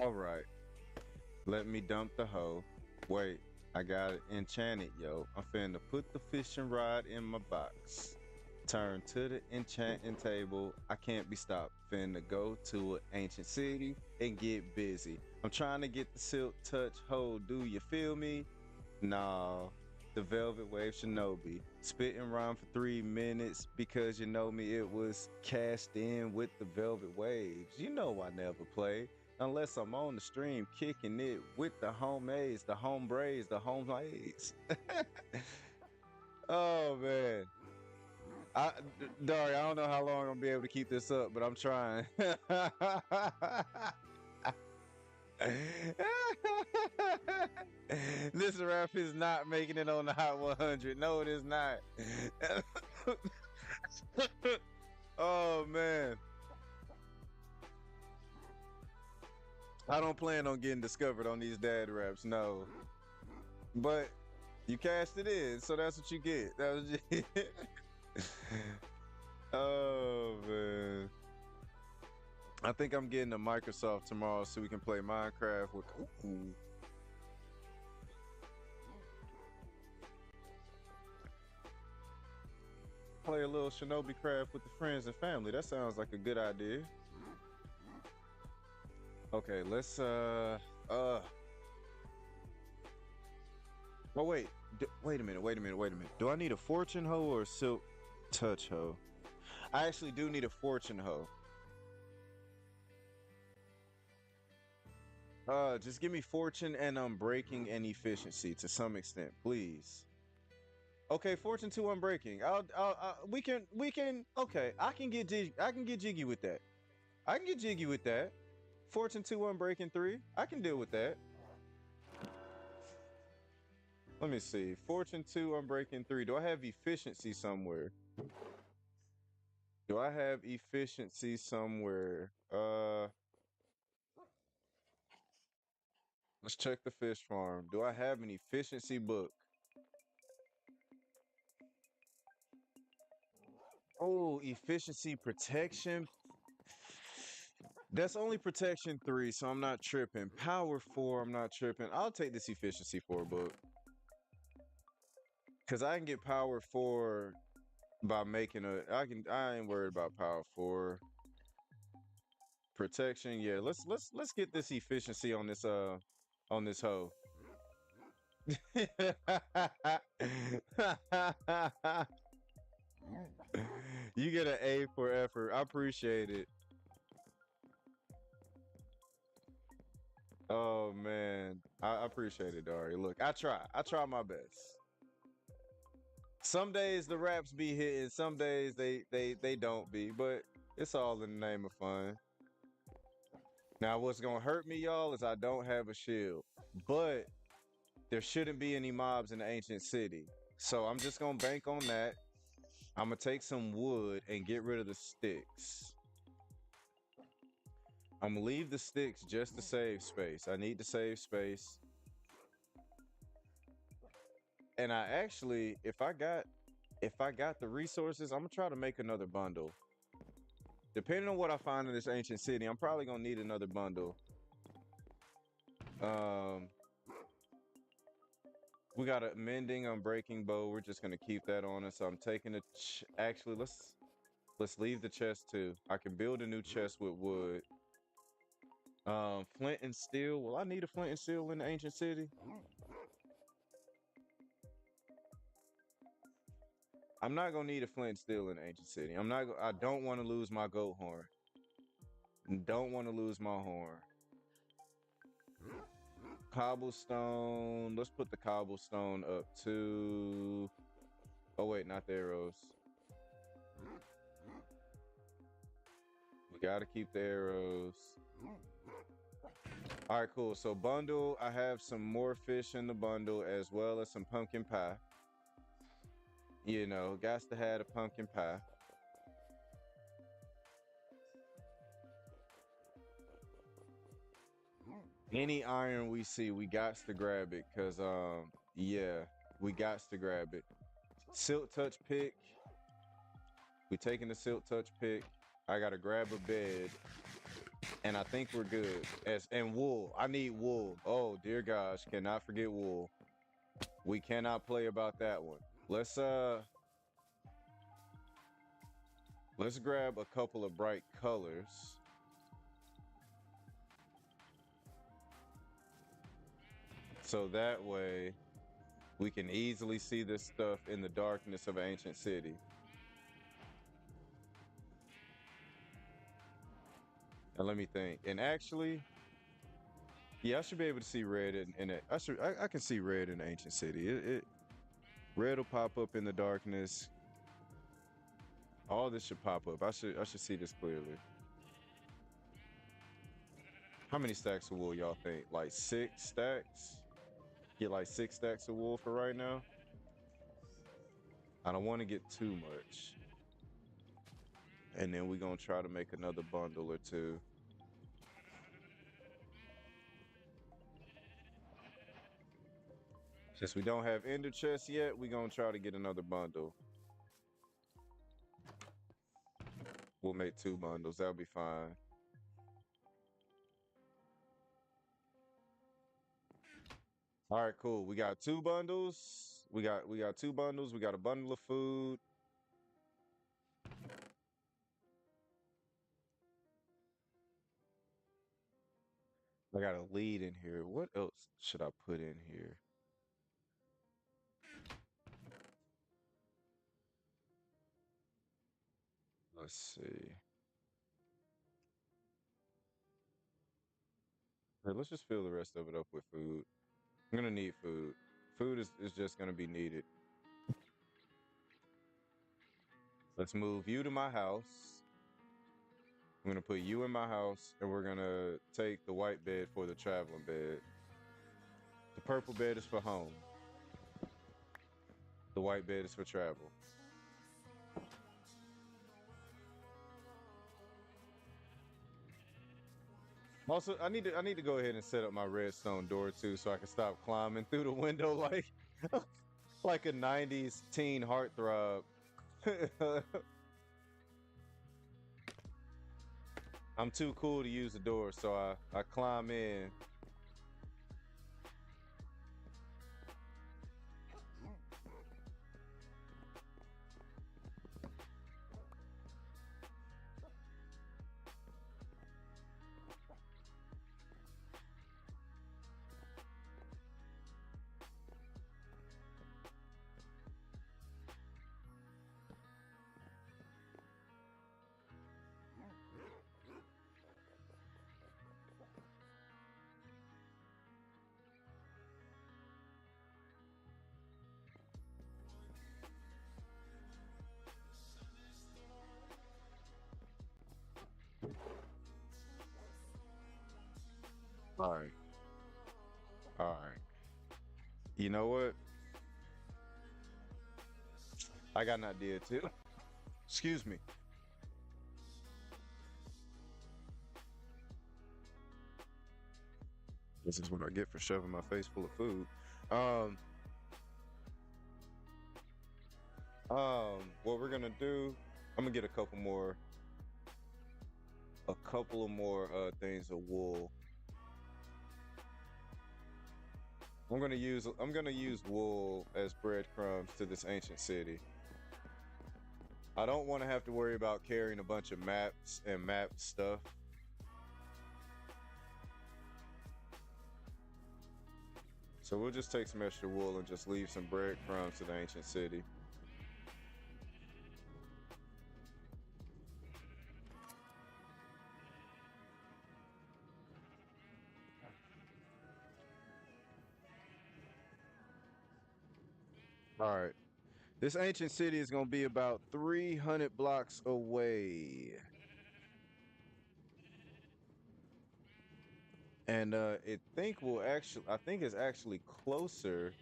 All right, let me dump the hoe. Wait, I got it enchanted, yo. I'm finna put the fishing rod in my box. Turn to the enchanting table. I can't be stopped. Finna go to an ancient city and get busy. I'm trying to get the silk touch hoe. Do you feel me? Nah, the Velvet Wave Shinobi. Spit and rhyme for 3 minutes because you know me. It was cast in with the Velvet Waves. You know I never play unless I'm on the stream kicking it with the homemades, the hombres, the homemades. Oh man. Dari, I don't know how long I'm gonna be able to keep this up, but I'm trying. This rap is not making it on the Hot 100. No, it is not. Oh man, I don't plan on getting discovered on these dad raps. No, but you cashed it in, so that's what you get. That was just... Oh man, I think I'm getting a Microsoft tomorrow so we can play Minecraft with. Ooh. Play a little Shinobi craft with the friends and family. That sounds like a good idea. Okay, let's oh wait. Wait a minute. Do I need a fortune hoe or a silk touch hoe? I actually do need a fortune hoe. Just give me fortune and unbreaking and efficiency to some extent, please. Okay, fortune 2 unbreaking. We can. Okay, I can get jiggy with that. I can get jiggy with that. Fortune 2 unbreaking 3. I can deal with that. Let me see. Fortune 2 unbreaking 3. Do I have efficiency somewhere? Do I have efficiency somewhere? Let's check the fish farm. Do I have an efficiency book? Oh, efficiency protection. That's only protection 3, so I'm not tripping. Power 4, I'm not tripping. I'll take this efficiency 4 book. Cause I can get power 4 by making I ain't worried about power 4. Protection, yeah. Let's get this efficiency on this hoe. You get an A for effort. I appreciate it. Oh man, I appreciate it, Dari. Look, I try my best. Some days the raps be hitting, some days they don't be, but it's all in the name of fun. Now, what's gonna hurt me, y'all, is I don't have a shield, but there shouldn't be any mobs in the ancient city, so I'm just gonna bank on that. I'm gonna take some wood and get rid of the sticks. I'm gonna leave the sticks just to save space. I need to save space. And I actually, if I got the resources, I'm gonna try to make another bundle. Depending on what I find in this ancient city, I'm probably gonna need another bundle. We got a mending, unbreaking bow. We're just gonna keep that on us. So I'm taking actually, let's leave the chest too. I can build a new chest with wood. Flint and steel. Well, I need a flint and steel in the ancient city. I'm not gonna need a flint and steel in Ancient City. I don't want to lose my goat horn. Don't want to lose my horn. Cobblestone. Let's put the cobblestone up to. Oh wait, not the arrows. We gotta keep the arrows. All right, cool. So bundle, I have some more fish in the bundle as well as some pumpkin pie. You know, got to have a pumpkin pie. Any iron we see, we got to grab it, cause yeah, we got to grab it. Silk touch pick. We taking the silk touch pick. I gotta grab a bed, and I think we're good. And wool. I need wool. Oh dear gosh, cannot forget wool. We cannot play about that one. Let's grab a couple of bright colors. So that way we can easily see this stuff in the darkness of Ancient City. And let me think. And actually, yeah, I should be able to see red in it. I can see red in Ancient City. Red will pop up in the darkness. All this should pop up. I should see this clearly. How many stacks of wool y'all think? Like 6 stacks? Get like 6 stacks of wool for right now. I don't want to get too much. And then we're gonna try to make another bundle or two. Since we don't have ender chests yet, we're gonna try to get another bundle. We'll make 2 bundles. That'll be fine. All right, cool. We got 2 bundles. We got 2 bundles. We got a bundle of food. I got a lead in here. What else should I put in here? Let's see. Here, let's just fill the rest of it up with food. I'm gonna need food. Food is just gonna be needed. Let's move you to my house. I'm gonna put you in my house, and we're gonna take the white bed for the traveling bed. The purple bed is for home. The white bed is for travel. Also, I need to go ahead and set up my redstone door too, so I can stop climbing through the window like like a '90s teen heartthrob. I'm too cool to use the door, so I climb in. All right. All right. You know what? I got an idea too. Excuse me. This is what I get for shoving my face full of food. What we're gonna do, I'm gonna get a couple of more things of wool. I'm gonna use wool as breadcrumbs to this ancient city. I don't want to have to worry about carrying a bunch of maps and map stuff. So we'll just take some extra wool and just leave some breadcrumbs to the ancient city. All right. This ancient city is gonna be about 300 blocks away. And I think it's actually closer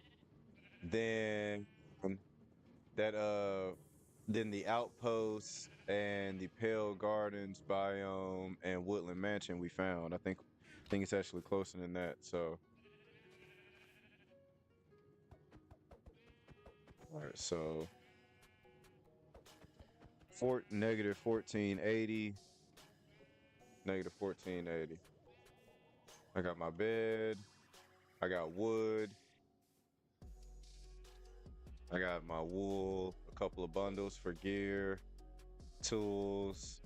than that than the outposts and the Pale Gardens biome and Woodland Mansion we found. I think it's actually closer than that. So all right, so negative 1480. Negative 1480. I got my bed. I got wood. I got my wool, a couple of bundles for gear, tools.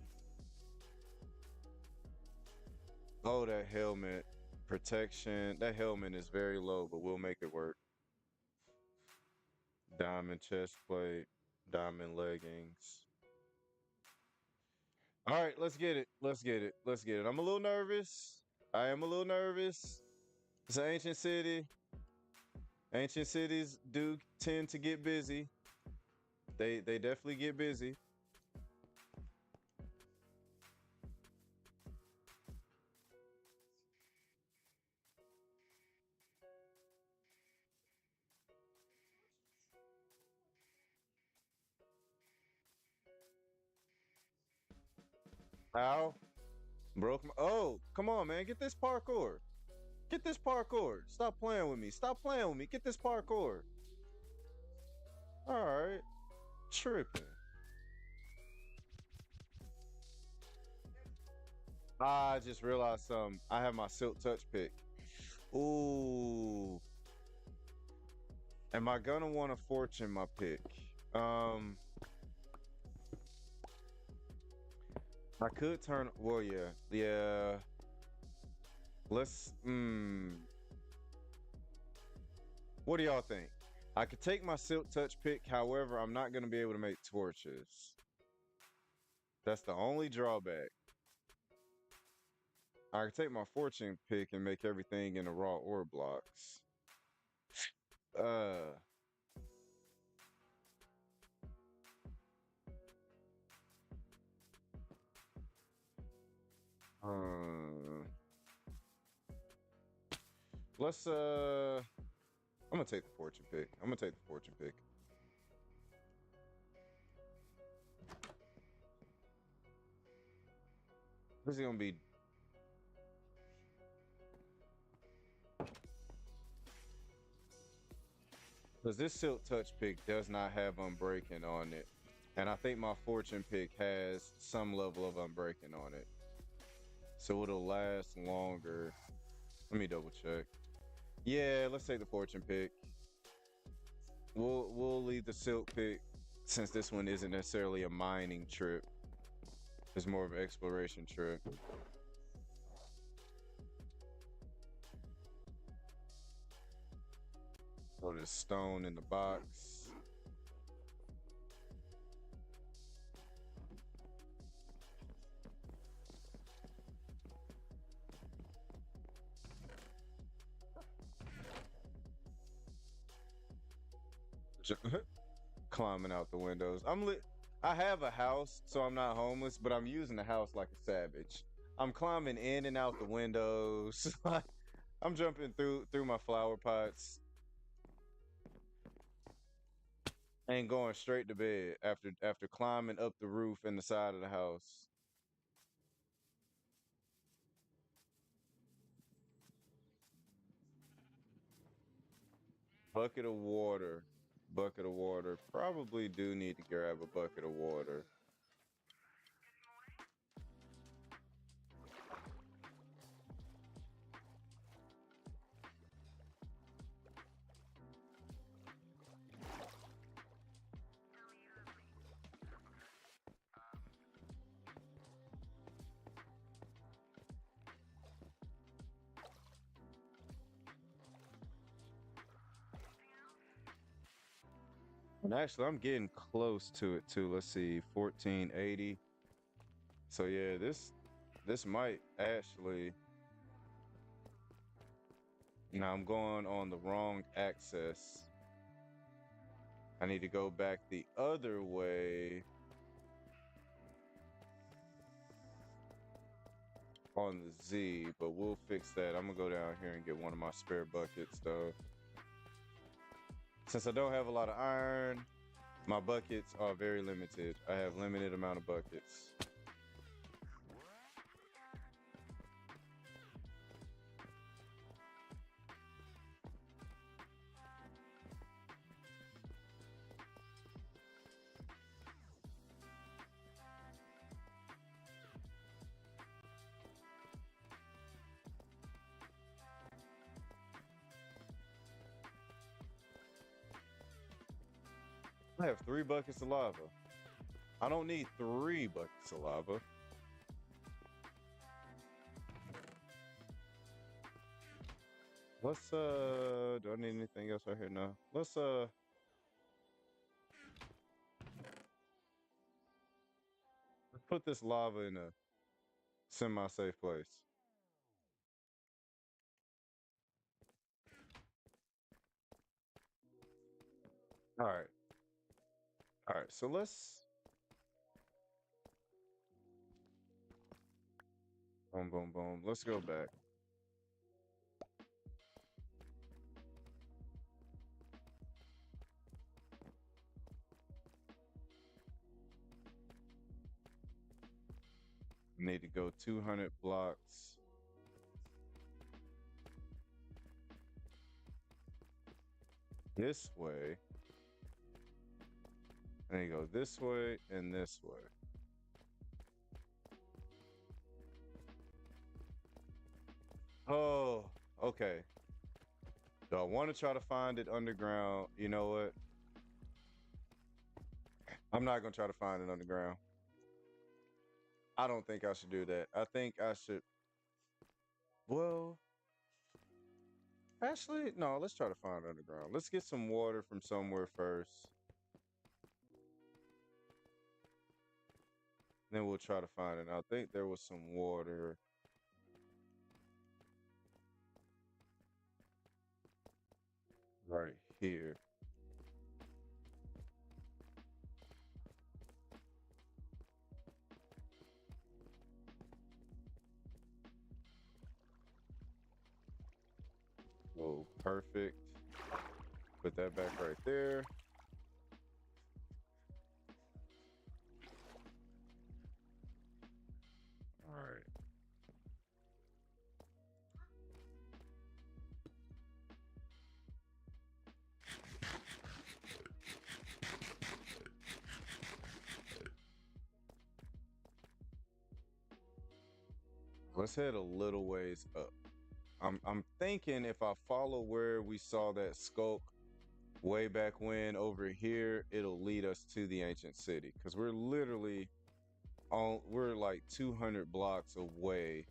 Oh, that helmet protection. That helmet is very low, but we'll make it work. Diamond chest plate, diamond leggings. All right, let's get it. Let's get it. Let's get it. I'm a little nervous. I am a little nervous. It's an ancient city. Ancient cities do tend to get busy. They definitely get busy. Ow. Broke my. Oh, come on, man. Get this parkour. Get this parkour. Stop playing with me. Stop playing with me. Get this parkour. All right. Tripping. I just realized something. I have my Silk Touch pick. Ooh. Am I gonna want to fortune my pick? I could turn. Well, yeah. Let's. What do y'all think? I could take my Silk Touch pick. However, I'm not gonna be able to make torches. That's the only drawback. I could take my fortune pick and make everything in the raw ore blocks. Let's I'm gonna take the fortune pick. This is gonna be because this Silk Touch pick does not have Unbreaking on it. And I think my fortune pick has some level of Unbreaking on it. So it'll last longer. Let me double check. Yeah, let's take the fortune pick. We'll leave the Silk pick since this one isn't necessarily a mining trip. It's more of an exploration trip. So there's stone in the box. Climbing out the windows. I have a house, so I'm not homeless, but I'm using the house like a savage. I'm climbing in and out the windows. I'm jumping through my flower pots and going straight to bed after climbing up the roof and the side of the house. Bucket of water. Bucket of water. Probably do need to grab a bucket of water. And actually, I'm getting close to it too. Let's see, 1480. So yeah, this might actually. Now I'm going on the wrong axis. I need to go back the other way on the Z, but we'll fix that. I'm gonna go down here and get one of my spare buckets though. Since I don't have a lot of iron, my buckets are very limited. I have limited amount of buckets. I have 3 buckets of lava. I don't need 3 buckets of lava. Let's do I need anything else right here? No. Let's put this lava in a semi-safe place. All right. All right, so let's boom, boom, boom. Let's go back. Need to go 200 blocks. This way. And you go this way and this way. Oh, okay. Do I want to try to find it underground? You know what? I'm not going to try to find it underground. I don't think I should do that. I think I should. Well, actually, no, let's try to find it underground. Let's get some water from somewhere first. Then we'll try to find it. I think there was some water. Right here. Oh, perfect. Put that back right there. All right. Let's head a little ways up. I'm thinking if I follow where we saw that skulk way back when over here, it'll lead us to the ancient city because we're literally we're like 200 blocks away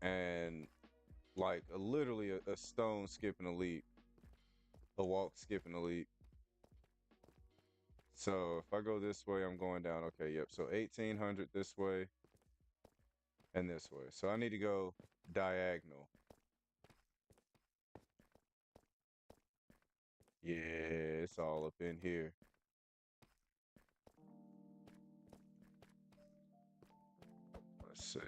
and like literally a stone skipping a leap, a walk skipping a leap. So if I go this way, I'm going down. Okay, yep. So 1800 this way and this way. So I need to go diagonal. Yeah, it's all up in here. Let's see.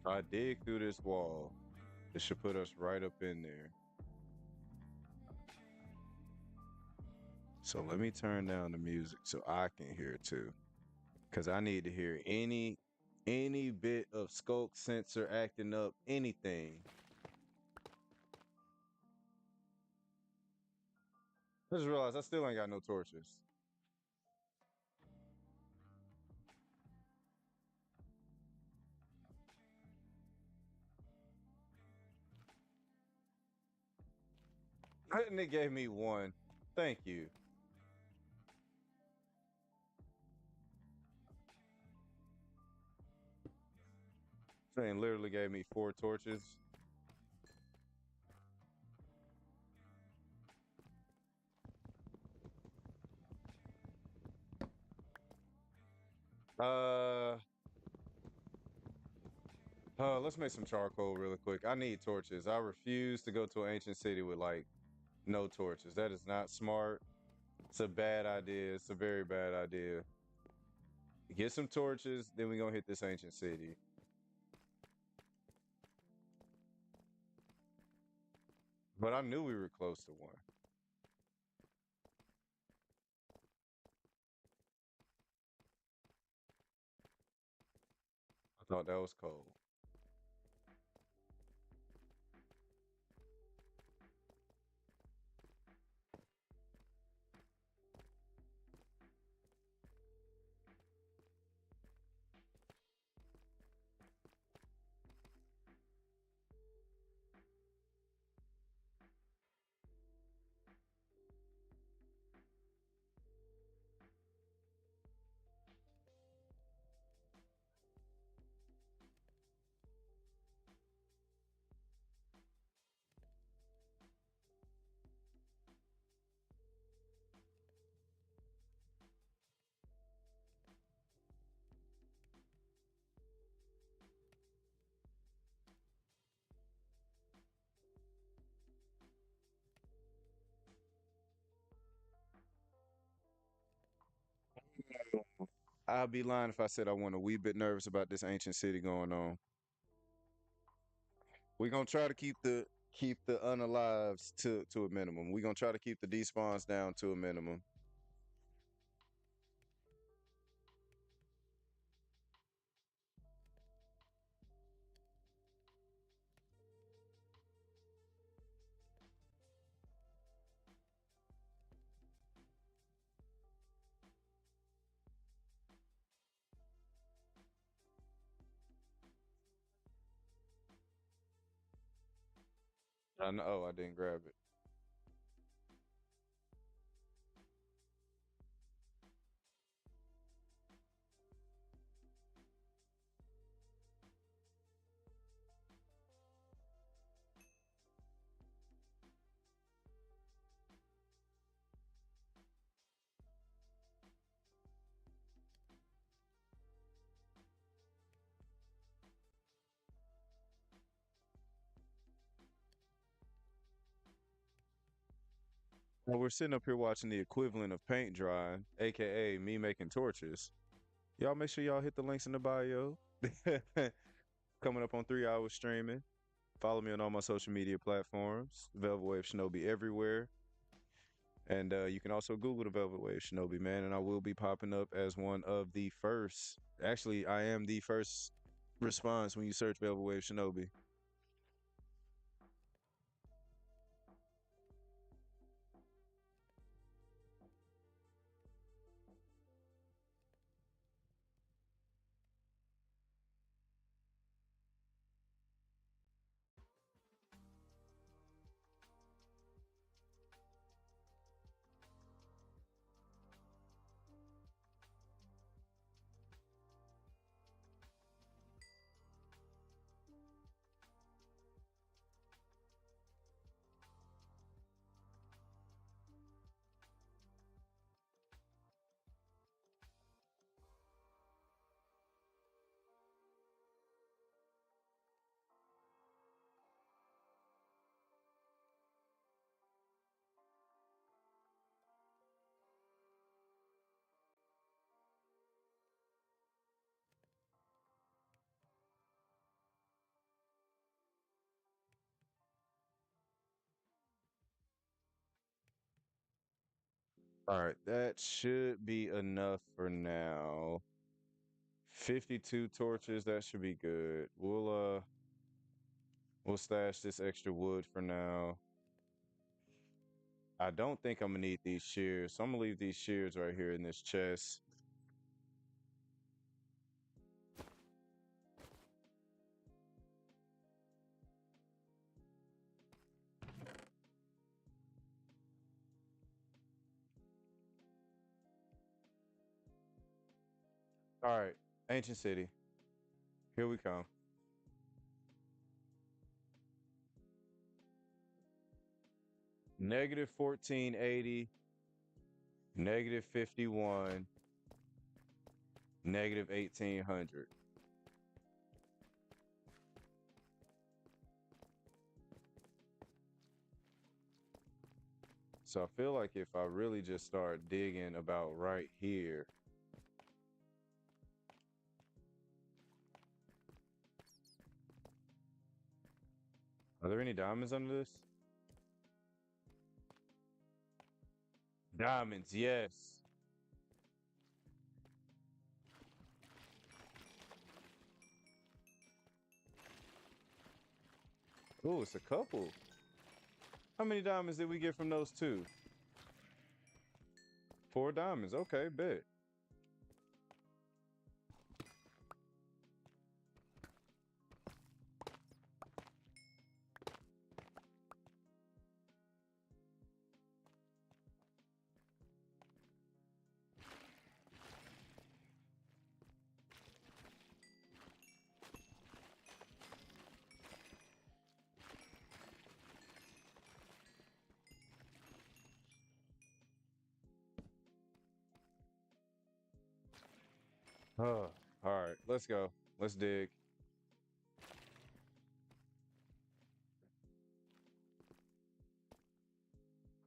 If I dig through this wall, it should put us right up in there. So let me turn down the music so I can hear too. Cause I need to hear any bit of skulk sensor acting up, anything. I just realized I still ain't got no torches. And it gave me one. Thank you. Thing literally gave me 4 torches. Uh, let's make some charcoal really quick. I need torches. I refuse to go to an ancient city with like no torches. That is not smart. It's a bad idea. It's a very bad idea. Get some torches, then we gonna hit this ancient city. But I knew we were close to one. I thought that was cold. I'd be lying if I said I wasn't a wee bit nervous about this ancient city going on. We're gonna try to keep the unalives to a minimum. We're gonna try to keep the despawns down to a minimum. I know. Oh, I didn't grab it. Well, we're sitting up here watching the equivalent of paint drying, aka me making torches. Y'all make sure y'all hit the links in the bio. Coming up on 3 hours streaming. Follow me on all my social media platforms. Velvet Wave Shinobi everywhere. And you can also Google the Velvet Wave Shinobi, man. And I will be popping up as one of the first. Actually, I am the first response when you search Velvet Wave Shinobi. All right, that should be enough for now. 52 torches, that should be good. We'll stash this extra wood for now. I don't think I'm gonna need these shears, so I'm gonna leave these shears right here in this chest. All right, ancient city. Here we come. Negative 1480, negative 51, Negative 1,800. So I feel like if I really just start digging about right here. Are there any diamonds under this? Diamonds, yes. Oh, it's a couple. How many diamonds did we get from those two? 4 diamonds. Okay, bet. Oh, all right, let's go. Let's dig.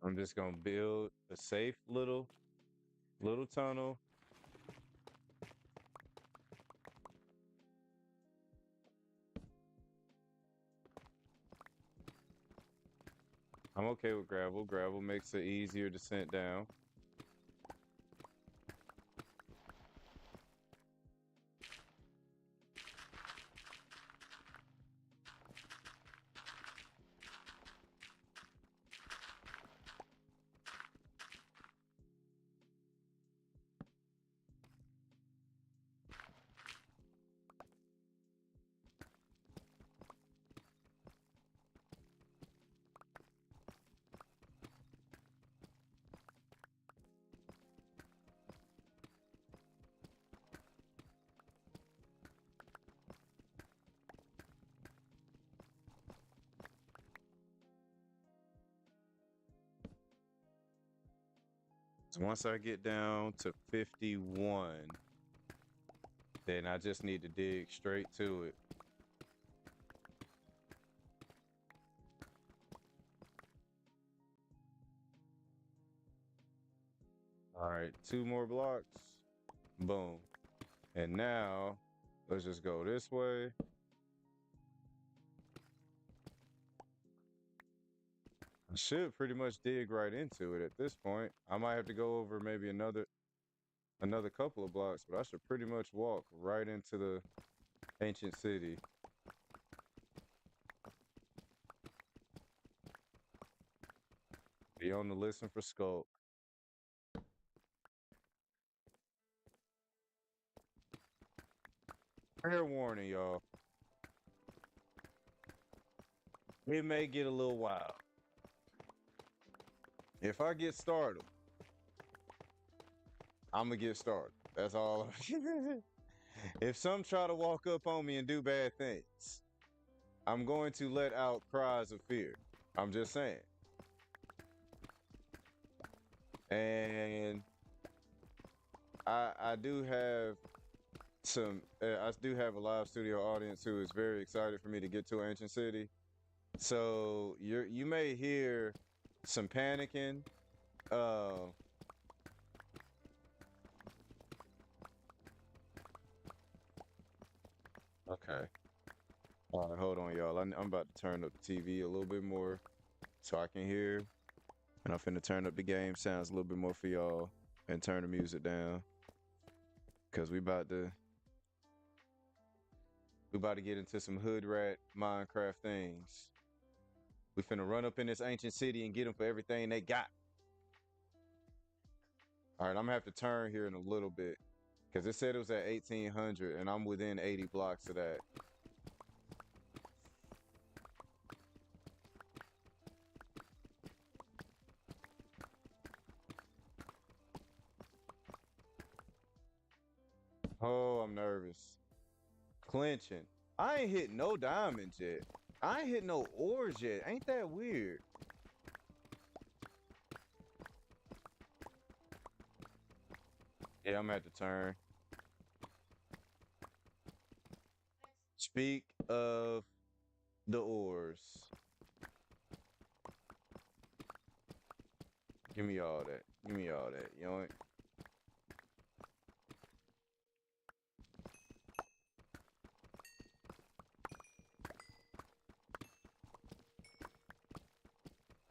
I'm just gonna build a safe little tunnel. I'm okay with gravel. Gravel makes it easier descent down. So once I get down to 51, then I just need to dig straight to it. All right, 2 more blocks. Boom. And now let's just go this way. I should pretty much dig right into it at this point. I might have to go over maybe another couple of blocks, but I should pretty much walk right into the ancient city. Be on the listen for skulk. Fair warning, y'all. It may get a little wild. If I get startled, I'm gonna get startled. That's all. If some try to walk up on me and do bad things, I'm going to let out cries of fear. I'm just saying. And I do have I do have a live studio audience who is very excited for me to get to Ancient City. So you may hear some panicking. Okay. All right, hold on, y'all. I'm about to turn up the TV a little bit more so I can hear. And I'm finna turn up the game sounds a little bit more for y'all and turn the music down. Cause we about to get into some hood rat Minecraft things. We finna run up in this ancient city and get them for everything they got. All right, I'm gonna have to turn here in a little bit because it said it was at 1,800 and I'm within 80 blocks of that. Oh, I'm nervous. Clinching. I ain't hit no diamonds yet. I ain't hit no ores yet. Ain't that weird? Yeah, I'm gonna have to turn. Speak of the ores. Give me all that. Give me all that. You know.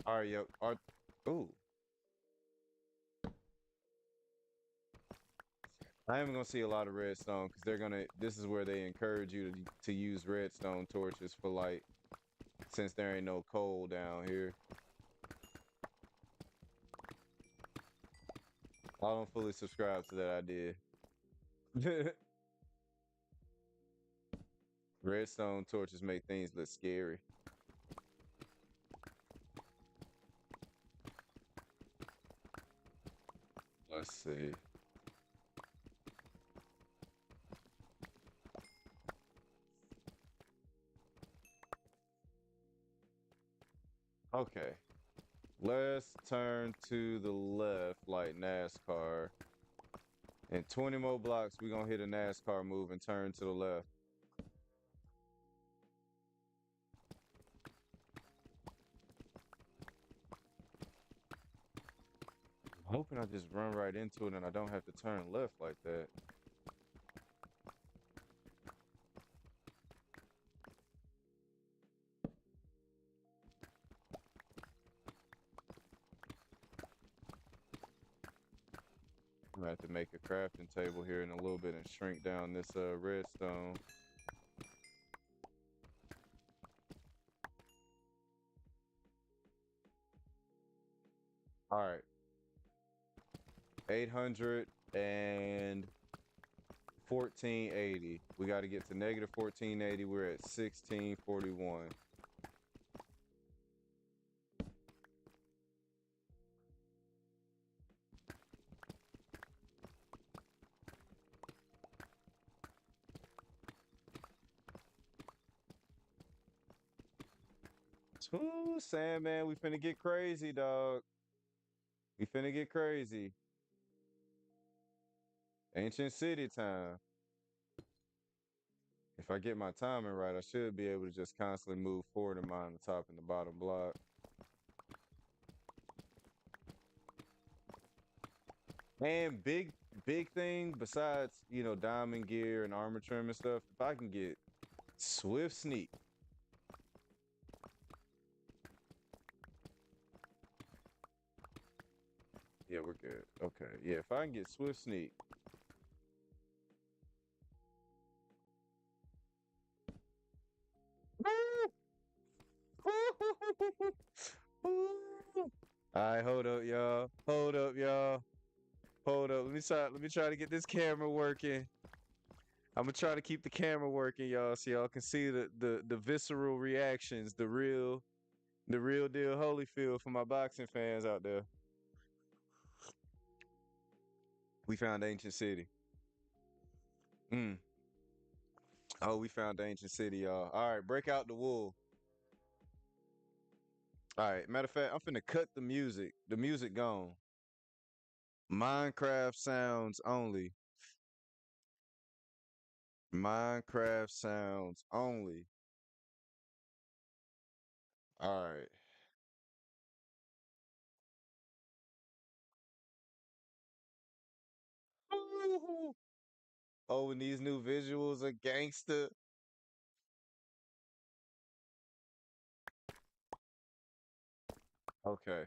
All right, yo. Ooh. I am gonna see a lot of redstone because they're gonna. This is where they encourage you to use redstone torches for light, since there ain't no coal down here. I don't fully subscribe to that idea. Redstone torches make things look scary. Let's see. Okay. Let's turn to the left like NASCAR. In 20 more blocks, we're gonna hit a NASCAR move and turn to the left. I'm hoping I just run right into it and I don't have to turn left like that. I'm gonna have to make a crafting table here in a little bit and shrink down this redstone. All right. 800 and 1480. We got to get to negative 1480. We're at 1641. Ooh, Sandman, we finna get crazy, dog. We finna get crazy. Ancient City time. If I get my timing right, I should be able to just constantly move forward and mine the top and the bottom block. And big thing besides, you know, diamond gear and armor trim and stuff, if I can get Swift Sneak. Yeah, we're good. Okay. Yeah, if I can get Swift Sneak. Alright, hold up, y'all. Hold up, y'all. Hold up. Let me try to get this camera working. I'm gonna try to keep the camera working, y'all, so y'all can see the visceral reactions, the real deal Holyfield for my boxing fans out there. We found Ancient City. Oh, we found Ancient City, y'all. All right, break out the wool. All right, matter of fact, I'm finna cut the music. The music gone. Minecraft sounds only. Minecraft sounds only. All right. Oh, and these new visuals are gangster. Okay.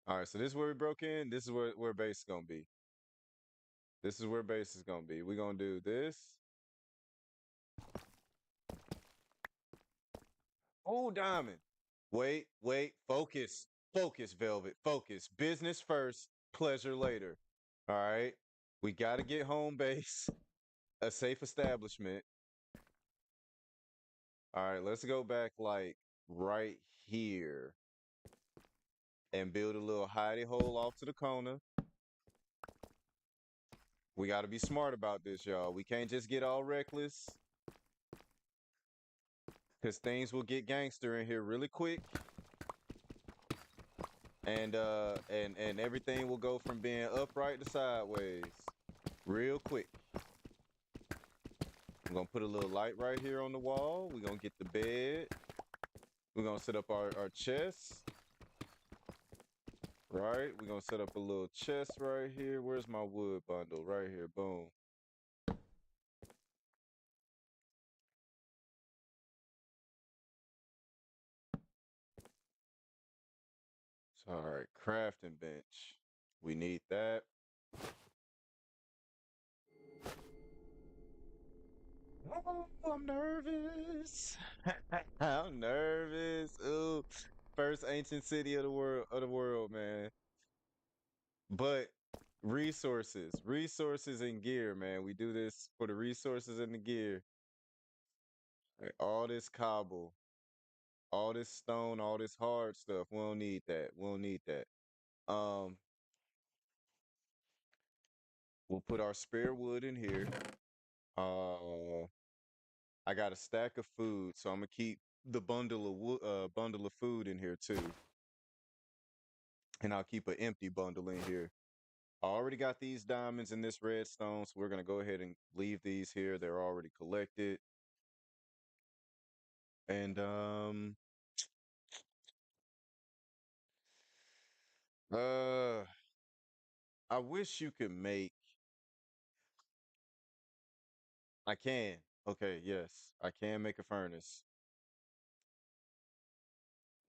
All right, so this is where we broke in. This is where base is gonna be. This is where base is gonna be. We're gonna do this. Oh, diamond. Wait, focus. Focus, Velvet. Focus. Business first, pleasure later. All right. We gotta get home base, a safe establishment. All right, let's go back like right here and build a little hidey hole off to the corner. We got to be smart about this, y'all. We can't just get all reckless because things will get gangster in here really quick. And everything will go from being upright to sideways real quick. I'm gonna put a little light right here on the wall. We're gonna get the bed. We're gonna set up our chest. Right? We're gonna set up a little chest right here. Where's my wood bundle? Right here. Boom. So, all right, crafting bench. We need that. Oh, I'm nervous. I'm nervous. Ooh, first ancient city of the world, man. But resources and gear, man. We do this for the resources and the gear. Like, all this cobble, all this stone, all this hard stuff. We don't need that. We don't need that. Um, we'll put our spare wood in here. I got a stack of food, so I'm gonna keep the bundle of food in here too, and I'll keep an empty bundle in here. I already got these diamonds in this redstone, so we're gonna go ahead and leave these here. They're already collected, and uh, I wish you could make. I can. Okay, yes, I can make a furnace.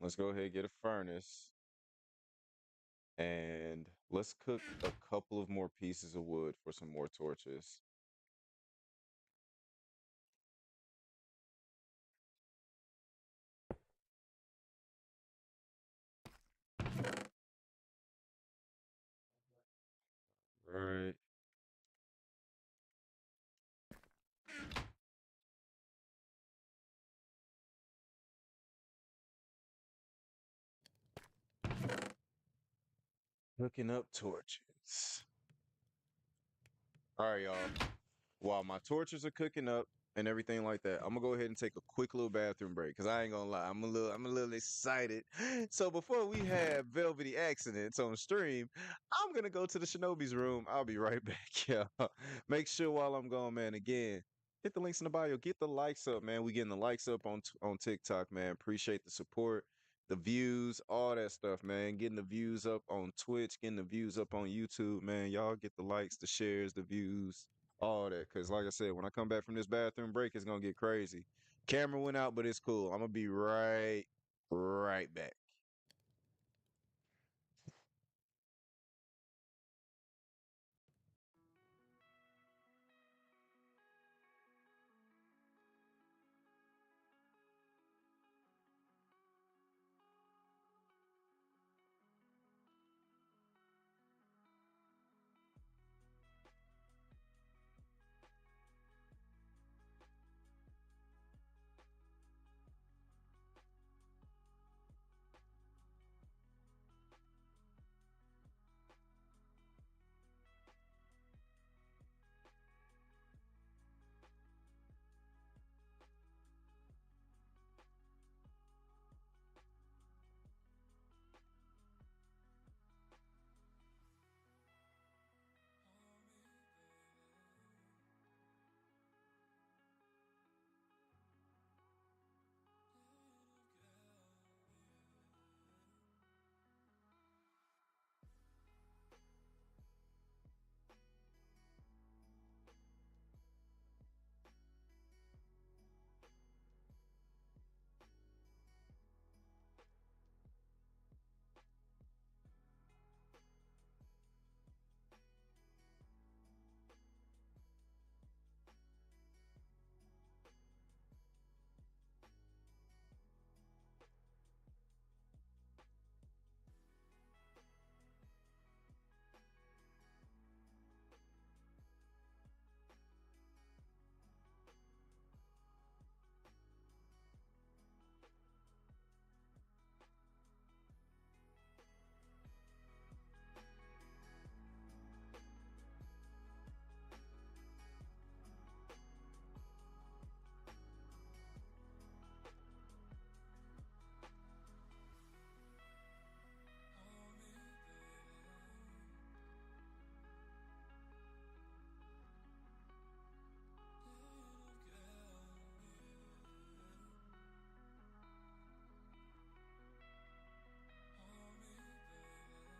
Let's go ahead and get a furnace. And let's cook a couple of more pieces of wood for some more torches. Right. Hooking up torches. All right, y'all. While my torches are cooking up and everything like that, I'm gonna go ahead and take a quick little bathroom break because I ain't gonna lie, I'm a little excited. So before we have velvety accidents on stream, I'm gonna go to the Shinobi's room. I'll be right back, y'all. Make sure while I'm gone, man. Again, hit the links in the bio. Get the likes up, man. We getting the likes up on TikTok, man. Appreciate the support, the views, all that stuff, man. Getting the views up on Twitch, getting the views up on YouTube, man. Y'all get the likes, the shares, the views, all that. Cause like I said, when I come back from this bathroom break, it's gonna get crazy. Camera went out, but it's cool. I'm gonna be right back.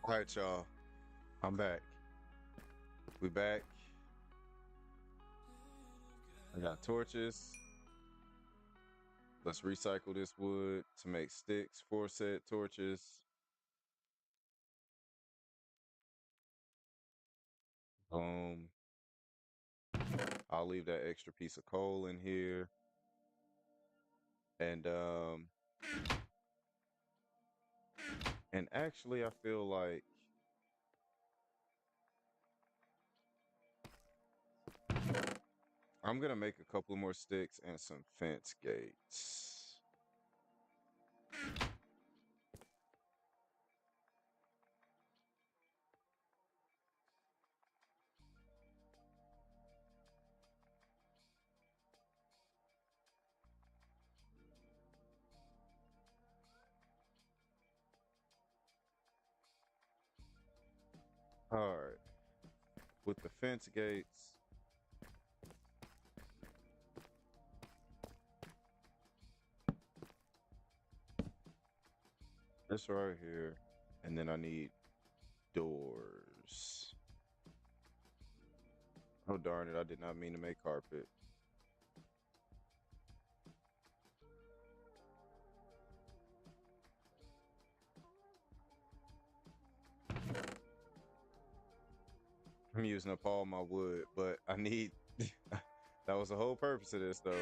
All right, y'all. I'm back. We back. I got torches. Let's recycle this wood to make sticks, 4 set torches. Boom. I'll leave that extra piece of coal in here. And actually I feel like I'm gonna make a couple more sticks and some fence gates. All right, with the fence gates, this right here, and then I need doors. Oh darn it, I did not mean to make carpet. I'm using up all my wood, but I need that was the whole purpose of this though.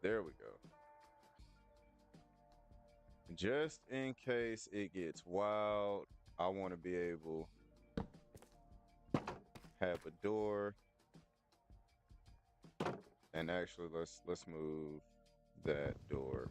There we go. Just in case it gets wild, I want to be able to have a door. And actually, let's move that door.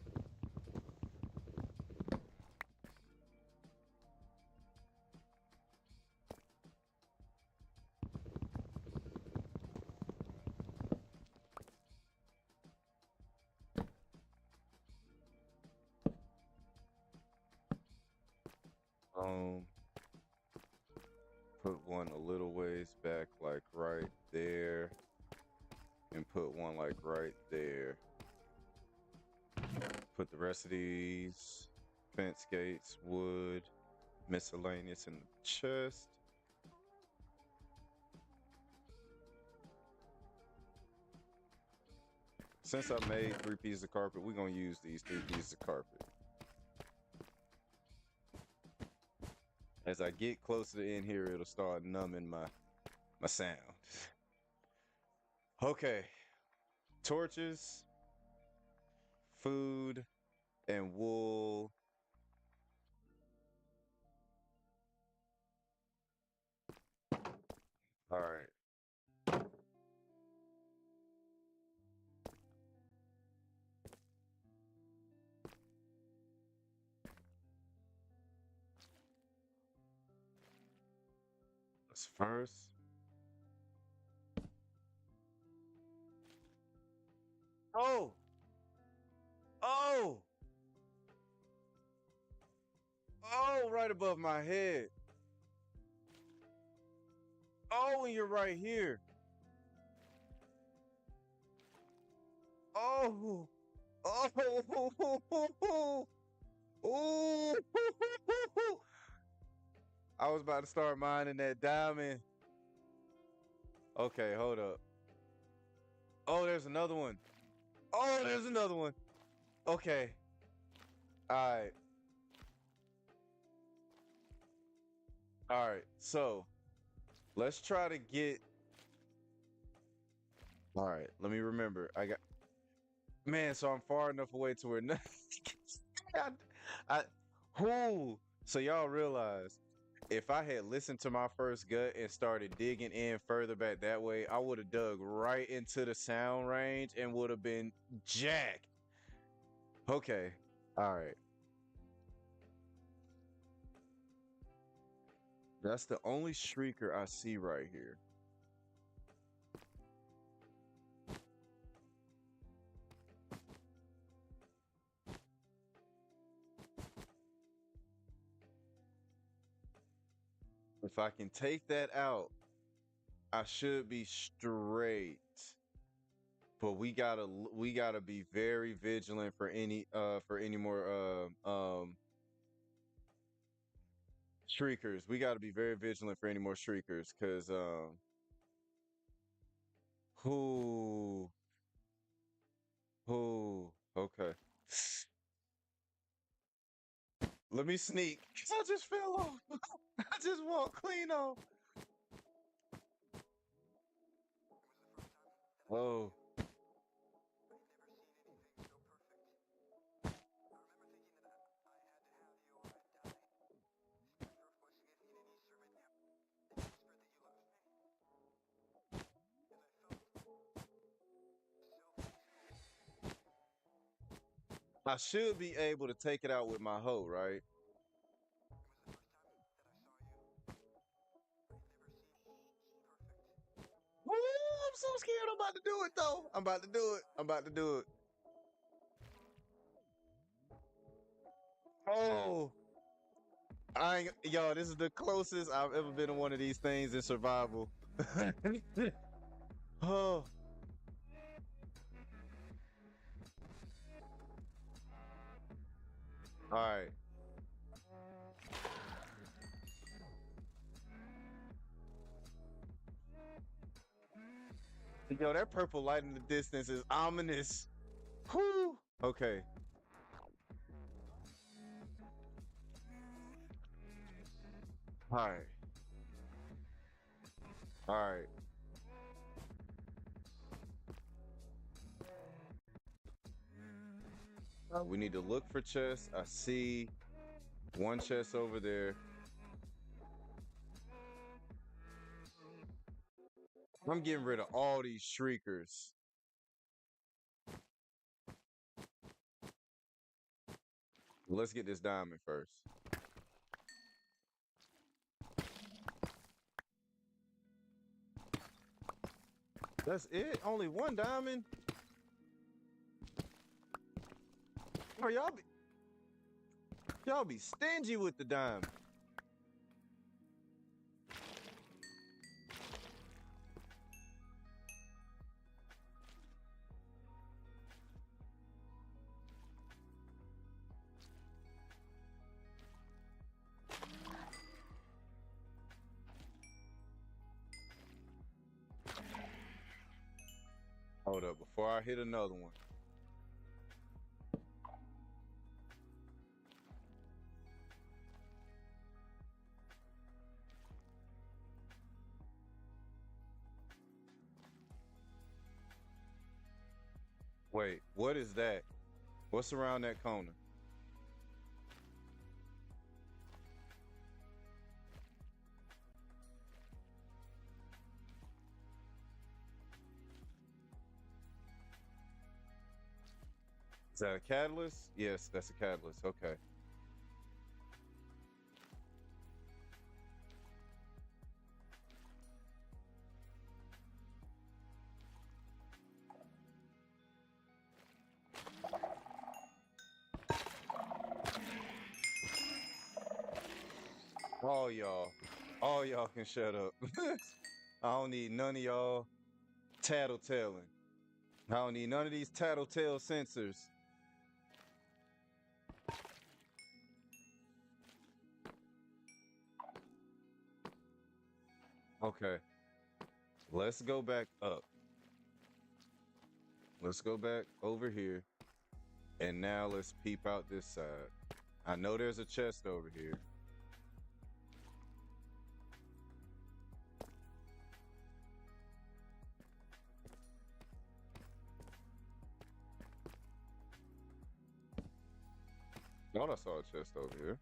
Put one a little ways back, like right there, and put one like right there. Put the rest of these fence gates, wood, miscellaneous in the chest. Since I made 3 pieces of carpet, we're gonna use these 3 pieces of carpet. As I get closer to in here, it'll start numbing my sound. Okay. Torches, food, and wool. All right. Let's first. Oh! Oh! Oh, right above my head. Oh, and you're right here. Oh! Oh! Oh! I was about to start mining that diamond. Okay, hold up. Oh, there's another one. Oh, there's another one. Okay. All right. All right. So, let's try to get. All right. Let me remember. Man, so I'm far enough away to where who? So y'all realize if I had listened to my first gut and started digging in further back that way, I would have dug right into the sound range and would have been jacked. Okay. All right. That's the only shrieker I see right here. If I can take that out, I should be straight. But we gotta be very vigilant for any more shriekers. We gotta be very vigilant for any more shriekers, cause who okay. Let me sneak. I just fell off. I just walked clean off. Oh. I should be able to take it out with my hoe, right? Woo, I'm so scared. I'm about to do it though. I'm about to do it. I'm about to do it. Oh, yo, this is the closest I've ever been to one of these things in survival. Oh. All right. Yo, that purple light in the distance is ominous. Whew. Okay. All right. All right. We need to look for chests. I see one chest over there. I'm getting rid of all these shriekers. Let's get this diamond first. That's it? Only one diamond? Or y'all be stingy with the diamond. Hold up, before I hit another one. Wait, what is that? What's around that corner? Is that a catalyst? Yes, that's a catalyst. Okay. All y'all can shut up. I don't need none of y'all tattletelling. I don't need none of these tattletale sensors. Okay. Let's go back up. Let's go back over here. And now let's peep out this side. I know there's a chest over here. Thought I saw a chest over here.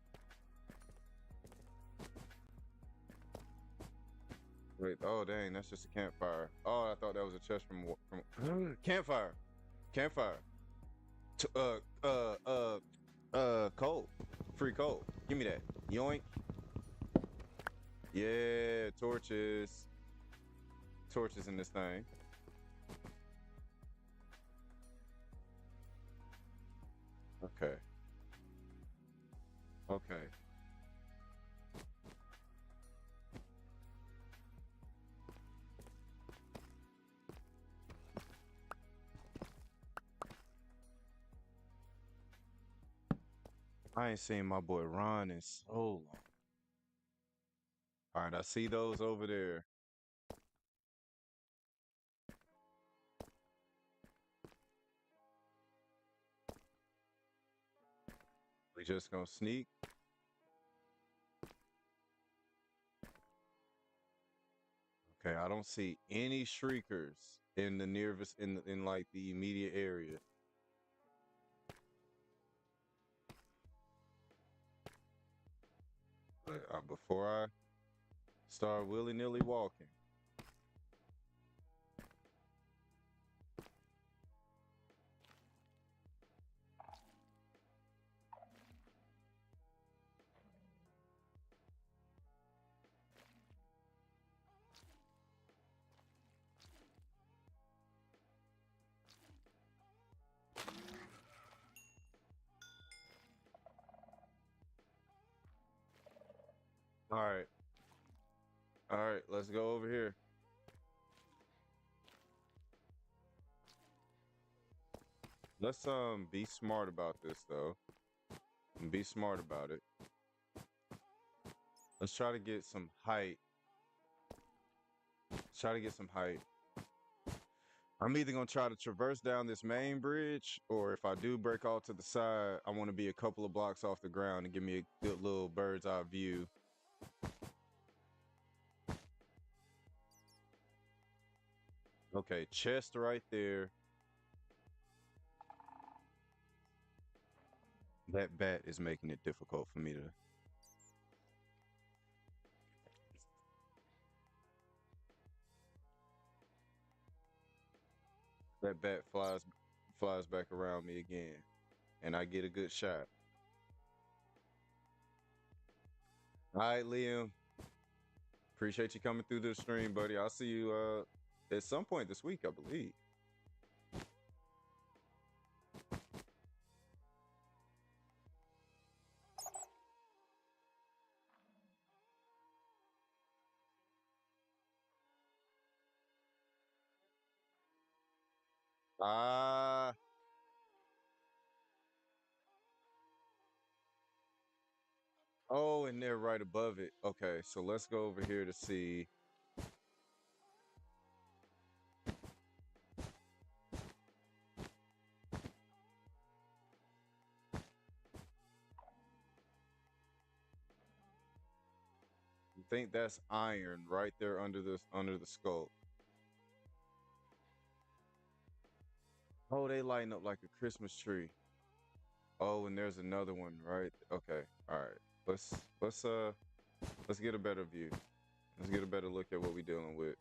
Wait, oh dang, that's just a campfire. Oh, I thought that was a chest from campfire. Campfire. Coal. Free coal. Give me that. Yoink. Yeah, torches. Torches in this thing. Okay. Okay. I ain't seen my boy Ron in so long. All right, I see those over there. We just gonna sneak. Okay, I don't see any shriekers in the nearest in like the immediate area. But before I start willy-nilly walking, all right, let's go over here. Let's be smart about this though. Be smart about it. Let's try to get some height. Let's try to get some height. I'm either gonna try to traverse down this main bridge, or if I do break off to the side, I want to be a couple of blocks off the ground and give me a good little bird's eye view. Okay, chest right there. That bat is making it difficult for me to. That bat flies back around me again, and I get a good shot. All right, Liam. Appreciate you coming through the stream, buddy. I'll see you at some point this week, I believe. Ah. Oh, and they're right above it. Okay, so let's go over here to see. I think that's iron right there under the skull. Oh, they lighten up like a Christmas tree. Oh, and there's another one, right? Okay. All right. Let's get a better view. Let's get a better look at what we're dealing with.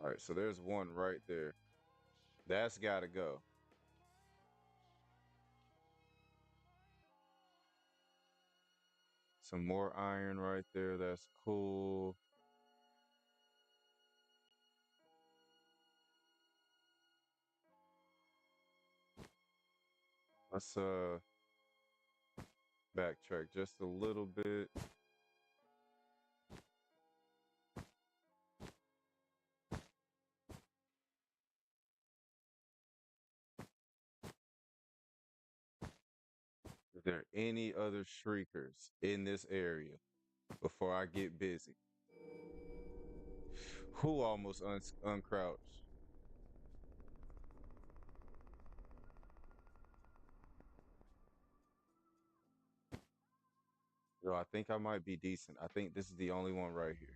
All right, so there's one right there. That's got to go. Some more iron right there. That's cool. Let's backtrack just a little bit. Is there any other shriekers in this area before I get busy? Who almost uncrouched? Yo, I think I might be decent. I think this is the only one right here.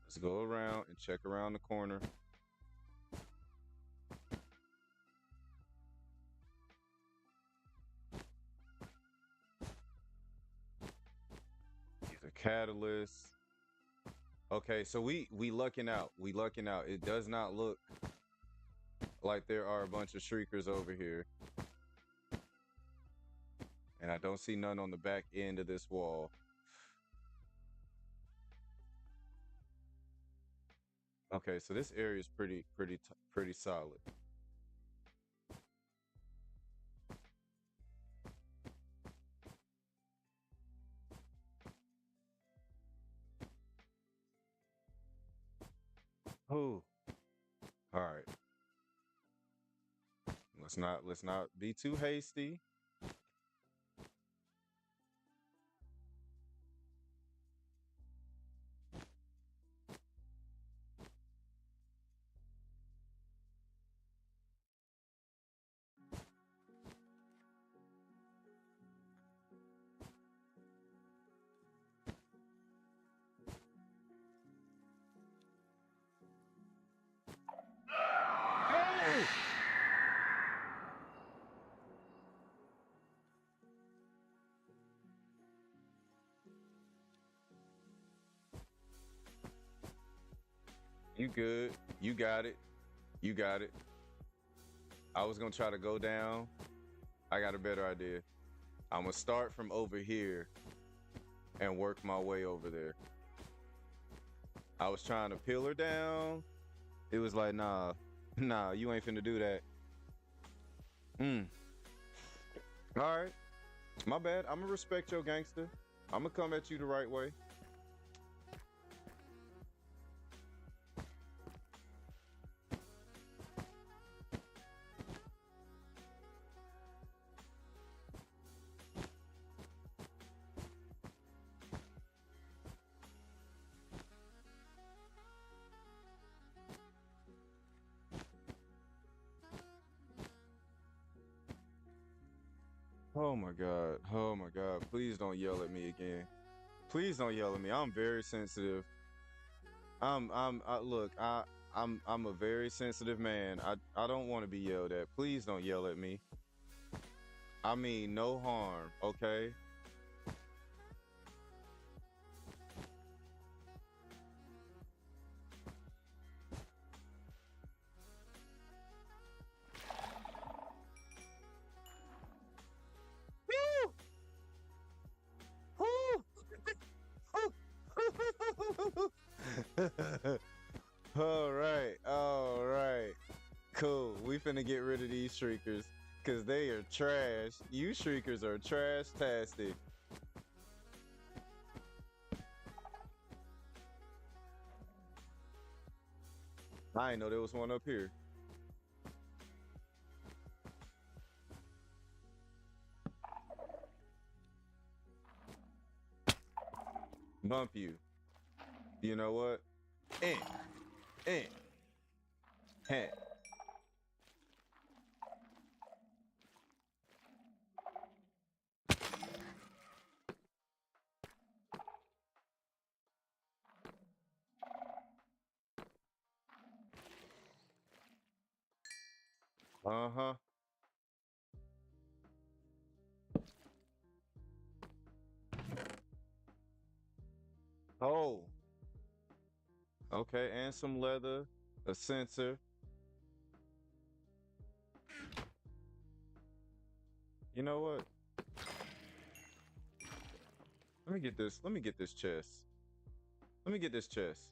Let's go around and check around the corner. These are catalysts. Okay, so we lucking out. We lucking out. It does not look like there are a bunch of shriekers over here. And I don't see none on the back end of this wall. Okay, so this area is pretty solid. Oh, all right. Let's not be too hasty. You good? You got it. You got it. I was gonna try to go down. I got a better idea. I'm gonna start from over here and work my way over there. I was trying to peel her down. It was like, nah, you ain't finna do that. All right. My bad. I'm gonna respect your gangster. I'm gonna come at you the right way. Oh my God. Oh my God. Please don't yell at me again. Please don't yell at me. I'm very sensitive. Look, I'm a very sensitive man. I don't want to be yelled at. Please don't yell at me. I mean, no harm, okay? All right. Cool. We finna get rid of these shriekers, cause they are trash. You shriekers are trash-tastic. I ain't know there was one up here. Bump you. You know what? Eh. Heh. Uh-huh. Oh. Okay, and some leather, a sensor. You know what? Let me get this. Let me get this chest. Let me get this chest.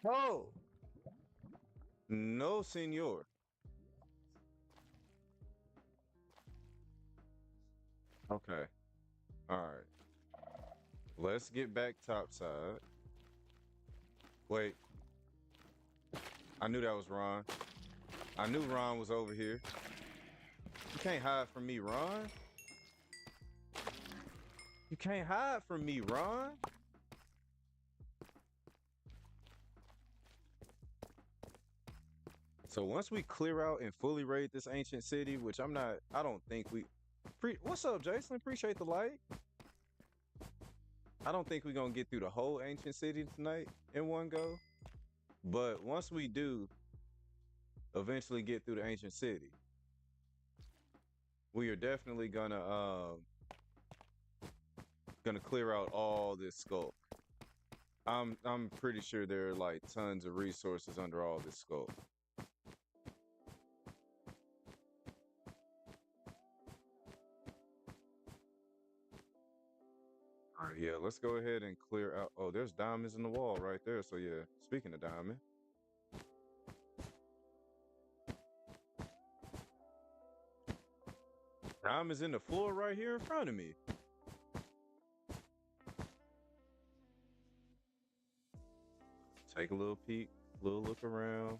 Oh. No, senor. Okay. All right. Let's get back topside. Wait. I knew that was Ron. I knew Ron was over here. You can't hide from me, Ron. You can't hide from me, Ron. So once we clear out and fully raid this ancient city, which I don't think we... What's up, Jason? Appreciate the light. I don't think we're going to get through the whole ancient city tonight in one go. But once we do eventually get through the ancient city, we are definitely gonna clear out all this skulk. I'm pretty sure there are like tons of resources under all this scope. All right, yeah, let's go ahead and clear out. Oh, there's diamonds in the wall right there. So yeah, speaking of diamond. Diamonds in the floor right here in front of me. Take a little peek, little look around.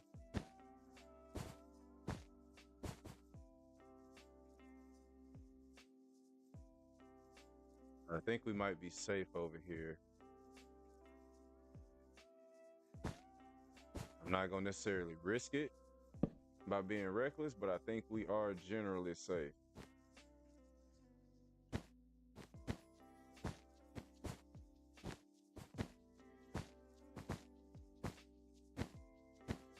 I think we might be safe over here. I'm not gonna necessarily risk it by being reckless, but I think we are generally safe.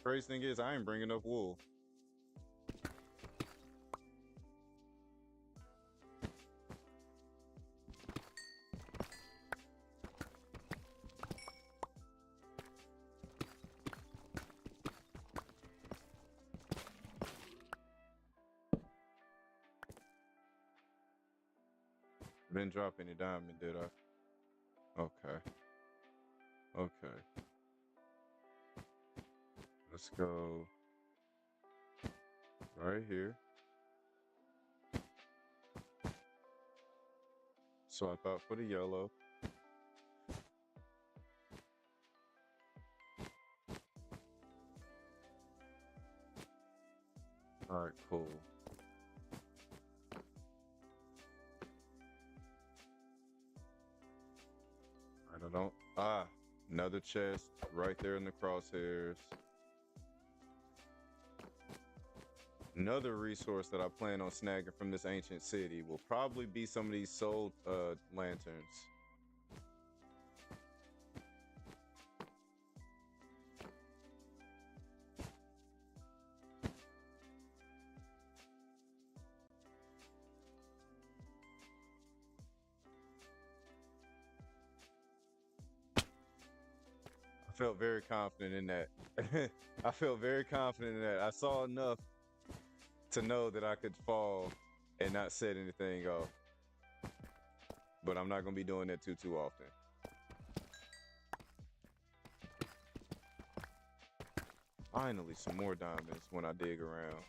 Crazy thing is, I ain't bringing up wool. Didn't drop any diamond, did I? Okay. Okay. Let's go right here. Swap out for the yellow. All right, cool. I don't. Another chest right there in the crosshairs. Another resource that I plan on snagging from this ancient city will probably be some of these soul lanterns. I felt very confident in that. I felt very confident in that. I saw enough to know that I could fall and not set anything off. But I'm not going to be doing that too often. Finally, some more diamonds when I dig around.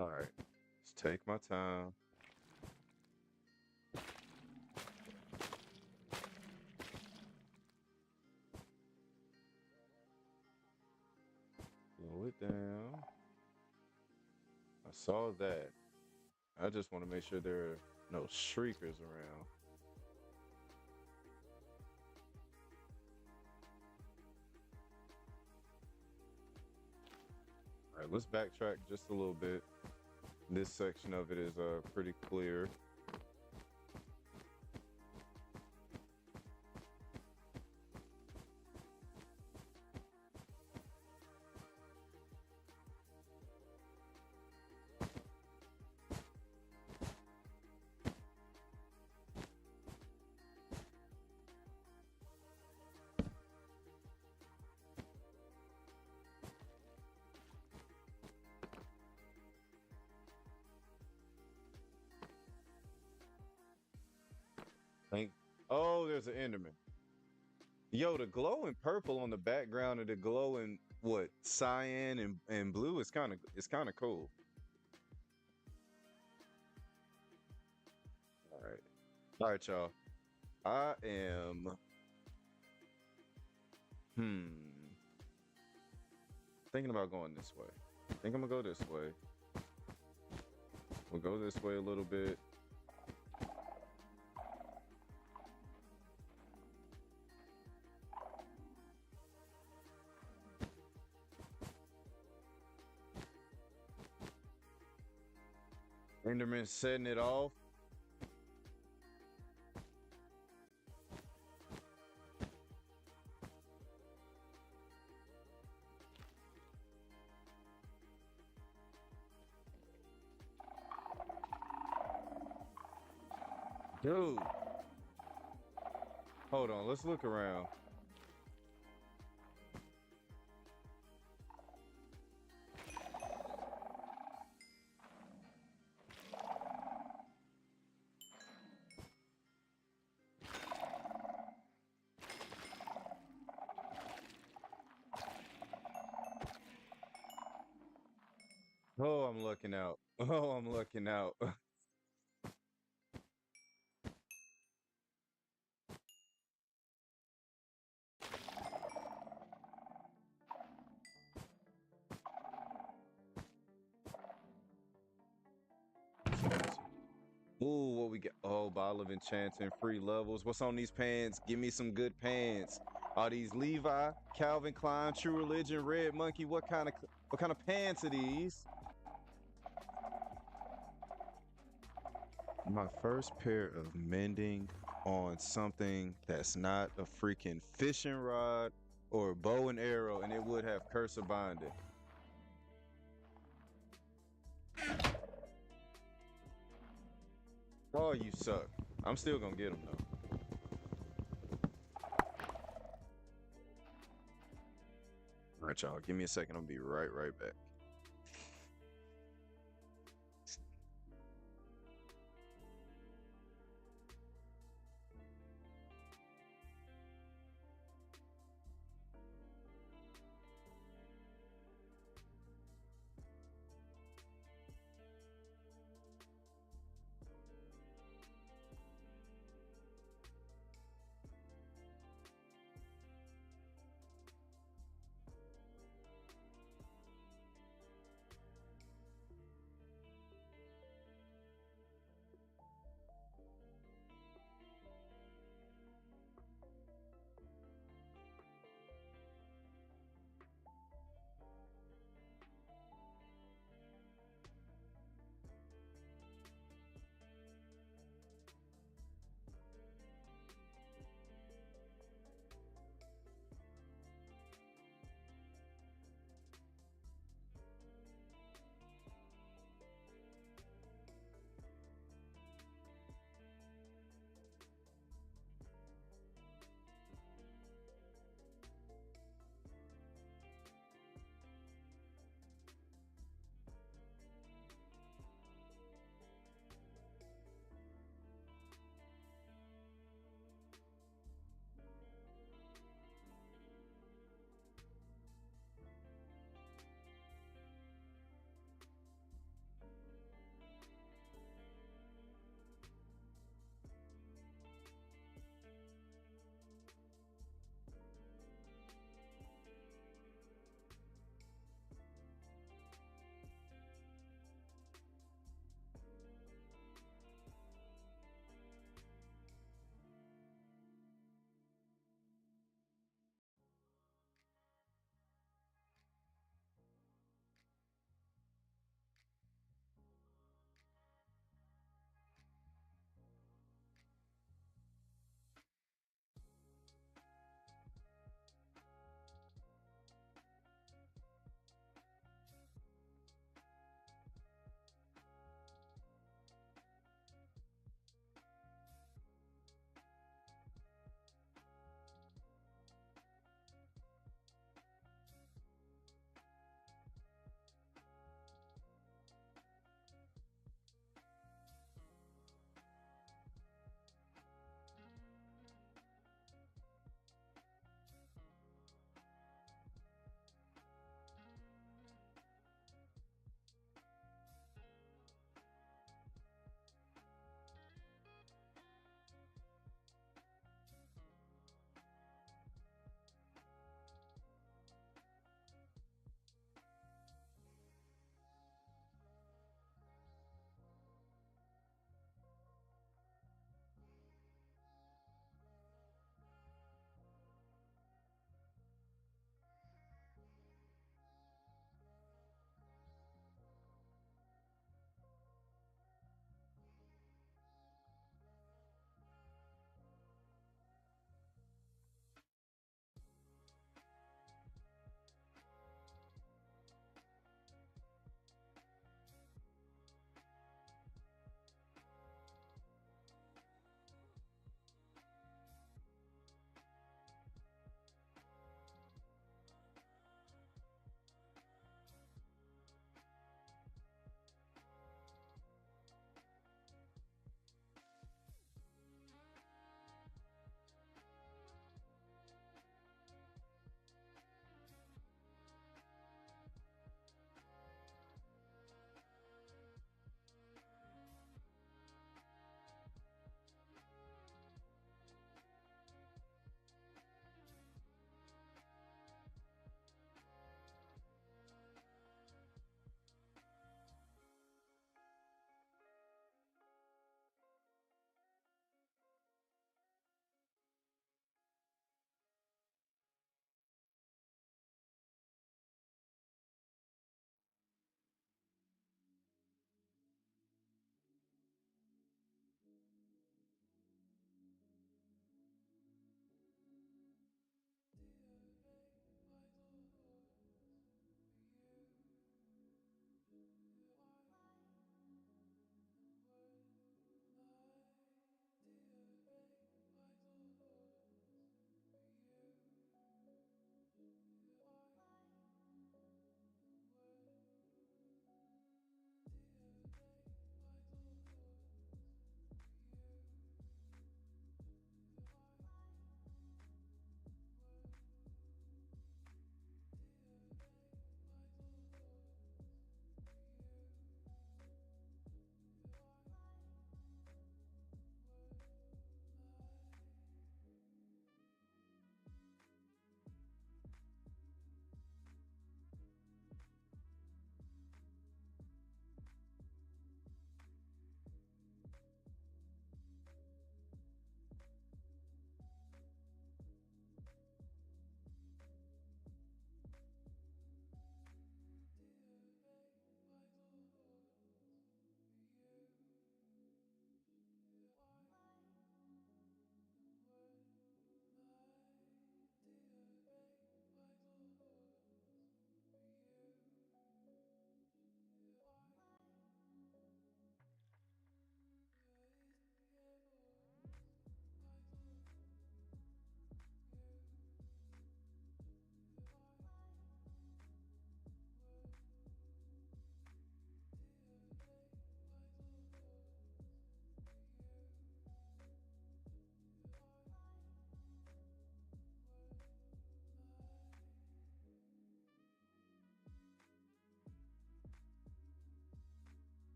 All right, let's take my time. Slow it down. I saw that. I just want to make sure there are no shriekers around. All right, let's backtrack just a little bit. This section of it is pretty clear. Oh, there's an Enderman. Yo, the glowing purple on the background of the glowing what cyan and blue is kind of cool. All right, y'all. I am thinking about going this way. I think I'm gonna go this way. We'll go this way a little bit. Enderman setting it off. Dude. Hold on, let's look around. Oh, I'm looking out. Oh, I'm looking out. Ooh, what we got? Oh, bottle of enchanting, free levels. What's on these pants? Give me some good pants. Are these Levi, Calvin Klein, True Religion, Red Monkey? What kind of pants are these? My first pair of mending on something that's not a freaking fishing rod or a bow and arrow, and it would have cursor binding. Oh, you suck. I'm still gonna get them though. All right, y'all. Give me a second. I'll be right back.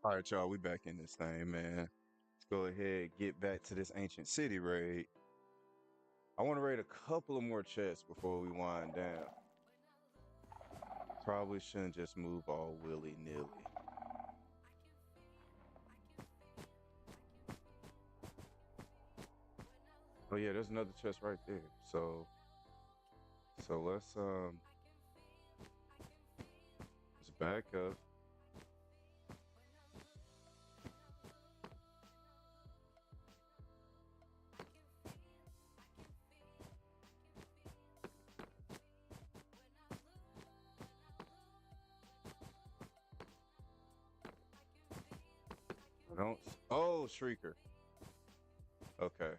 All right, y'all, we back in this thing, man. Let's go ahead, get back to this ancient city raid. I want to raid a couple of more chests before we wind down. Probably shouldn't just move all willy-nilly. Oh yeah, there's another chest right there. So let's back up. Don't. Oh, Shrieker. Okay.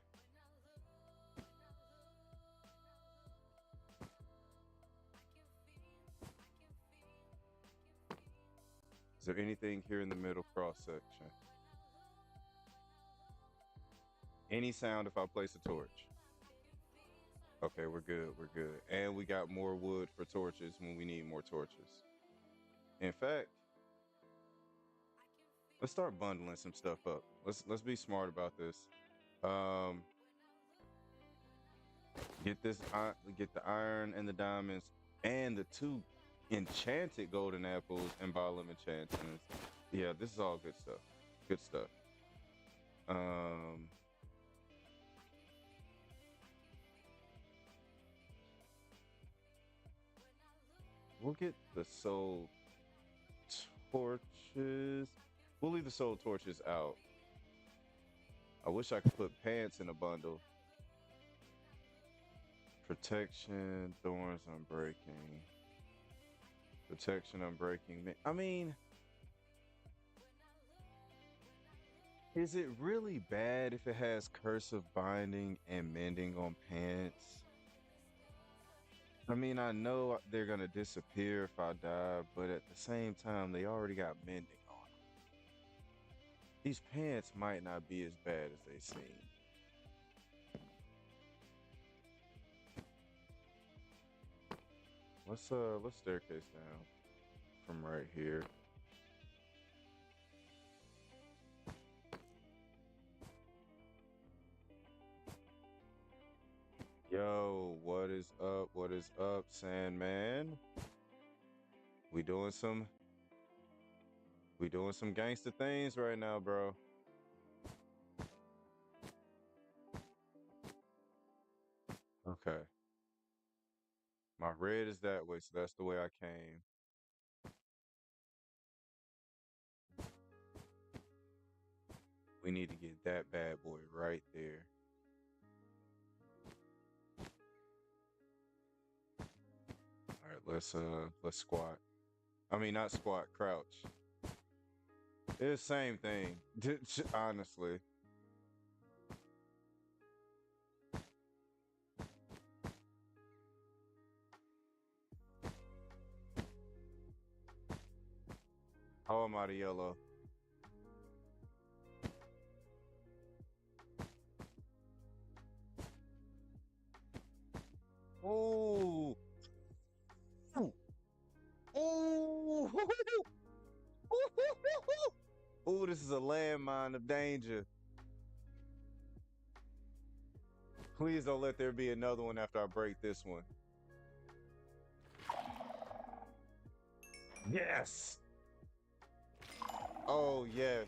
Is there anything here in the middle cross section? Any sound if I place a torch? Okay, we're good. We're good. And we got more wood for torches when we need more torches. In fact, let's start bundling some stuff up. Let's be smart about this. Get the iron and the diamonds and the 2 enchanted golden apples and bottom enchantments. Yeah, this is all good stuff. Good stuff. We'll get the soul torches. We'll leave the soul torches out. I wish I could put pants in a bundle. Protection, thorns unbreaking. Protection unbreaking. I mean, is it really bad if it has cursive binding and mending on pants? I mean, I know they're gonna disappear if I die, but at the same time, they already got mending on them. These pants might not be as bad as they seem. Let's staircase down from right here. Yo, what is up? What is up, Sandman? We doing some gangster things right now, bro. Okay. My red is that way, so that's the way I came. We need to get that bad boy right there. All right, let's squat. I mean, not squat, crouch. It's the same thing, honestly. Oh, I'm out of yellow. Oh. Oh. Oh, this is a landmine of danger. Please don't let there be another one after I break this one. Yes. Oh, yes.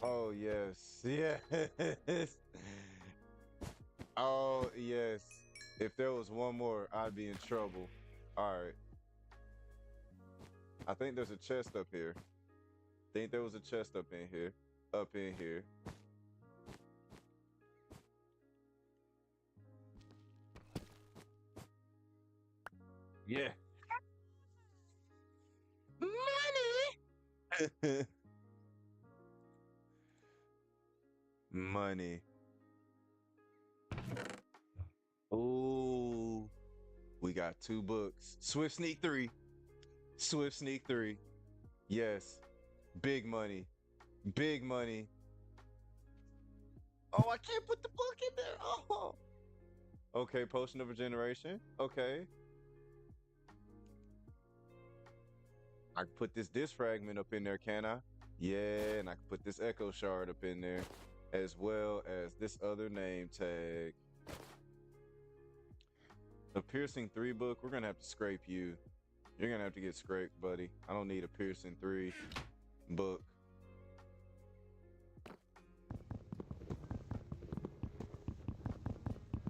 Oh, yes. Yes. Oh, yes. If there was one more, I'd be in trouble. All right. I think there's a chest up here. Think there was a chest up in here. Up in here. Yeah. Money. Money. Ooh. We got 2 books. Swift Sneak 3. Swift Sneak 3. Yes. Big money. Big money. Oh, I can't put the book in there. Oh. Okay, Potion of Regeneration. Okay. I can put this fragment up in there, can I? Yeah, and I can put this echo shard up in there, as well as this other name tag. The piercing 3 book, we're gonna have to scrape you. You're gonna have to get scraped, buddy. I don't need a piercing 3 book.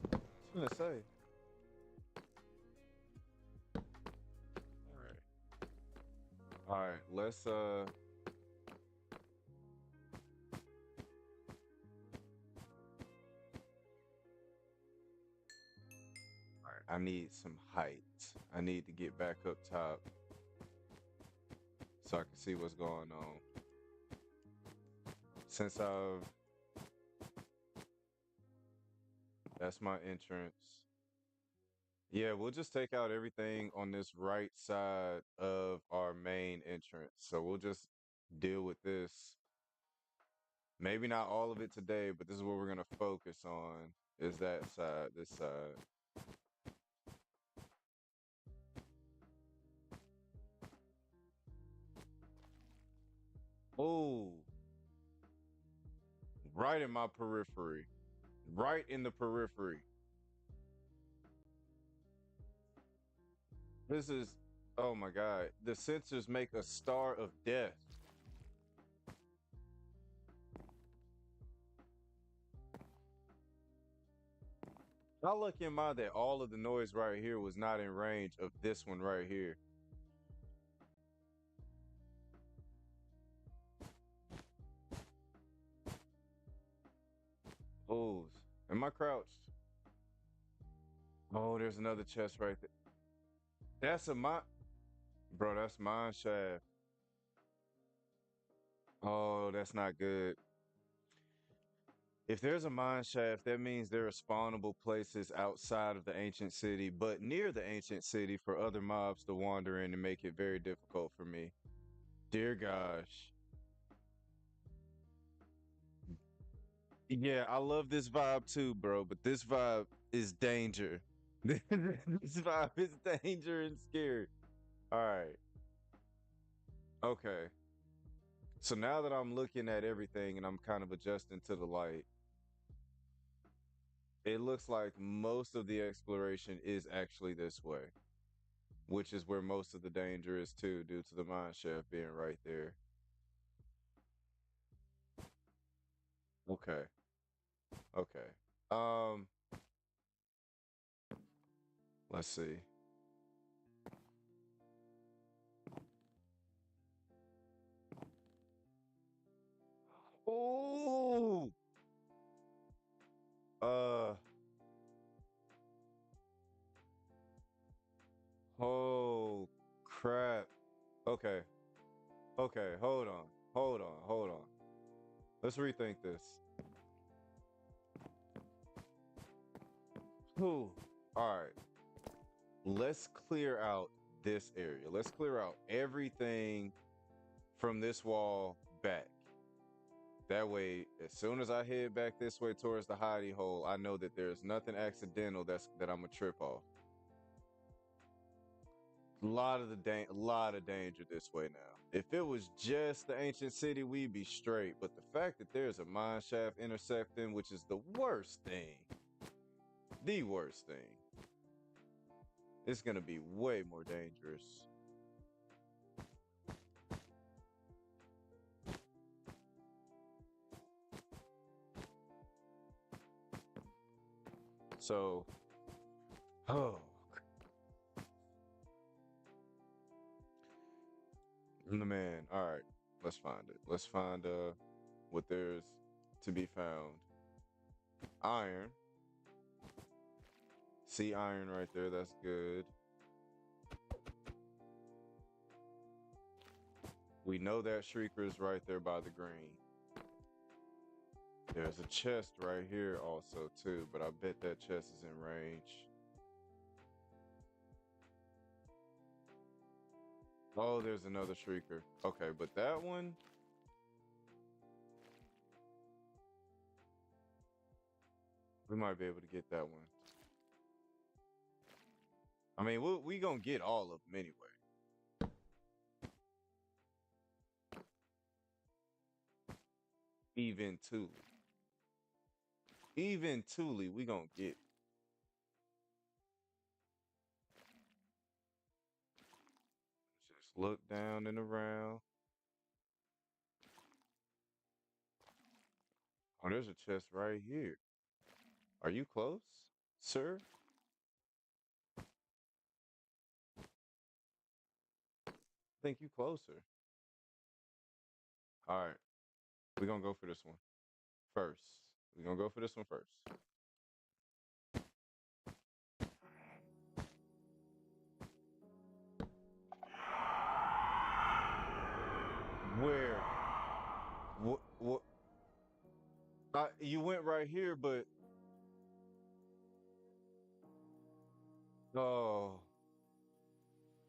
What was I gonna say? All right, let's I need some height. I need to get back up top so I can see what's going on. Since that's my entrance. Yeah, we'll just take out everything on this right side of our main entrance. So we'll just deal with this. Maybe not all of it today, but this is what we're gonna focus on, is that side, this side. Oh, right in my periphery. Right in the periphery. This is, oh my God. The sensors make a star of death. How lucky am I that all of the noise right here was not in range of this one right here? Oh, am I crouched? Oh, there's another chest right there. That's a mine. Bro, that's mine shaft. Oh, that's not good. If there's a mine shaft, that means there are spawnable places outside of the ancient city, but near the ancient city for other mobs to wander in and make it very difficult for me. Dear gosh. Yeah, I love this vibe too, bro, but this vibe is danger. This vibe is danger and scary. All right. Okay. So now that I'm looking at everything and I'm kind of adjusting to the light, it looks like most of the exploration is actually this way, which is where most of the danger is too, due to the mine shaft being right there. Okay. Okay. Let's see. Oh, uh, oh crap. Okay. Okay, hold on. Hold on. Hold on. Let's rethink this. Whew. All right. Let's clear out this area. Let's clear out everything from this wall back. That way, as soon as I head back this way towards the hidey hole, I know that there's nothing accidental that I'm gonna trip off. A lot of danger this way now. If it was just the ancient city, we'd be straight. But the fact that there's a mine shaft intersecting, which is the worst thing, it's gonna be way more dangerous. So, oh, man. All right, let's find it. Let's find what there's to be found. Iron. See iron right there. That's good. We know that Shrieker's right there by the green. There's a chest right here also too, but I bet that chest is in range. Oh, there's another Shrieker. Okay, but that one, we might be able to get that one. I mean, we gonna get all of them anyway. Eventually. Eventually, we gonna get it. Just look down and around. Oh, there's a chest right here. Are you close, sir? I think you closer. All right, we're gonna go for this one first. We're gonna go for this one first. Where? What? You went right here, but oh,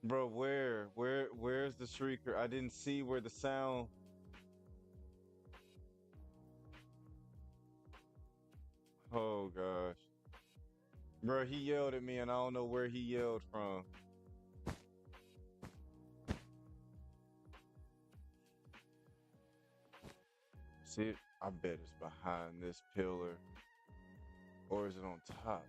bro, where's the shrieker? I didn't see where the sound. Oh gosh, bro, he yelled at me, and I don't know where he yelled from. See, I bet it's behind this pillar, or is it on top?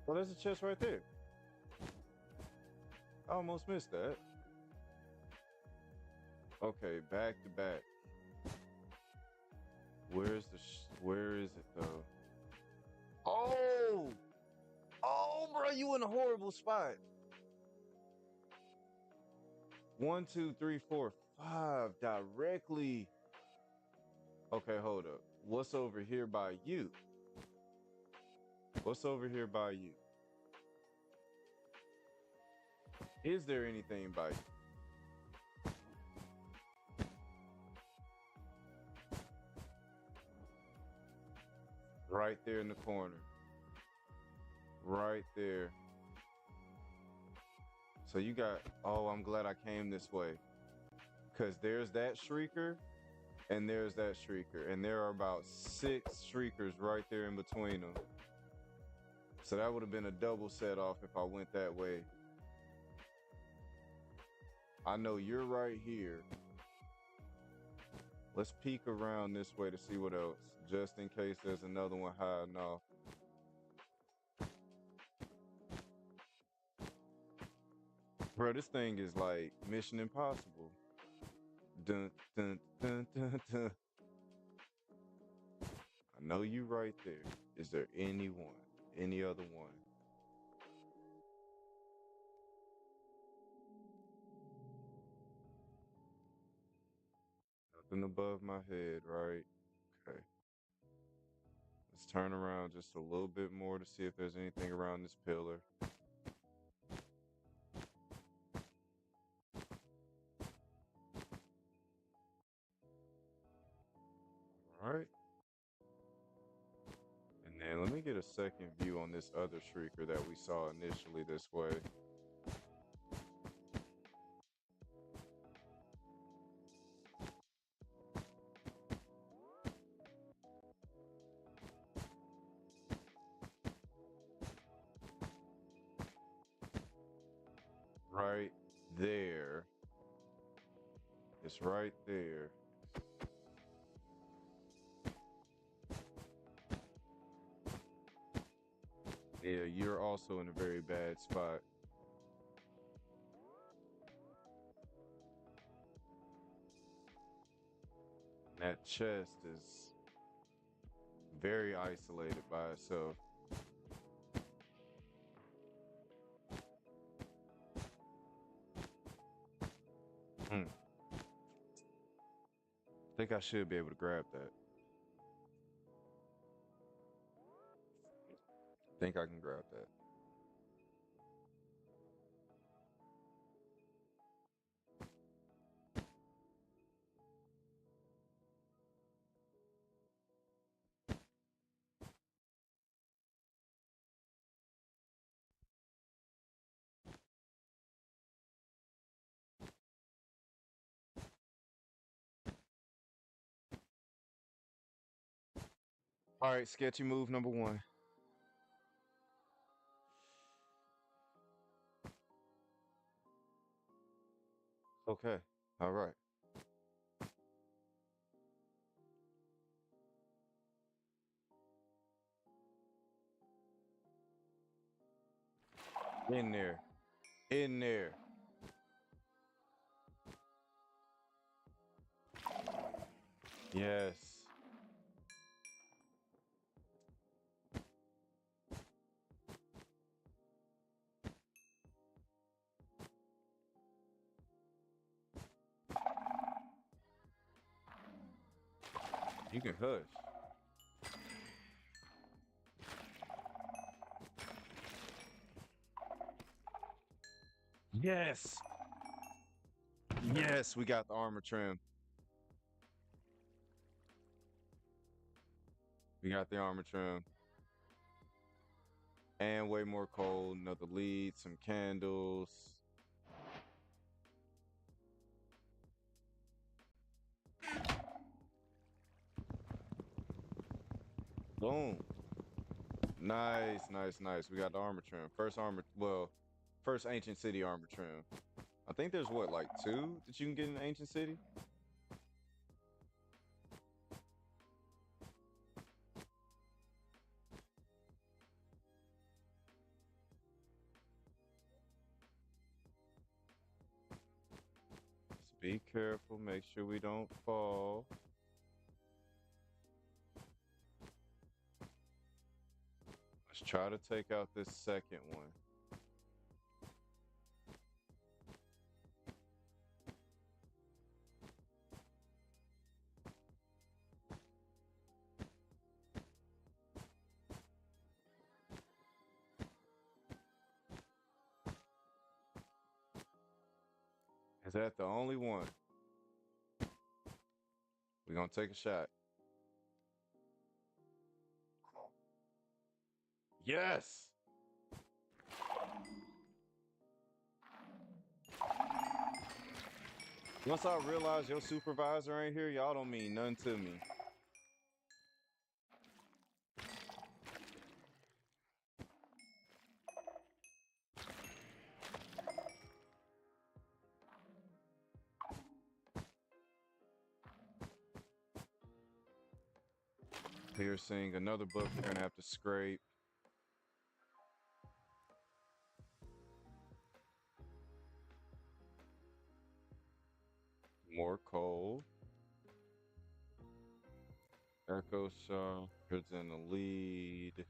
Well, there's a chest right there. I almost missed that. Okay, back to back. Where is it though? Oh, bro, you in a horrible spot. 1, 2, 3, 4, 5 directly. Okay, hold up. What's over here by you? What's over here by you? Is there anything by you? Right there in the corner. Right there. So you got, oh, I'm glad I came this way. Because there's that shrieker and there's that shrieker. And there are about 6 shriekers right there in between them. So that would have been a double set off if I went that way. I know you're right here. Let's peek around this way to see what else, just in case there's another one hiding off. Bro, this thing is like Mission Impossible. Dun, dun, dun, dun, dun. I know you right there. Is there any other one? Nothing above my head, right? Okay. Let's turn around just a little bit more to see if there's anything around this pillar. All right. And then let me get a second view on this other shrieker that we saw initially this way. Right there. It's right there. Yeah, you're also in a very bad spot. That chest is very isolated by itself. I think I should be able to grab that. I think I can grab that. All right, sketchy move number one. Okay. All right. In there. In there. Yes. You can hush. Yes. Yes, we got the armor trim. We got the armor trim. And way more coal, another lead, some candles. Boom. Nice, nice, nice. We got the armor trim. First ancient city armor trim. I think there's what, like 2 that you can get in ancient city? Just be careful, make sure we don't fall. Let's try to take out this second one. Is that the only one? We're gonna take a shot. Yes! Once I realize your supervisor ain't here, y'all don't mean nothing to me. Piercing, another book we're gonna have to scrape. More coal. Echo Shaw, here's in the lead.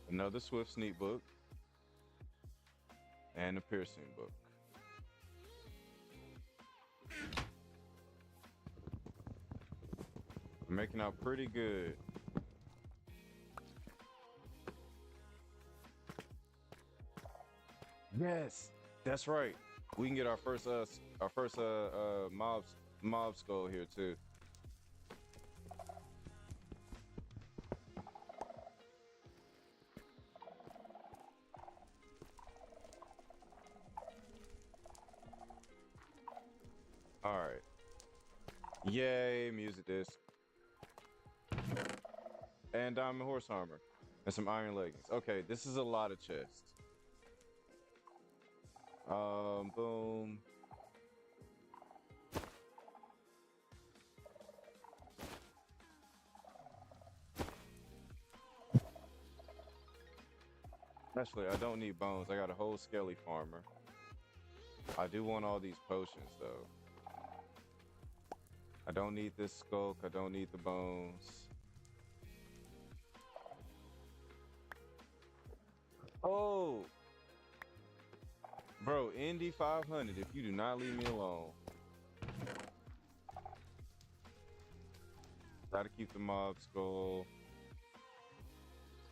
Another Swift Sneak book. And a piercing book. We're making out pretty good. Yes, that's right. We can get our first mob skull here too. All right. Yay, music disc. And diamond horse armor. And some iron leggings. Okay, this is a lot of chests. Boom. Actually, I don't need bones. I got a whole skelly farmer. I do want all these potions, though. I don't need this skulk. I don't need the bones. Oh! Bro, Indy 500 if you do not leave me alone. Gotta keep the mob skull.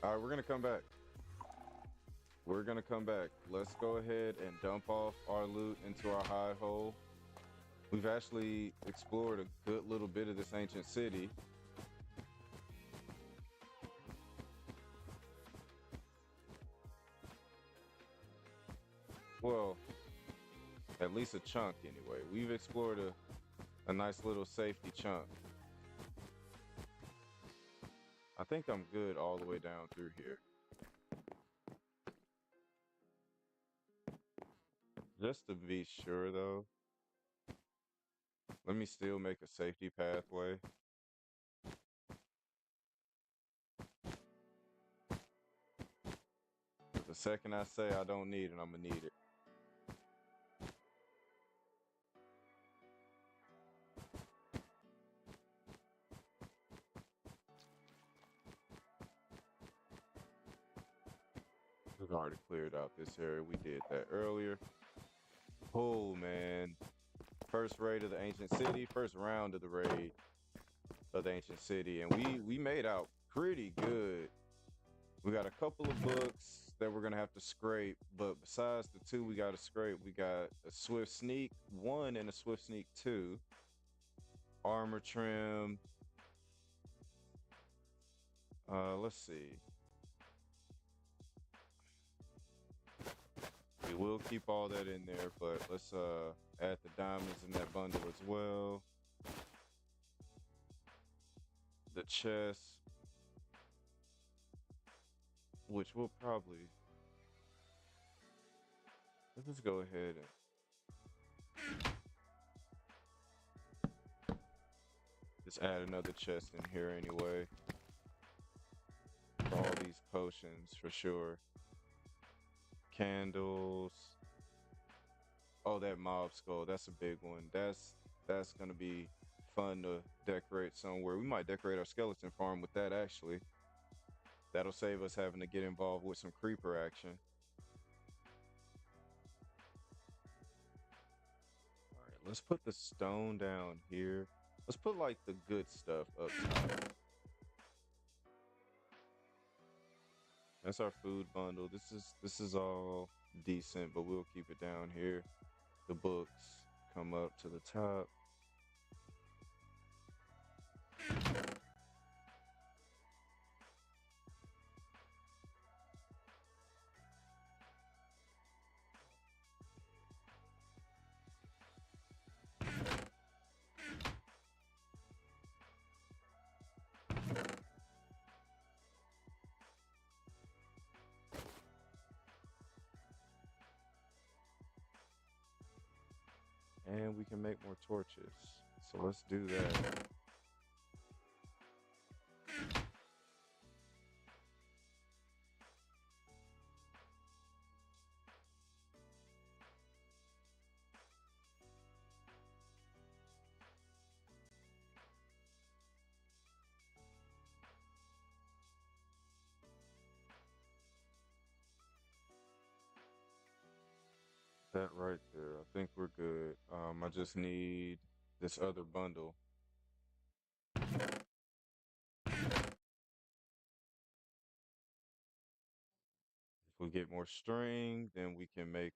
Alright, we're gonna come back. We're gonna come back. Let's go ahead and dump off our loot into our hide hole. We've actually explored a good little bit of this ancient city. Well, at least a chunk anyway. We've explored a nice little safety chunk. I think I'm good all the way down through here. Just to be sure though, let me still make a safety pathway. The second I say I don't need it, I'm gonna need it. We've already cleared out this area. We did that earlier. Oh man. First raid of the ancient city, first round of the raid of the ancient city, and we made out pretty good. We got a couple of books that we're gonna have to scrape, but besides the two we gotta scrape, we got a Swift Sneak 1 and a Swift Sneak 2, armor trim. Let's see. We will keep all that in there, but let's add the diamonds in that bundle as well. The chest, which we'll probably, let's just go ahead and just add another chest in here anyway. For all these potions for sure. Candles. Oh, that mob skull, that's a big one. That's gonna be fun to decorate somewhere. We might decorate our skeleton farm with that actually. That'll save us having to get involved with some creeper action. All right, let's put the stone down here. Let's put like the good stuff up top. That's our food bundle. This is all decent, but we'll keep it down here. The books come up to the top. And we can make more torches. So let's do that. That right there. I think we're good. I just need this other bundle. If we get more string, then we can make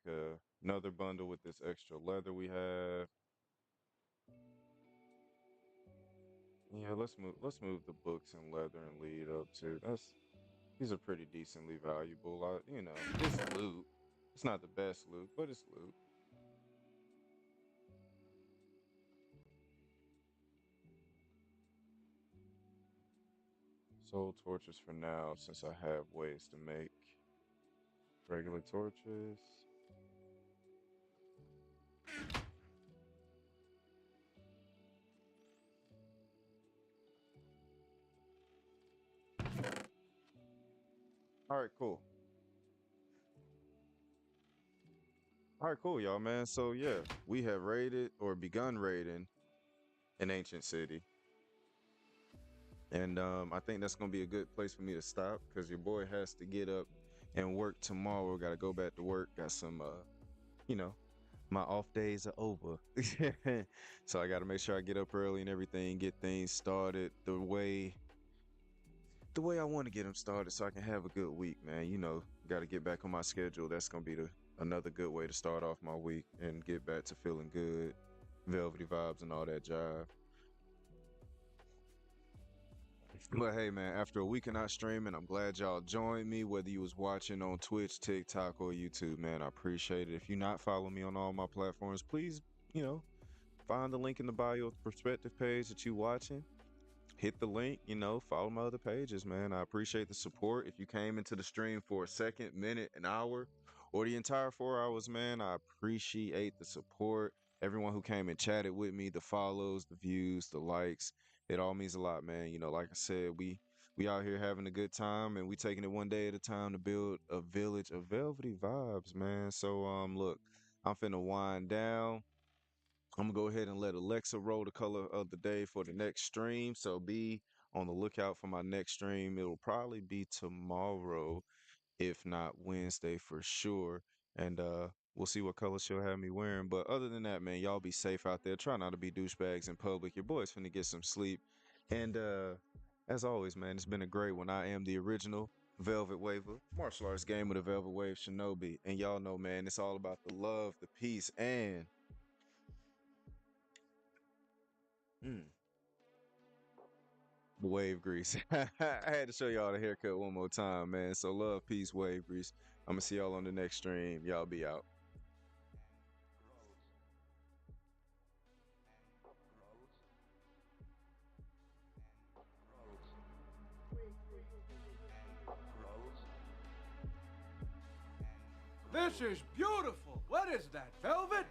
another bundle with this extra leather we have. Yeah, let's move the books and leather and lead up too. These are pretty decently valuable. You know, it's loot. It's not the best loot, but it's loot. Soul torches for now, since I have ways to make regular torches. All right, cool. All right, cool, y'all, man. So yeah, we have raided or begun raiding an ancient city. And I think that's gonna be a good place for me to stop because your boy has to get up and work tomorrow. Gotta go back to work. Got some you know, my off days are over. So I gotta make sure I get up early and everything, get things started the way I want to get them started so I can have a good week, man. You know, gotta get back on my schedule. That's gonna be another good way to start off my week and get back to feeling good, velvety vibes and all that jive. But hey, man, after a week of not streaming, I'm glad y'all joined me, whether you was watching on Twitch, TikTok, or YouTube, man. I appreciate it. If you're not following me on all my platforms, please, you know, find the link in the bio of the perspective page that you watching. Hit the link, follow my other pages, man. I appreciate the support. If you came into the stream for a second, minute, an hour, or the entire 4 hours, man, I appreciate the support. Everyone who came and chatted with me, the follows, the views, the likes, it all means a lot, man. Like I said, we out here having a good time, and we taking it one day at a time to build a village of velvety vibes, man. So look, I'm finna wind down. I'm gonna go ahead and let Alexa roll the color of the day for the next stream. So be on the lookout for my next stream. It'll probably be tomorrow, if not Wednesday for sure. And we'll see what color she'll have me wearing. But other than that, man, y'all be safe out there. Try not to be douchebags in public. Your boy's finna get some sleep. And as always, man, it's been a great one. I am the original Velvet Waver, martial arts game of the Velvet Wave Shinobi. And y'all know, man, it's all about the love, the peace, and the wave grease. I had to show y'all the haircut one more time, man. So love, peace, wave grease. I'm gonna see y'all on the next stream. Y'all be out. This is beautiful. What is that, Velvet?